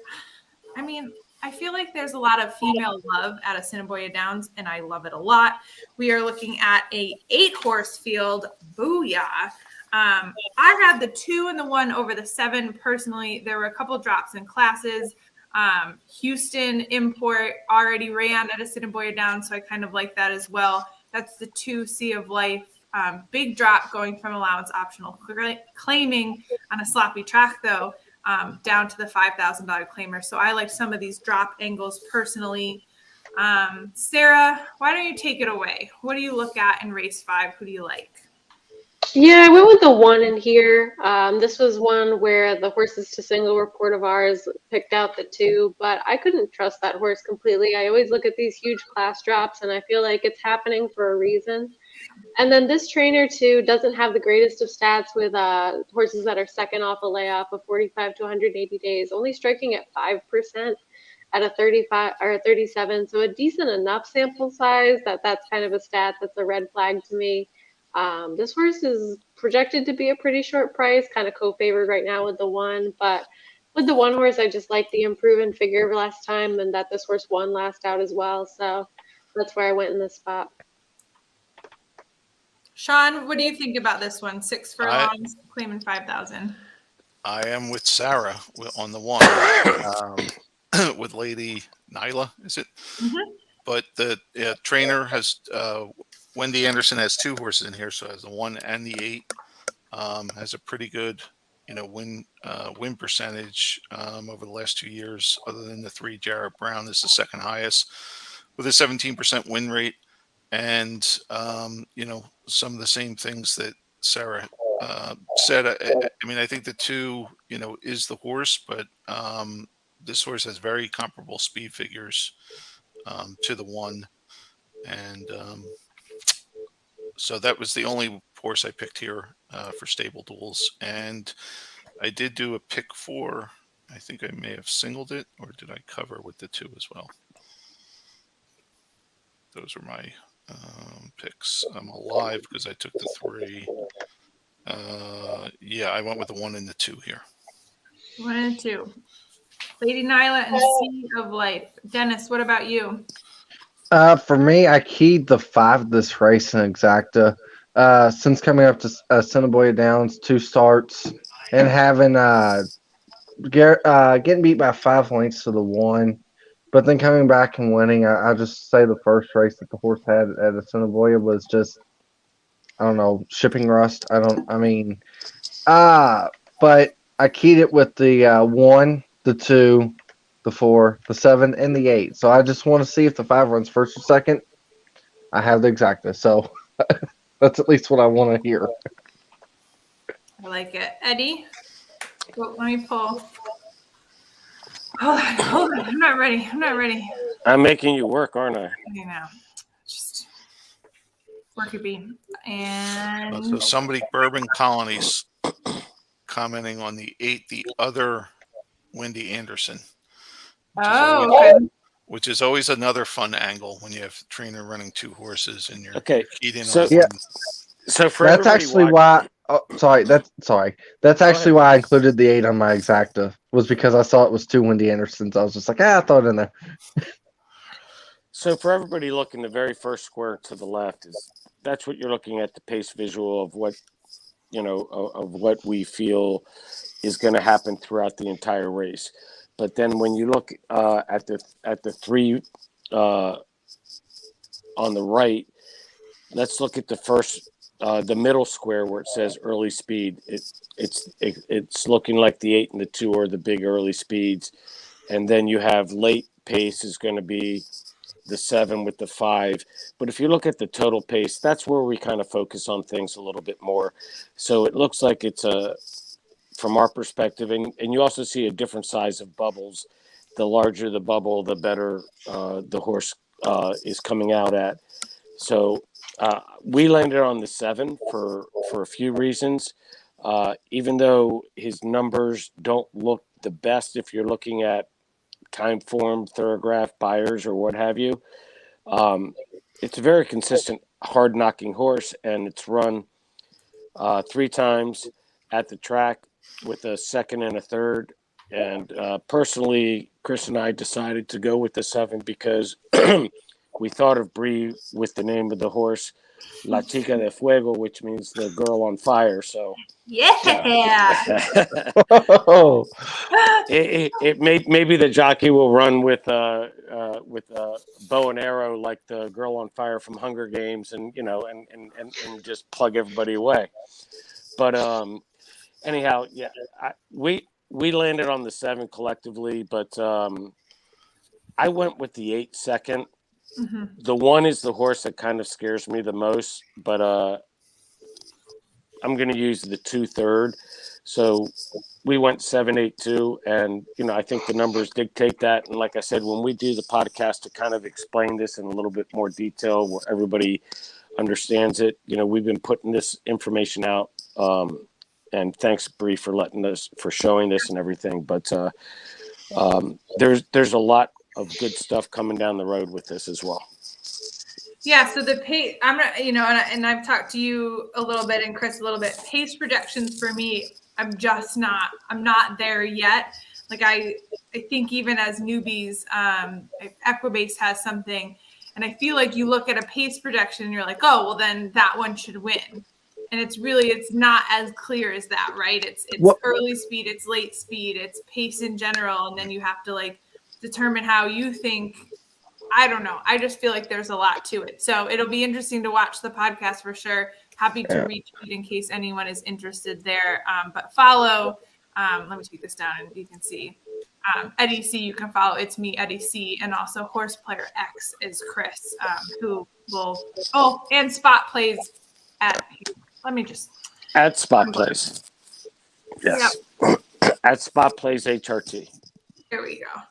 [SPEAKER 2] I mean, I feel like there's a lot of female love at Assiniboia Downs, and I love it a lot. We are looking at a 8-horse field. Booyah. I had the 2 and the 1 over the 7 personally. There were a couple drops in classes. Houston Import already ran at Assiniboia Downs, so I kind of like that as well. That's the 2 Sea of Life. Big drop going from allowance optional claiming on a sloppy track, though. Down to the $5,000 claimer. So I like some of these drop angles personally. Sarah, why don't you take it away? What do you look at in race 5? Who do you like?
[SPEAKER 3] Yeah, I went with the 1 in here. This was one where the horses to single report of ours picked out the 2, but I couldn't trust that horse completely. I always look at these huge class drops, and I feel like it's happening for a reason. And then this trainer too doesn't have the greatest of stats with horses that are second off a layoff of 45 to 180 days, only striking at 5% at a 35 or a 37. So a decent enough sample size that's kind of a stat that's a red flag to me. This horse is projected to be a pretty short price, kind of co-favored right now with the 1, but with the 1 horse, I just like the improving figure last time, and that this horse won last out as well. So that's where I went in this spot.
[SPEAKER 2] Sean, what do you think about this one? 6 furlongs, claiming 5,000.
[SPEAKER 1] I am with Sarah on the 1 with Lady Nyla, is it?
[SPEAKER 2] Mm-hmm.
[SPEAKER 1] But the trainer has Wendy Anderson has 2 horses in here, so has the 1 and the 8. Has a pretty good, win percentage over the last 2 years. Other than the 3, Jarrett Brown is the second highest with a 17% win rate. And some of the same things that Sarah said. I mean, I think the 2, is the horse, but this horse has very comparable speed figures to the 1, and so that was the only horse I picked here for stable duels. And I did do a pick 4. I think I may have singled it, or did I cover with the 2 as well? Those are my picks. I'm alive because I took the 3. Yeah, I went with the 1 and the 2 here.
[SPEAKER 2] 1 and 2. Lady Nyla and Sea of Life. Dennis, what about you?
[SPEAKER 6] For me, I keyed the 5 this race in exacta. Since coming up to Assiniboia Downs, 2 starts, and having getting beat by 5 lengths to the 1, but then coming back and winning, I just say the first race that the horse had at Assiniboia was just, I don't know, shipping rust. But I keyed it with the 1, the 2, the 4, the 7, and the 8. So I just want to see if the 5 runs first or second. I have the exacta, so that's at least what I want to hear.
[SPEAKER 2] I like it. Eddie, let me pull. Hold on. I'm not ready.
[SPEAKER 5] I'm making you work, aren't I?
[SPEAKER 2] I know. Just work it be. And
[SPEAKER 1] So somebody, Bourbon Colonies, commenting on the 8, the other Wendy Anderson. Which is always another fun angle when you have a trainer running 2 horses and you're keyed in on
[SPEAKER 6] yeah.
[SPEAKER 5] So for
[SPEAKER 6] that's actually why. Oh, sorry. That's actually why I included the 8 on my exacta, was because I saw it was 2 Wendy Andersons. I was just like, I'll throw it in there.
[SPEAKER 5] So for everybody looking, the very first square to the left that's what you're looking at, the pace visual of what of what we feel is going to happen throughout the entire race. But then when you look at the 3 on the right, let's look at the first. The middle square where it says early speed, it's looking like the 8 and the 2 are the big early speeds, and then you have late pace is going to be the 7 with the 5. But if you look at the total pace, that's where we kind of focus on things a little bit more. So it looks like it's from our perspective, and you also see a different size of bubbles. The larger the bubble, the better the horse is coming out at. So we landed on the 7 for a few reasons. Even though his numbers don't look the best if you're looking at time form, thoroughgraph buyers, or what have you, it's a very consistent, hard knocking horse, and it's run 3 times at the track with a second and a third. And personally, Chris and I decided to go with the 7 because we thought of Bree with the name of the horse, La Chica de Fuego, which means the girl on fire. So
[SPEAKER 2] Yeah.
[SPEAKER 6] Oh,
[SPEAKER 5] it maybe the jockey will run with a bow and arrow like the girl on fire from Hunger Games, and and just plug everybody away. But anyhow, yeah, we landed on the 7 collectively, but I went with the 8 second.
[SPEAKER 2] Mm-hmm.
[SPEAKER 5] The 1 is the horse that kind of scares me the most, but I'm going to use the 2 third. So we went 7-8-2, and I think the numbers dictate that. And like I said, when we do the podcast to kind of explain this in a little bit more detail, where everybody understands it, we've been putting this information out. And thanks, Bree, for showing this and everything. But there's a lot of good stuff coming down the road with this as well.
[SPEAKER 2] Yeah, so the pace, I'm not, and I've talked to you a little bit and Chris a little bit. Pace projections for me, I'm not there yet. Like I think even as newbies, Equibase has something, and I feel like you look at a pace projection and you're like, oh, well then that one should win. And it's not as clear as that, right? It's early speed, it's late speed, it's pace in general, and then you have to determine how you think. I don't know. I just feel like there's a lot to it. So it'll be interesting to watch the podcast for sure. Happy to retweet in case anyone is interested there. But follow, let me take this down and you can see. Eddie C, you can follow. It's me, Eddie C. And also Horse Player X is Chris, who will, and Spot Plays at
[SPEAKER 5] Spot Plays. Yes. Yep. At Spot Plays HRT.
[SPEAKER 2] There we go.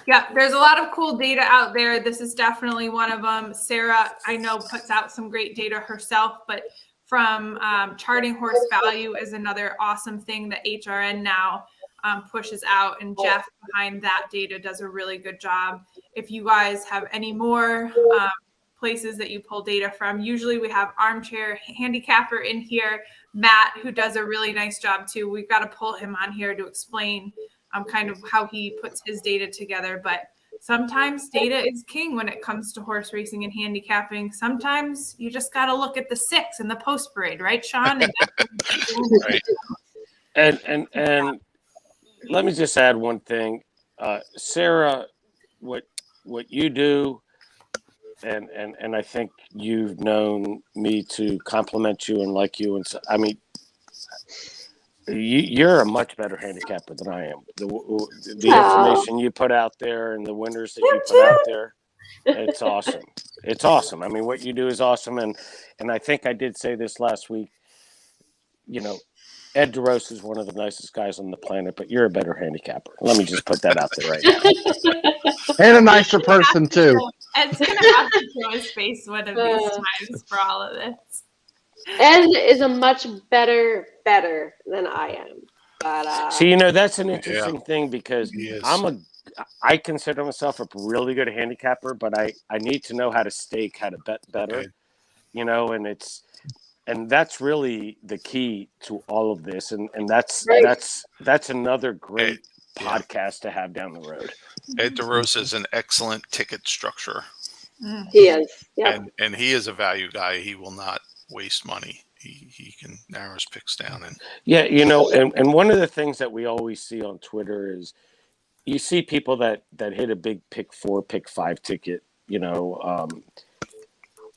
[SPEAKER 2] Yeah, there's a lot of cool data out there. This is definitely one of them. Sarah, I know, puts out some great data herself, but from Charting Horse Value is another awesome thing that HRN now pushes out. And Jeff behind that data does a really good job. If you guys have any more places that you pull data from, usually we have Armchair Handicapper in here, Matt, who does a really nice job too. We've got to pull him on here to explain kind of how he puts his data together. But sometimes data is king when it comes to horse racing and handicapping. Sometimes you just got to look at the 6 in the post parade, right, Sean?
[SPEAKER 5] Right. And let me just add one thing, Sarah. What you do, and I think you've known me to compliment you and like you, and so, I mean. You're a much better handicapper than I am. The information you put out there and the winners that you put out there, it's awesome. It's awesome. I mean, what you do is awesome. And I think I did say this last week, Ed DeRose is one of the nicest guys on the planet, but you're a better handicapper. Let me just put that out there right now.
[SPEAKER 6] And a nicer person, too.
[SPEAKER 2] Ed's going to have to show his face one of these times for all of this.
[SPEAKER 3] Ed is a much better than I am. But
[SPEAKER 5] see, that's an interesting thing because I consider myself a really good handicapper, but I need to know how to stake, how to bet better, and that's really the key to all of this, and that's another great podcast to have down the road.
[SPEAKER 1] Ed DeRose is an excellent ticket structure.
[SPEAKER 3] He is, yeah,
[SPEAKER 1] and he is a value guy. He will not waste money. He can narrow his picks down. And
[SPEAKER 5] and one of the things that we always see on Twitter is you see people that hit a big pick 4, pick 5 ticket,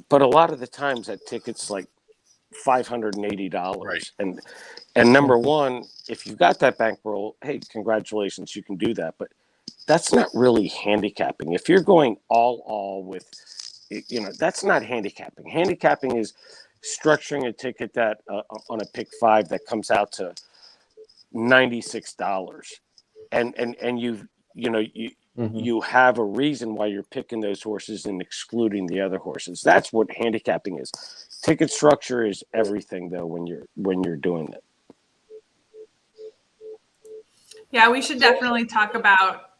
[SPEAKER 5] but a lot of the times that ticket's like $580.
[SPEAKER 1] Right.
[SPEAKER 5] And number one, if you've got that bankroll, hey, congratulations, you can do that. But that's not really handicapping. If you're going all with, that's not handicapping. Handicapping is structuring a ticket that on a pick 5 that comes out to $96, and you you have a reason why you're picking those horses and excluding the other horses. That's what handicapping is. Ticket structure is everything, though, when you're doing it.
[SPEAKER 2] Yeah, we should definitely talk about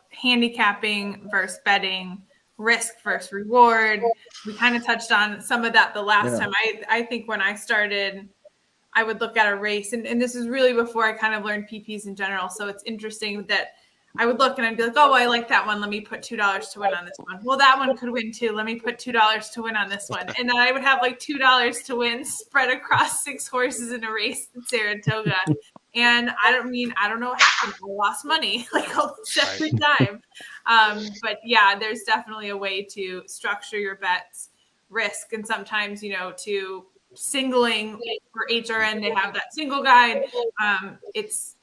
[SPEAKER 2] handicapping versus betting, risk versus reward. We kind of touched on some of that the last time. I think when I started, I would look at a race, and this is really before I kind of learned PPs in general. So it's interesting that I would look and I'd be like, oh, well, I like that one. Let me put $2 to win on this one. Well, that one could win too. Let me put $2 to win on this one. And then I would have like $2 to win spread across 6 horses in a race in Saratoga. And I don't know what happened. I lost money like almost every time. But yeah, there's definitely a way to structure your bets, risk, and sometimes, to singling for HRN, they have that single guide. It's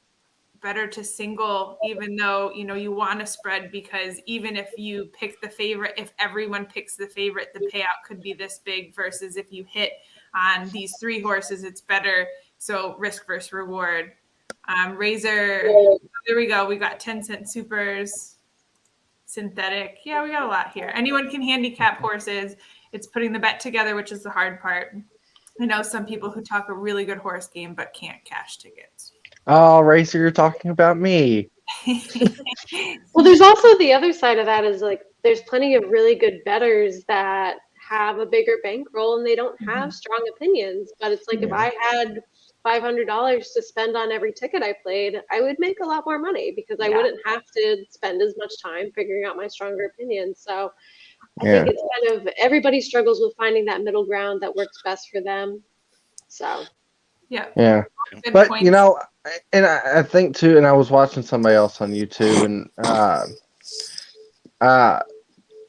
[SPEAKER 2] better to single, even though you want to spread, because even if you pick the favorite, if everyone picks the favorite, the payout could be this big, versus if you hit on these 3 horses, it's better. So risk versus reward. Razor, there we go. We got 10-cent supers, synthetic. Yeah, we got a lot here. Anyone can handicap horses. It's putting the bet together, which is the hard part. I know some people who talk a really good horse game but can't cash tickets.
[SPEAKER 6] Oh, Racer, you're talking about me.
[SPEAKER 3] Well, there's also the other side of that is like there's plenty of really good bettors that have a bigger bankroll and they don't have strong opinions. But it's like if I had $500 to spend on every ticket I played, I would make a lot more money because I wouldn't have to spend as much time figuring out my stronger opinions. So I think it's kind of everybody struggles with finding that middle ground that works best for them. So
[SPEAKER 2] yeah.
[SPEAKER 6] Good but points. And I think too, and I was watching somebody else on YouTube, and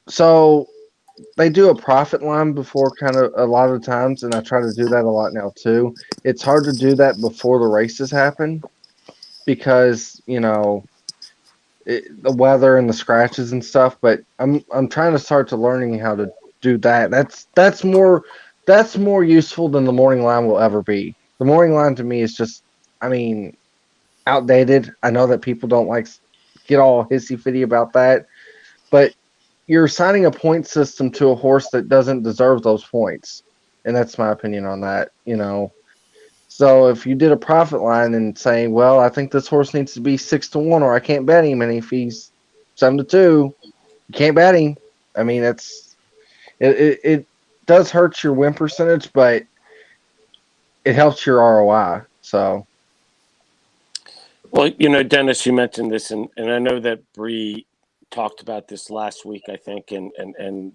[SPEAKER 6] so they do a profit line before kind of a lot of times, and I try to do that a lot now too. It's hard to do that before the races happen because the weather and the scratches and stuff. But I'm trying to start to learning how to do that. That's more useful than the morning line will ever be. The morning line to me is just, outdated. I know that people don't get all hissy-fitty about that, but you're assigning a point system to a horse that doesn't deserve those points. And that's my opinion on that, So if you did a profit line and saying, well, I think this horse needs to be 6-1 or I can't bet him, and if he's 7-2, you can't bet him. It does hurt your win percentage, but it helps your ROI. So,
[SPEAKER 5] well, Dennis, you mentioned this, and I know that Bree talked about this last week, I think, and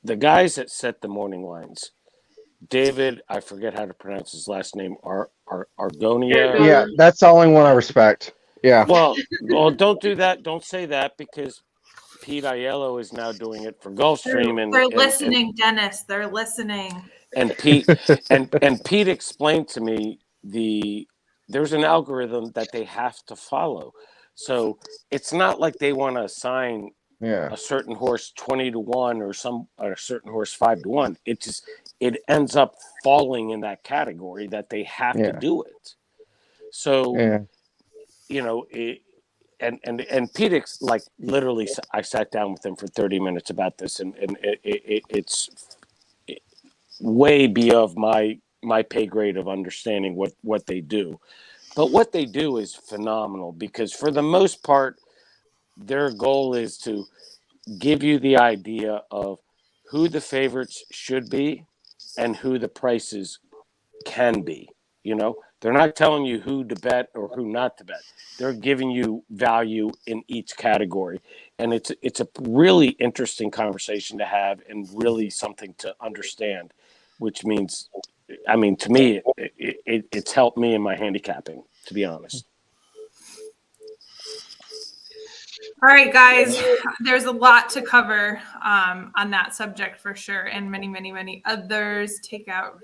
[SPEAKER 5] the guys that set the morning lines, David, I forget how to pronounce his last name, Argonia.
[SPEAKER 6] Yeah, that's the only one I respect. Yeah.
[SPEAKER 5] Well, don't do that. Don't say that, because Pete Aiello is now doing it for Gulfstream,
[SPEAKER 2] they're listening, Dennis. They're listening.
[SPEAKER 5] And Pete and Pete explained to me there's an algorithm that they have to follow. So it's not like they want to assign a certain horse 20-1 or a certain horse 5-1. It ends up falling in that category that they have to do it. So and Pete, literally, I sat down with him for 30 minutes about this, and it's way beyond my pay grade of understanding what they do. But what they do is phenomenal, because for the most part, their goal is to give you the idea of who the favorites should be and who the prices can be. They're not telling you who to bet or who not to bet. They're giving you value in each category. And it's a really interesting conversation to have, and really something to understand, which means, to me, it's helped me in my handicapping, to be honest.
[SPEAKER 2] All right, guys, there's a lot to cover on that subject for sure, and many, many, many others. Take out.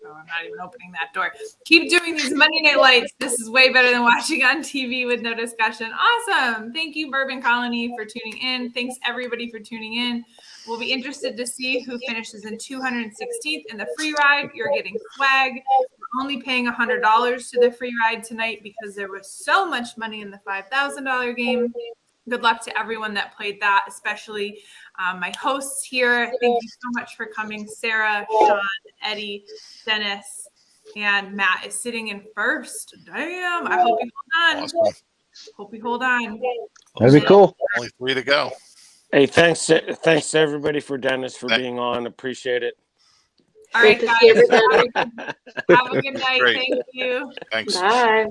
[SPEAKER 2] Oh, I'm not even opening that door. Keep doing these Monday Night Lights. This is way better than watching on TV with no discussion. Awesome. Thank you, Bourbon Colony, for tuning in. Thanks, everybody, for tuning in. We'll be interested to see who finishes in 216th in the free ride. You're getting swag. only paying $100 to the free ride tonight because there was so much money in the $5,000 game. Good luck to everyone that played that, especially my hosts here. Thank you so much for coming. Sarah, Sean, Eddie, Dennis, and Matt is sitting in first. Damn. I hope you hold on.
[SPEAKER 1] Awesome.
[SPEAKER 2] Hope you hold on.
[SPEAKER 6] That'd be cool.
[SPEAKER 1] Only 3 to go.
[SPEAKER 5] Hey, thanks to everybody for Dennis for being on. Appreciate it.
[SPEAKER 2] All right,
[SPEAKER 3] Great to see
[SPEAKER 2] guys.
[SPEAKER 3] everybody.
[SPEAKER 2] Have a good night.
[SPEAKER 1] Great.
[SPEAKER 2] Thank you.
[SPEAKER 1] Thanks.
[SPEAKER 3] Bye.